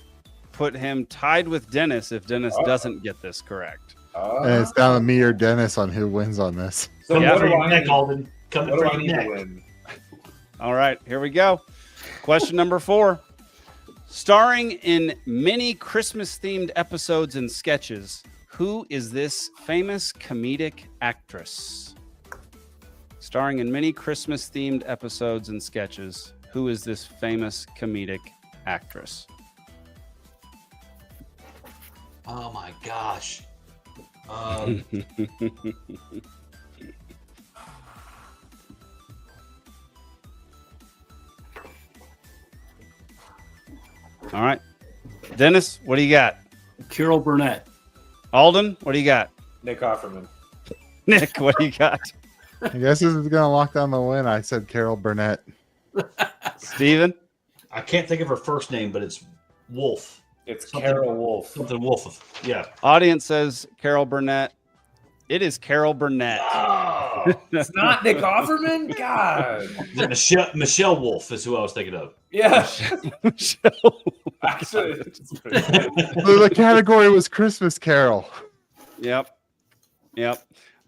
Speaker 1: put him tied with Dennis if Dennis doesn't get this correct.
Speaker 4: And it's down to me or Dennis on who wins on this.
Speaker 3: So
Speaker 6: Coming
Speaker 3: what
Speaker 6: for
Speaker 3: do
Speaker 6: your
Speaker 3: I
Speaker 6: neck,
Speaker 3: need?
Speaker 6: Alden. Coming
Speaker 3: What do
Speaker 6: for
Speaker 3: I
Speaker 6: your
Speaker 3: need to
Speaker 6: neck.
Speaker 3: win?
Speaker 1: All right, here we go. Question number 4. Starring in many Christmas-themed episodes and sketches, who is this famous comedic actress? Starring in many Christmas-themed episodes and sketches, who is this famous comedic actress?
Speaker 6: Oh my gosh.
Speaker 1: All right. Dennis, what do you got?
Speaker 2: Carol Burnett.
Speaker 1: Alden, what do you got?
Speaker 3: Nick Offerman.
Speaker 1: Nick, what do you got?
Speaker 4: I guess this is going to lock down the win. I said Carol Burnett.
Speaker 1: Steven?
Speaker 6: I can't think of her first name, but it's Wolf.
Speaker 3: It's Carol Wolf.
Speaker 6: Something Wolf. Yeah.
Speaker 1: Audience says Carol Burnett. It is Carol Burnett.
Speaker 3: Oh, it's not Nick Offerman? God.
Speaker 6: Michelle Wolf is who I was thinking of.
Speaker 3: Yeah.
Speaker 4: Actually, the category was Christmas Carol.
Speaker 1: Yep.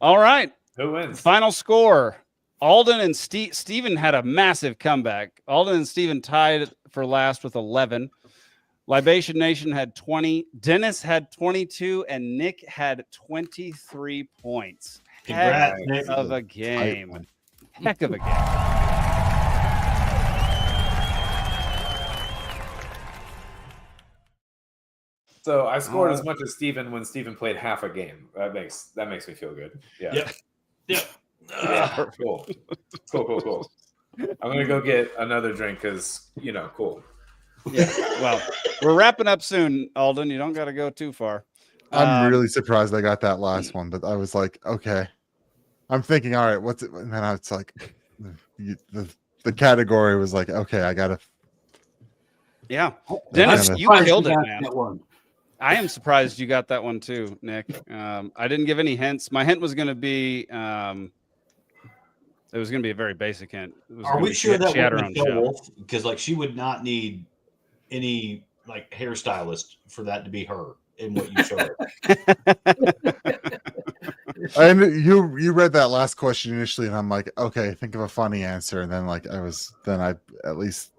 Speaker 1: All right.
Speaker 3: Who wins?
Speaker 1: Final score. Alden and Steven had a massive comeback. Alden and Steven tied for last with 11. Libation Nation had 20. Dennis had 22. And Nick had 23 points.
Speaker 6: Congrats,
Speaker 1: Heck
Speaker 6: Nick.
Speaker 1: of a game. Heck of a game.
Speaker 3: So I scored as much as Steven when Steven played half a game. That makes me feel good. Yeah.
Speaker 6: Yep.
Speaker 3: Yeah, cool. I'm gonna go get another drink because cool.
Speaker 1: Yeah. Well, we're wrapping up soon, Alden. You don't got to go too far.
Speaker 4: I'm really surprised I got that last one, but I was like, okay. I'm thinking, all right, what's it? And then it's like, the category was like, okay, I gotta.
Speaker 1: Yeah, Dennis, you killed it, man.
Speaker 2: That one.
Speaker 1: I am surprised you got that one too, Nick. I didn't give any hints. My hint was going to be, it was going to be a very basic hint.
Speaker 6: Are we sure that was Michelle Wolf? Because she would not need any hairstylist for that to be her in what you showed her.
Speaker 4: And you read that last question initially, and I'm like, okay, think of a funny answer, and then I at least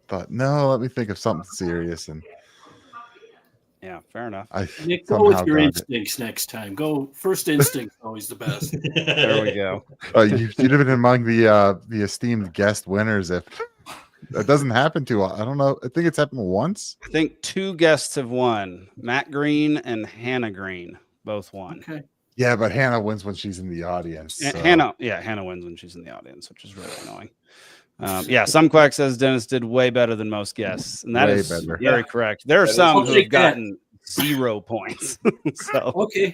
Speaker 4: thought, no, let me think of something serious, and
Speaker 1: yeah, fair enough.
Speaker 2: Nick, go with your instincts next time. Go first instinct, always the best.
Speaker 1: There we go.
Speaker 4: You'd have been among the esteemed guest winners if that doesn't happen too. I don't know. I think it's happened once.
Speaker 1: I think 2 guests have won. Matt Green and Hannah Green both won.
Speaker 2: Okay.
Speaker 4: Yeah, but Hannah wins when she's in the audience. So.
Speaker 1: Hannah wins when she's in the audience, which is really annoying. Some quack says Dennis did way better than most guests, and that is very correct. There are some who have gotten 0 points. So
Speaker 2: okay,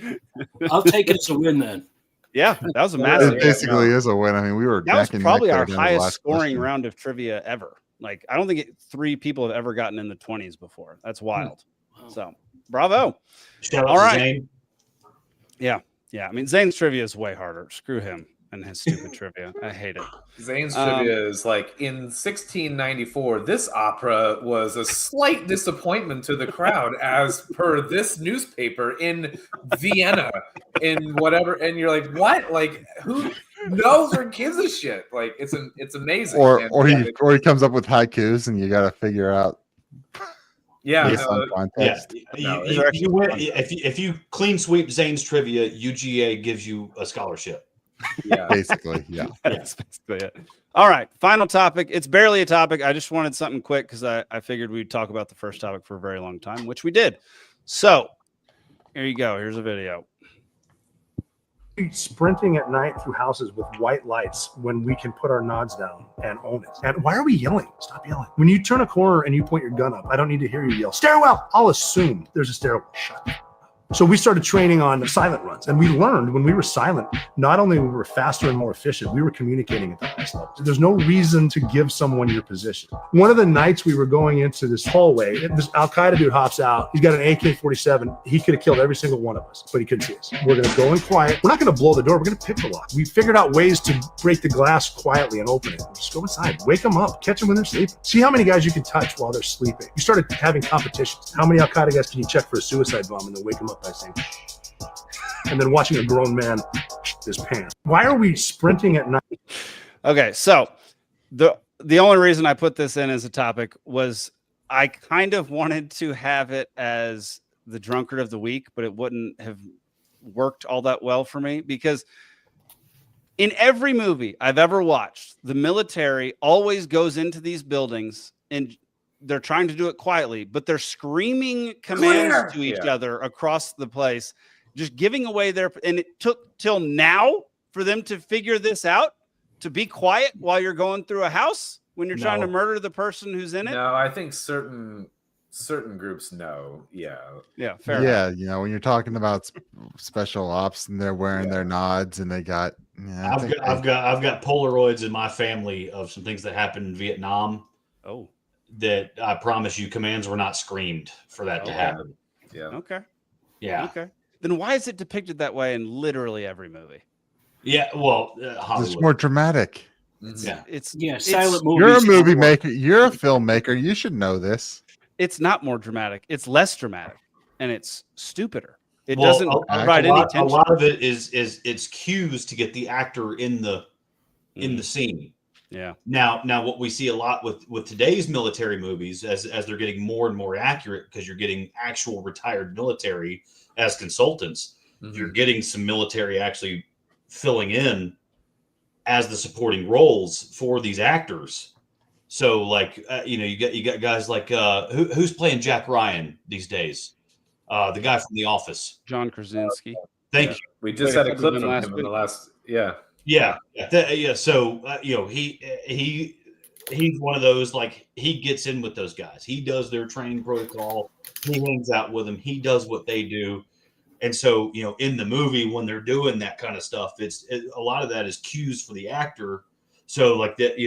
Speaker 2: I'll take it as a win then.
Speaker 1: Yeah, that was a massive.
Speaker 4: It basically is a win. I mean, we were.
Speaker 1: That was probably our highest scoring round of trivia ever. I don't think 3 people have ever gotten in the 20s before. That's wild. Wow. So, bravo!
Speaker 6: Shout out to Zane.
Speaker 1: Yeah. I mean, Zane's trivia is way harder. Screw him and his stupid trivia. I hate it.
Speaker 3: Zane's trivia is in 1694, this opera was a slight disappointment to the crowd as per this newspaper in Vienna in whatever. And you're like, what? Who knows or gives a shit? It's amazing.
Speaker 4: Or he comes up with haikus and you got to figure out.
Speaker 3: Yeah.
Speaker 6: If you clean sweep Zane's trivia, UGA gives you a scholarship.
Speaker 3: Yeah,
Speaker 4: basically, yeah.
Speaker 1: That's basically it. All right, final topic. It's barely a topic. I just wanted something quick because I figured we'd talk about the first topic for a very long time, which we did. So here you go. Here's a video.
Speaker 14: Sprinting at night through houses with white lights when we can put our nods down and own it. And why are we yelling? Stop yelling. When you turn a corner and you point your gun up, I don't need to hear you yell, stairwell. I'll assume there's a stairwell. Shut up.
Speaker 15: So we started training on silent runs, and we learned when we were silent, not only we were faster and more efficient, we were communicating at the highest level. There's no reason to give someone your position. One of the nights we were going into this hallway, this Al-Qaeda dude hops out. He's got an AK-47. He could have killed every single one of us, but he couldn't see us. We're going to go in quiet. We're not going to blow the door. We're going to pick the lock. We figured out ways to break the glass quietly and open it. Just go inside, wake them up, catch them when they're sleeping. See how many guys you can touch while they're sleeping. You started having competitions. How many Al-Qaeda guys can you check for a suicide bomb and then wake them up by saying, and then watching a grown man his pants. Why are we sprinting at night?
Speaker 1: Okay, so the only reason I put this in as a topic was I kind of wanted to have it as the drunkard of the week, but it wouldn't have worked all that well for me because in every movie I've ever watched, the military always goes into these buildings and they're trying to do it quietly, but they're screaming commands to each other across the place, just giving away their, and it took till now for them to figure this out, to be quiet while you're going through a house when you're trying to murder the person who's in it.
Speaker 3: No, I think certain groups know. Yeah.
Speaker 1: Fair
Speaker 4: yeah,
Speaker 1: enough.
Speaker 4: you know, when you're talking about special ops and they're wearing their nods and they got
Speaker 6: I've got Polaroids in my family of some things that happened in Vietnam.
Speaker 1: Oh.
Speaker 6: That I promise you, commands were not screamed for that to happen.
Speaker 3: Yeah.
Speaker 1: Okay.
Speaker 6: Yeah.
Speaker 1: Okay. Then why is it depicted that way in literally every movie?
Speaker 6: Yeah. Well, Hollywood.
Speaker 4: It's more dramatic.
Speaker 2: Silent movies.
Speaker 4: You're a movie maker. You're a filmmaker. You should know this.
Speaker 1: It's not more dramatic. It's less dramatic, and it's stupider. It doesn't provide any tension.
Speaker 6: A lot of it is it's cues to get the actor in the scene.
Speaker 1: Yeah.
Speaker 6: Now what we see a lot with today's military movies as they're getting more and more accurate because you're getting actual retired military as consultants, you're getting some military actually filling in as the supporting roles for these actors. So like you got guys like who's playing Jack Ryan these days? The guy from The Office,
Speaker 1: John Krasinski.
Speaker 6: Thank you.
Speaker 3: We just had a clip from him in the last. Yeah.
Speaker 6: So he's one of those, like, he gets in with those guys. He does their training protocol. He hangs out with them. He does what they do. And so, in the movie, when they're doing that kind of stuff, a lot of that is cues for the actor. So like that,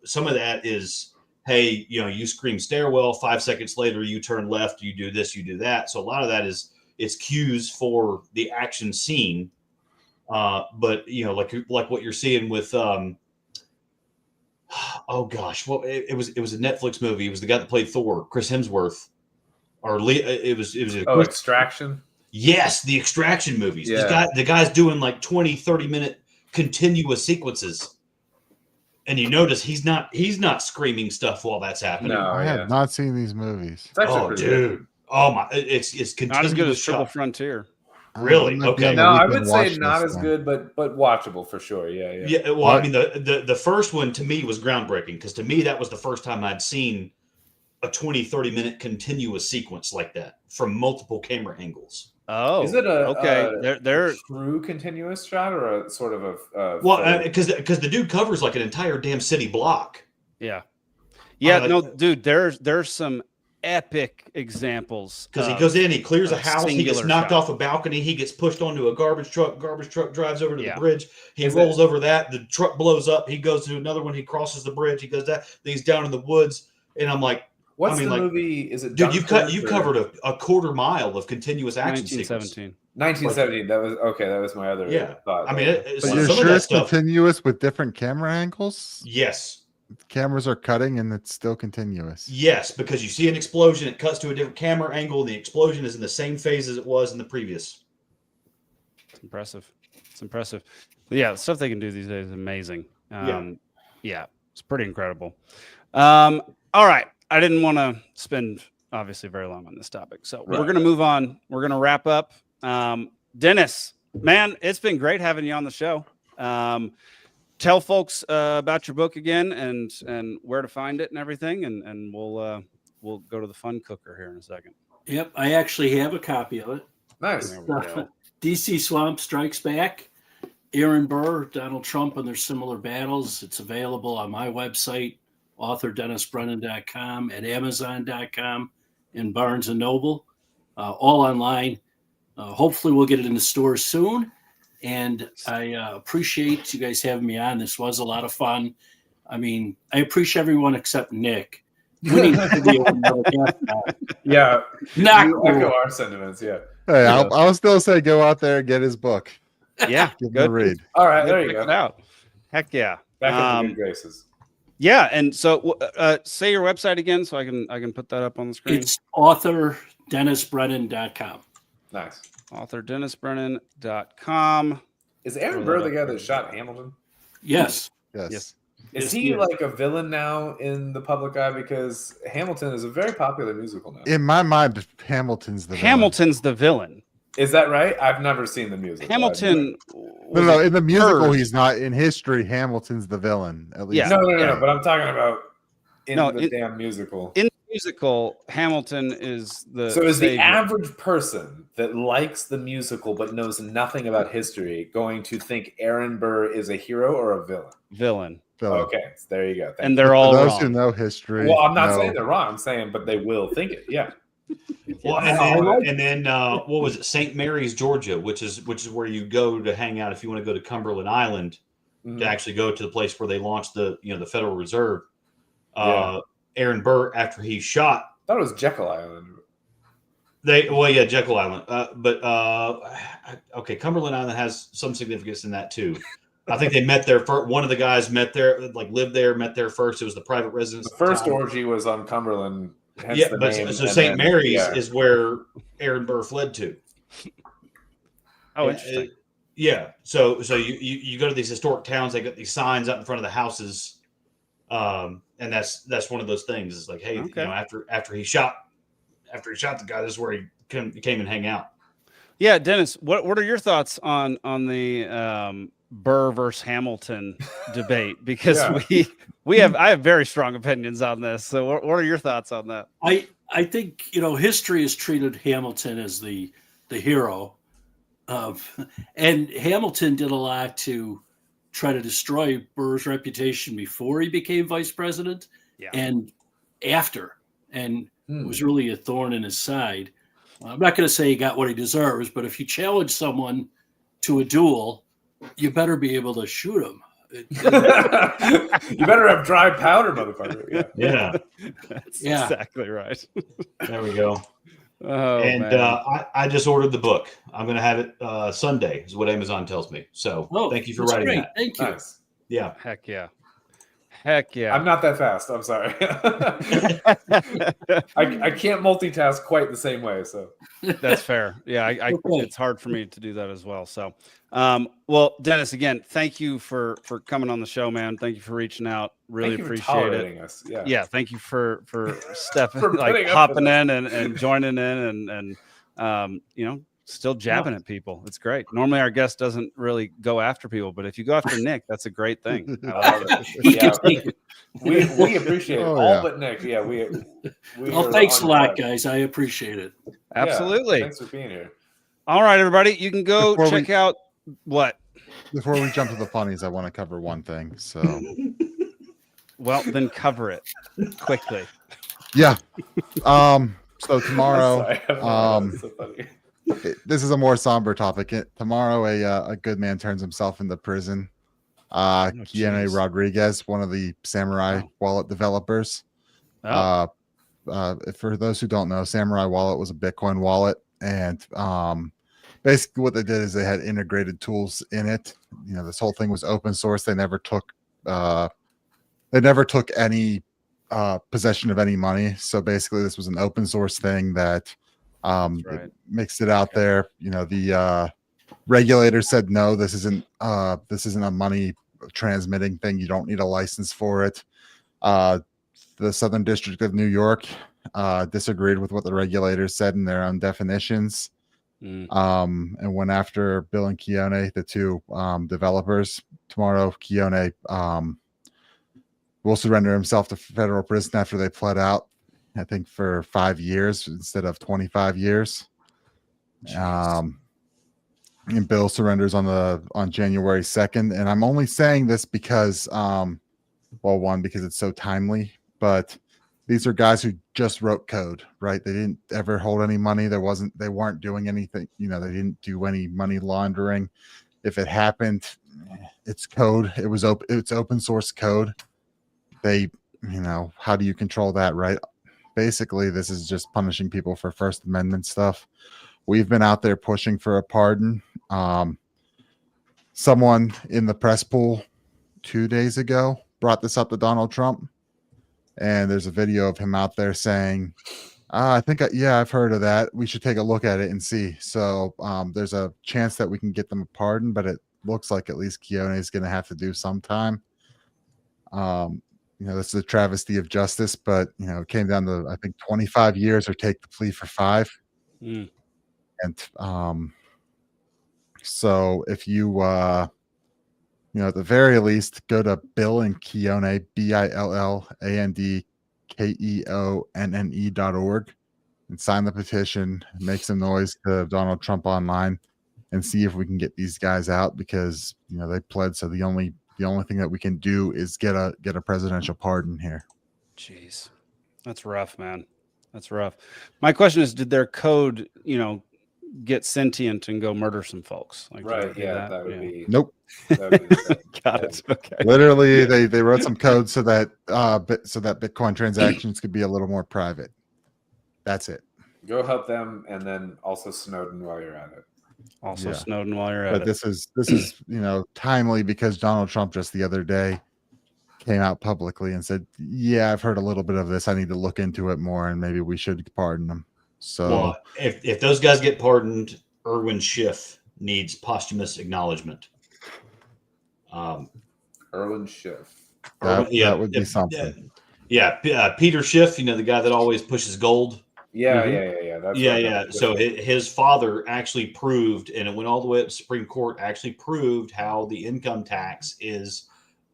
Speaker 6: some of that is, hey, you scream stairwell, 5 seconds later, you turn left, you do this, you do that. So a lot of that is cues for the action scene. But like what you're seeing with oh gosh, well it was a Netflix movie. It was the guy that played Thor, Chris Hemsworth, or it was
Speaker 3: Extraction.
Speaker 6: Yes, the Extraction movies.
Speaker 3: Yeah.
Speaker 6: The guy's doing like 20-30 minute continuous sequences, and you notice he's not screaming stuff while that's happening.
Speaker 3: No,
Speaker 4: I have not seen these movies.
Speaker 6: Oh, dude. Good. Oh my, it's continuous.
Speaker 1: Not as good as Triple Frontier.
Speaker 6: Really? Okay.
Speaker 3: No, I would say not as good, but watchable for sure. Yeah.
Speaker 6: Yeah. Well, I mean, the first one to me was groundbreaking because to me that was the first time I'd seen a 20-30 minute continuous sequence like that from multiple camera angles.
Speaker 1: Oh,
Speaker 3: is it
Speaker 1: they're
Speaker 3: true continuous shot or a sort of a
Speaker 6: well, because the dude covers like an entire damn city block.
Speaker 1: Yeah. Dude, there's some epic examples
Speaker 6: because he goes in, he clears a house, he gets knocked off a balcony, he gets pushed onto a garbage truck drives over to the bridge, he rolls over that, the truck blows up, he goes to another one, he crosses the bridge, he goes that, then he's down in the woods, and I'm like,
Speaker 3: what's the movie? Is it
Speaker 6: dude? You covered a quarter mile of continuous action
Speaker 1: 1917.
Speaker 3: That was okay. That was my other thought.
Speaker 6: I mean,
Speaker 4: but you're sure it's continuous with different camera angles?
Speaker 6: Yes.
Speaker 4: Cameras are cutting and it's still continuous.
Speaker 6: Yes, because you see an explosion, it cuts to a different camera angle, and the explosion is in the same phase as it was in the previous.
Speaker 1: It's impressive. But yeah, the stuff they can do these days is amazing. Yeah, it's pretty incredible. All right. I didn't want to spend obviously very long on this topic. So we're going to move on. We're going to wrap up. Dennis, man, it's been great having you on the show. Tell folks about your book again and where to find it and everything. And we'll go to the fun cooker here in a second.
Speaker 2: Yep. I actually have a copy of it.
Speaker 3: Nice.
Speaker 2: DC Swamp Strikes Back, Aaron Burr, Donald Trump, and their similar battles. It's available on my website, authordennisbrennan.com, at amazon.com, and Barnes & Noble, all online. Hopefully we'll get it in the stores soon. And I appreciate you guys having me on. This was a lot of fun. I mean, I appreciate everyone except Nick. We need to be another guest.
Speaker 3: Yeah,
Speaker 2: not
Speaker 3: cool. Echo our sentiments. Yeah.
Speaker 4: Hey, I'll still say go out there and get his book.
Speaker 1: Yeah,
Speaker 4: give him a read.
Speaker 3: All right, there you go.
Speaker 1: Check it out. Heck yeah.
Speaker 3: Back in the good graces.
Speaker 1: Yeah, and so say your website again so I can put that up on the screen.
Speaker 2: It's authordennisbrennan.com.
Speaker 3: Nice.
Speaker 1: authordennisbrennan.com.
Speaker 3: Is Aaron Burr the guy that shot Hamilton?
Speaker 2: Yes.
Speaker 4: Yes.
Speaker 3: Is he like a villain now in the public eye? Because Hamilton is a very popular musical now.
Speaker 4: In my mind, Hamilton's the
Speaker 1: villain.
Speaker 3: Is that right? I've never seen the musical.
Speaker 1: Hamilton.
Speaker 4: No, in the musical, he's not. In history, Hamilton's the villain. At least.
Speaker 1: Yeah.
Speaker 3: No. But I'm talking about the damn musical.
Speaker 1: In the musical, Hamilton is the.
Speaker 3: So is
Speaker 1: savior.
Speaker 3: the average person that likes the musical but knows nothing about history going to think Aaron Burr is a hero or a villain?
Speaker 1: Villain.
Speaker 3: Okay, so there you go.
Speaker 1: And they're all
Speaker 4: those
Speaker 1: wrong.
Speaker 4: who know history.
Speaker 3: Well, I'm not saying they're wrong. I'm saying, but they will think it. Yeah.
Speaker 6: Well, and then what was it? St. Mary's, Georgia, which is where you go to hang out if you want to go to Cumberland Island to actually go to the place where they launched the Federal Reserve. Aaron Burr, after he shot,
Speaker 3: I thought it was Jekyll Island.
Speaker 6: Jekyll Island. Okay, Cumberland Island has some significance in that too. I think they met there. One of the guys met there, lived there, met there first. It was the private residence.
Speaker 3: The first orgy was on Cumberland.
Speaker 6: Yeah, but so St. Mary's is where Aaron Burr fled to.
Speaker 1: Oh, interesting.
Speaker 6: So you go to these historic towns. They got these signs out in front of the houses, and that's one of those things. It's like, hey, after he shot the guy, this is where he came and hang out.
Speaker 1: Yeah, Dennis, what are your thoughts on the Burr versus Hamilton debate? Because I have very strong opinions on this. So what are your thoughts on that?
Speaker 2: I think history has treated Hamilton as the hero and Hamilton did a lot to try to destroy Burr's reputation before he became vice president and after, and it was really a thorn in his side. I'm not going to say he got what he deserves, but if you challenge someone to a duel, you better be able to shoot him.
Speaker 3: You better have dry powder, motherfucker.
Speaker 6: Yeah.
Speaker 1: That's exactly right.
Speaker 6: There we go.
Speaker 1: Oh,
Speaker 6: and
Speaker 1: man.
Speaker 6: I just ordered the book. I'm going to have it Sunday, is what Amazon tells me. So thank you for writing that.
Speaker 2: Thank you.
Speaker 3: Nice.
Speaker 6: Yeah.
Speaker 1: Heck yeah. Heck yeah.
Speaker 3: I'm not that fast. I'm sorry. I can't multitask quite the same way. So
Speaker 1: that's fair. Yeah. It's hard for me to do that as well. So, well, Dennis, again, thank you for coming on the show, man. Thank you for reaching out. Really appreciate it.
Speaker 3: Us.
Speaker 1: Yeah. Thank you for stepping, hopping in and joining in and still jabbing at people. It's great. Normally our guest doesn't really go after people, but if you go after Nick, that's a great thing. I love it.
Speaker 3: We appreciate it. All but Nick. Yeah, we
Speaker 2: thanks a lot, guys. I appreciate it.
Speaker 1: Absolutely.
Speaker 3: Thanks for being here.
Speaker 1: All right, everybody. You can go check out what?
Speaker 4: Before we jump to the funnies, I want to cover one thing. So
Speaker 1: well, then cover it quickly.
Speaker 4: Yeah. So tomorrow,
Speaker 3: so funny.
Speaker 4: This is a more somber topic. Tomorrow, a good man turns himself into prison. Keanu Rodriguez, one of the Samurai Wallet developers. For those who don't know, Samurai Wallet was a Bitcoin wallet, and basically what they did is they had integrated tools in it. This whole thing was open source. They never took any possession of any money. So basically, this was an open source thing that. It mixed it out there. The regulators said no, this isn't a money transmitting thing. You don't need a license for it. The Southern District of New York disagreed with what the regulators said in their own definitions, and went after Bill and Keone, the two developers. Tomorrow, Keone will surrender himself to federal prison after they pled out. I think for 5 years instead of 25 years. And Bill surrenders on January 2nd. And I'm only saying this because, one, because it's so timely, but these are guys who just wrote code, right? They didn't ever hold any money. They weren't doing anything. They didn't do any money laundering. If it happened, it's code. It's open source code. How do you control that, right? Basically, this is just punishing people for First Amendment stuff. We've been out there pushing for a pardon. Someone in the press pool 2 days ago brought this up to Donald Trump. And there's a video of him out there saying, I've heard of that. We should take a look at it and see. So there's a chance that we can get them a pardon, but it looks like at least Keone is going to have to do some time. This is a travesty of justice, but, it came down to, I think, 25 years or take the plea for 5.
Speaker 1: Mm.
Speaker 4: And so if you, at the very least, go to Bill and Keone, BILLANDKEONNE.org and sign the petition, make some noise to Donald Trump online and see if we can get these guys out because, they pled. So the only thing that we can do is get a presidential pardon here.
Speaker 1: Jeez, that's rough, man. That's rough. My question is, did their code, get sentient and go murder some folks?
Speaker 3: Right. Yeah. That would be.
Speaker 4: Nope.
Speaker 3: That would be
Speaker 1: Got it. Okay.
Speaker 4: Literally, they wrote some code so that Bitcoin transactions could be a little more private. That's it.
Speaker 3: Go help them, and then also Snowden while you're at it.
Speaker 1: Snowden while you're at it.
Speaker 4: But this is timely because Donald Trump just the other day came out publicly and said, "Yeah, I've heard a little bit of this. I need to look into it more, and maybe we should pardon them." So,
Speaker 6: if those guys get pardoned, Erwin Schiff needs posthumous acknowledgement.
Speaker 3: Erwin Schiff.
Speaker 4: That would be something.
Speaker 6: Peter Schiff, the guy that always pushes gold.
Speaker 3: Yeah. That's
Speaker 6: So his father actually proved, and it went all the way up to Supreme Court, actually proved how the income tax is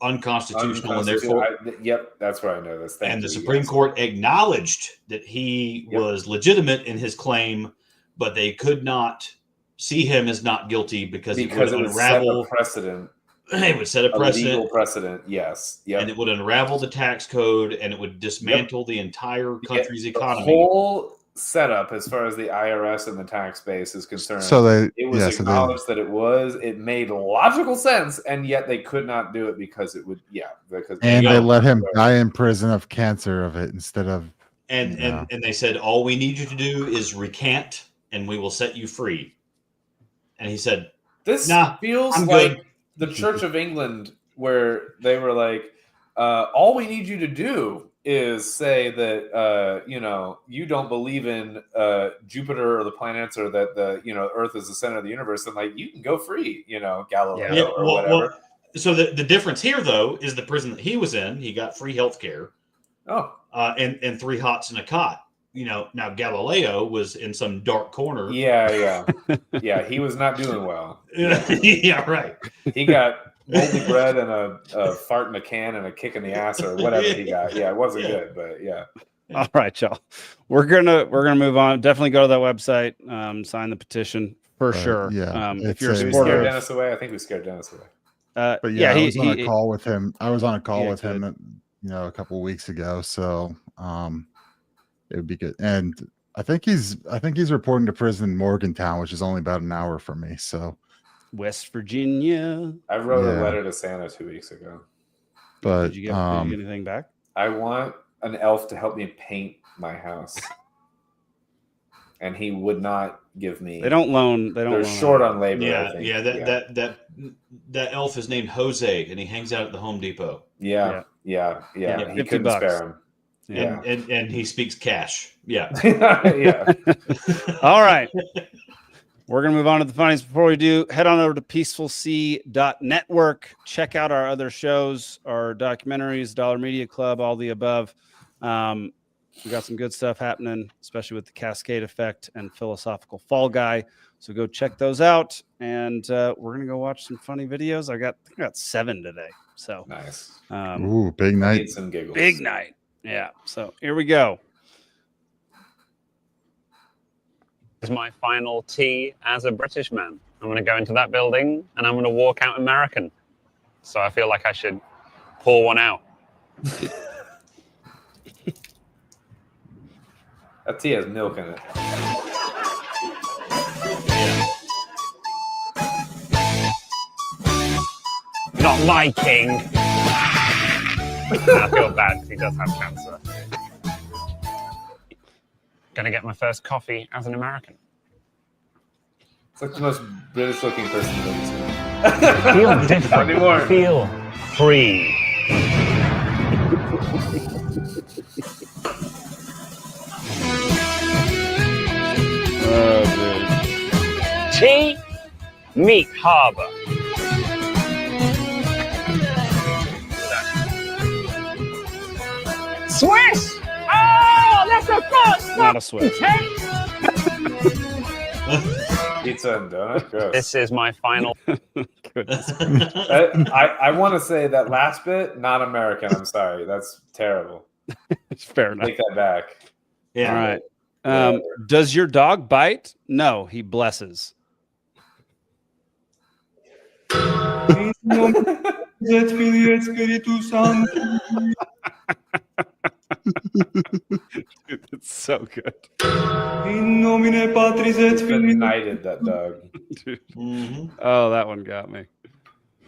Speaker 6: unconstitutional, and therefore,
Speaker 3: that's where I know this.
Speaker 6: The Supreme Court acknowledged that he was legitimate in his claim, but they could not see him as not guilty because it would unravel
Speaker 3: set a precedent.
Speaker 6: It would set a precedent.
Speaker 3: Legal precedent, yes. Yep.
Speaker 6: And it would unravel the tax code, and it would dismantle the entire country's economy.
Speaker 3: The whole setup, as far as the IRS and the tax base is concerned, it was acknowledged that it made logical sense, and yet they could not do it because it would,
Speaker 4: and they let him die in prison of cancer of it instead of.
Speaker 6: And they said, all we need you to do is recant, and we will set you free. And he said,
Speaker 3: "This feels
Speaker 6: I'm
Speaker 3: like."
Speaker 6: good.
Speaker 3: The Church of England, where they were like, all we need you to do is say that, you don't believe in Jupiter or the planets, or that the, Earth is the center of the universe. And like, you can go free, Galileo or whatever.
Speaker 6: So the difference here, though, is the prison that he was in, he got free health care. And 3 hots and a cot. Now Galileo was in some dark corner.
Speaker 3: Yeah. He was not doing well.
Speaker 6: Yeah, right.
Speaker 3: He got moldy bread and a fart in a can and a kick in the ass or whatever he got. Yeah, it wasn't good, but yeah.
Speaker 1: All right, y'all. We're gonna move on. Definitely go to that website. Sign the petition for sure.
Speaker 4: Yeah.
Speaker 1: If you're a
Speaker 3: supporter,
Speaker 1: supporter,
Speaker 3: Dennis away. I think we scared Dennis away.
Speaker 4: But I was on a call with him. I was on a call with him, a couple of weeks ago. So it would be good. And I think he's reporting to prison in Morgantown, which is only about an hour from me. So
Speaker 1: West Virginia.
Speaker 3: I wrote a letter to Santa 2 weeks ago.
Speaker 4: But
Speaker 1: did you get anything back?
Speaker 3: I want an elf to help me paint my house. And he would not give me.
Speaker 1: They're
Speaker 3: short on labor.
Speaker 6: That elf is named Jose, and he hangs out at the Home Depot.
Speaker 3: Yeah. He couldn't spare him.
Speaker 6: Yeah. And he speaks cash. Yeah.
Speaker 1: All right. We're going to move on to the funniest. Before we do, head on over to peacefulsea.network. Check out our other shows, our documentaries, Dollar Media Club, all the above. We got some good stuff happening, especially with the Cascade Effect and Philosophical Fall Guy. So go check those out. And we're going to go watch some funny videos. I got 7 today. So
Speaker 3: nice.
Speaker 4: Big night.
Speaker 3: Some giggles.
Speaker 1: Big night. Yeah. So here we go.
Speaker 16: This is my final tea as a British man. I'm going to go into that building and I'm going to walk out American. So I feel like I should pour one out.
Speaker 3: That tea has milk in it.
Speaker 16: Not my king. I feel bad because he does have cancer. Gonna get my first coffee as an American.
Speaker 3: It's like the most British looking person you've ever seen.
Speaker 16: Feel different.
Speaker 3: Anymore.
Speaker 16: Feel free.
Speaker 1: Oh, dude.
Speaker 16: Tea, Meat Harbor. Swiss! Oh, that's a first!
Speaker 1: Not a Swiss.
Speaker 3: Pizza and donut? Gross.
Speaker 16: This is my final.
Speaker 3: I want to say that last bit, not American. I'm sorry. That's terrible.
Speaker 1: It's fair enough.
Speaker 3: Take that back.
Speaker 6: Yeah.
Speaker 1: All right. Does your dog bite? No, he blesses. Dude, it's so good.
Speaker 3: Benighted, that dog.
Speaker 1: Dude.
Speaker 6: Mm-hmm.
Speaker 1: Oh, that one got me.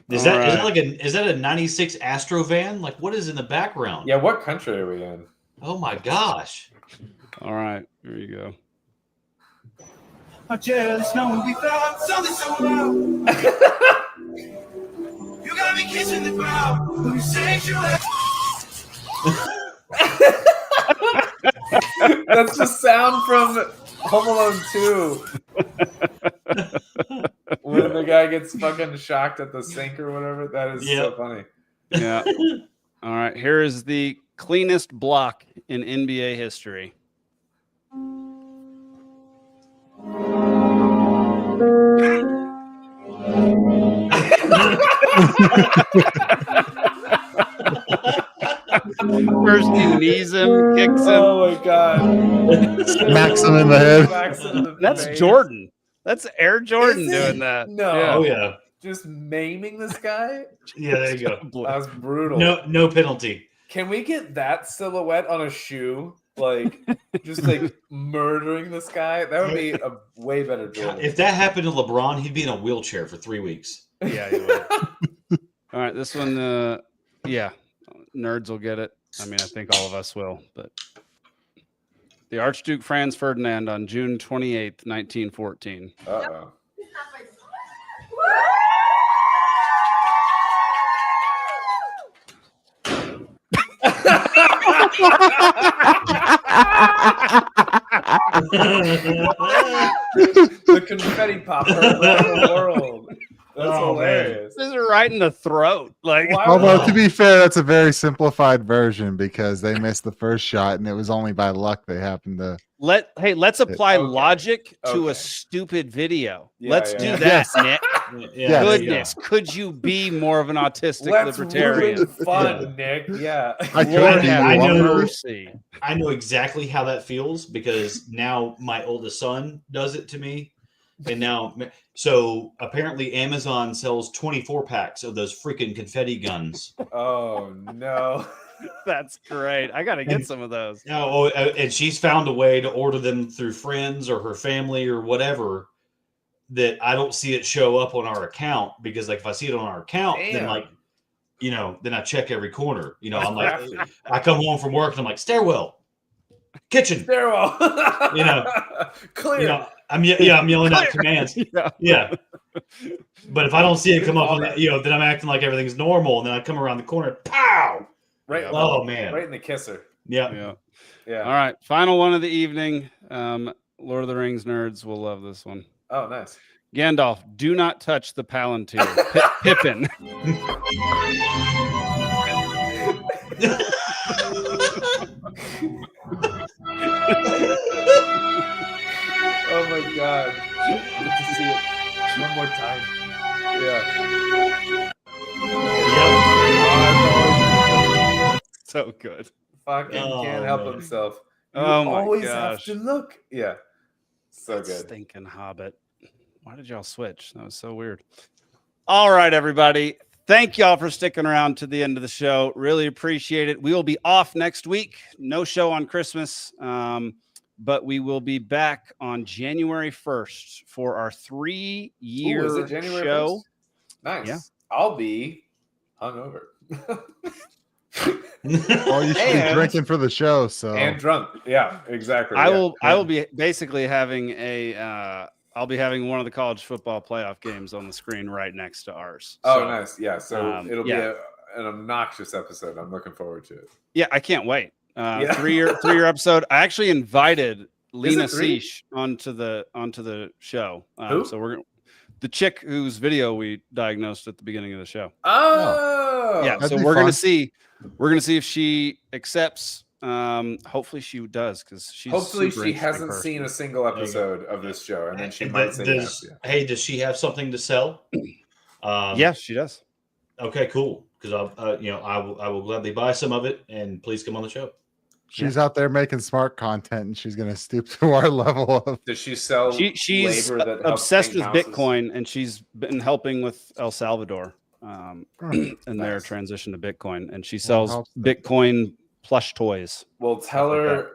Speaker 6: Is that a 96 Astro van? Like, what is in the background?
Speaker 3: Yeah, what country are we in?
Speaker 6: Oh my gosh.
Speaker 1: All right, here you go.
Speaker 8: I just know we found something so loud. You got me kissing the ground. You sexual.
Speaker 3: That's the sound from Home Alone 2. When the guy gets fucking shocked at the sink or whatever. That is so funny.
Speaker 1: Yeah. All right, here is the cleanest block in NBA history. First he knees him, kicks him.
Speaker 3: Oh my god.
Speaker 4: Smacks him in the head.
Speaker 1: That's Jordan. That's Air Jordan doing that.
Speaker 3: No.
Speaker 1: Yeah.
Speaker 6: Oh yeah.
Speaker 3: Just maiming this guy?
Speaker 6: Yeah, there you go.
Speaker 3: That's brutal.
Speaker 6: No penalty.
Speaker 3: Can we get that silhouette on a shoe? Like, just like murdering this guy? That would be a way better Jordan.
Speaker 6: If that happened to LeBron, he'd be in a wheelchair for 3 weeks.
Speaker 1: Yeah, he would. All right, this one, yeah, nerds will get it. I mean, I think all of us will. But the Archduke Franz Ferdinand on June 28th, 1914.
Speaker 3: Uh-oh. The confetti popper around the world. That's hilarious.
Speaker 1: This is right in the throat. Like,
Speaker 4: although to be fair, that's a very simplified version because they missed the first shot and it was only by luck they happened to.
Speaker 1: Let's apply logic to a stupid video. Let's do that, Nick. Goodness, could you be more of an autistic libertarian?
Speaker 3: Ruin fun, Nick. Yeah.
Speaker 6: I know exactly how that feels because now my oldest son does it to me. And now, so apparently Amazon sells 24 packs of those freaking confetti guns.
Speaker 3: Oh, no.
Speaker 1: That's great. I got to get some of those.
Speaker 6: And she's found a way to order them through friends or her family or whatever that I don't see it show up on our account because, like, if I see it on our account, then, like, you know, then I check every corner. You know, I'm like, I come home from work and I'm like, stairwell, kitchen,
Speaker 3: stairwell,
Speaker 6: you know,
Speaker 3: clear.
Speaker 6: You know, I'm yelling out commands. Yeah. But if I don't see it come up on that, you know, then I'm acting like everything's normal, and then I come around the corner, pow!
Speaker 3: Right.
Speaker 6: Oh man.
Speaker 3: Right in the kisser.
Speaker 6: Yeah.
Speaker 1: All right. Final one of the evening. Lord of the Rings nerds will love this one.
Speaker 3: Oh, nice.
Speaker 1: Gandalf, do not touch the Palantir. Pippin.
Speaker 3: Oh my god. Good to see it one more time. Yeah.
Speaker 1: So good.
Speaker 3: Fucking can't help himself. You
Speaker 1: Oh my
Speaker 3: always
Speaker 1: gosh.
Speaker 3: have to look. Yeah. So
Speaker 1: That
Speaker 3: good.
Speaker 1: Stinking Hobbit. Why did y'all switch? That was so weird. All right, everybody. Thank y'all for sticking around to the end of the show. Really appreciate it. We will be off next week. No show on Christmas. but we will be back on January 1st for our 3-year
Speaker 3: Ooh, is it January
Speaker 1: show.
Speaker 3: 1st? Nice.
Speaker 1: Yeah.
Speaker 3: I'll be hungover.
Speaker 4: Well, you should be drinking for the show, so
Speaker 3: and drunk. Yeah, exactly.
Speaker 1: I will be basically having I'll be having one of the college football playoff games on the screen right next to ours.
Speaker 3: Oh,
Speaker 1: So,
Speaker 3: nice. Yeah. So it'll be an obnoxious episode. I'm looking forward to it.
Speaker 1: Yeah, I can't wait. 3-year episode. I actually invited Lena Seiche onto the show. So the chick whose video we diagnosed at the beginning of the show.
Speaker 3: Oh,
Speaker 1: yeah. So we're gonna see if she accepts. Hopefully she does, because she's
Speaker 3: hopefully she hasn't seen a single episode of this show, and then she might say yes. Yeah.
Speaker 6: Hey, does she have something to sell?
Speaker 1: Yes, she does.
Speaker 6: Okay, cool. Because I will gladly buy some of it, and please come on the show.
Speaker 4: She's out there making smart content, and she's going to stoop to our level of.
Speaker 3: Does she sell?
Speaker 1: She's
Speaker 3: labor that
Speaker 1: obsessed with
Speaker 3: houses?
Speaker 1: Bitcoin, and she's been helping with El Salvador in their transition to Bitcoin, and she sells Bitcoin plush toys.
Speaker 3: Well, tell her,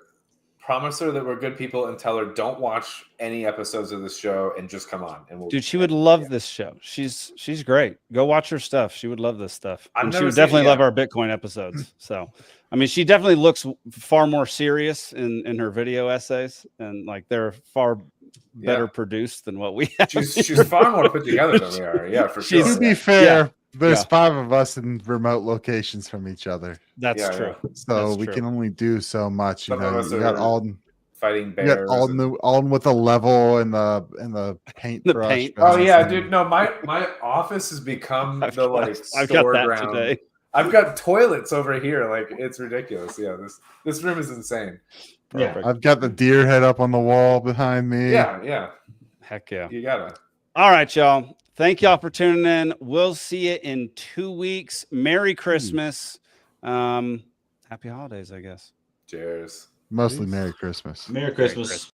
Speaker 3: promise her that we're good people, and tell her don't watch any episodes of this show and just come on. And
Speaker 1: Dude, she would love this show. She's great. Go watch her stuff. She would love this stuff. And she would definitely love our Bitcoin episodes. So, I mean, she definitely looks far more serious in her video essays, and like they're far better produced than what we have.
Speaker 3: She's far more put together than we are. Yeah, for sure.
Speaker 4: To be fair, there's 5 of us in remote locations from each other.
Speaker 1: That's true.
Speaker 4: So we can only do so much. You got Alden
Speaker 3: fighting bears.
Speaker 4: You got Alden with a level and the paintbrush.
Speaker 3: Oh yeah, dude. No, my office has become
Speaker 1: I've
Speaker 3: store
Speaker 1: got that
Speaker 3: ground.
Speaker 1: today.
Speaker 3: I've got toilets over here. Like, it's ridiculous. Yeah, this room is insane.
Speaker 1: Perfect.
Speaker 4: Yeah, I've got the deer head up on the wall behind me.
Speaker 3: Yeah.
Speaker 1: Heck yeah.
Speaker 3: You gotta.
Speaker 1: All right, y'all. Thank y'all for tuning in. We'll see you in 2 weeks. Merry Christmas. Happy holidays, I guess.
Speaker 3: Cheers.
Speaker 4: Mostly Merry Christmas.
Speaker 6: Merry Christmas.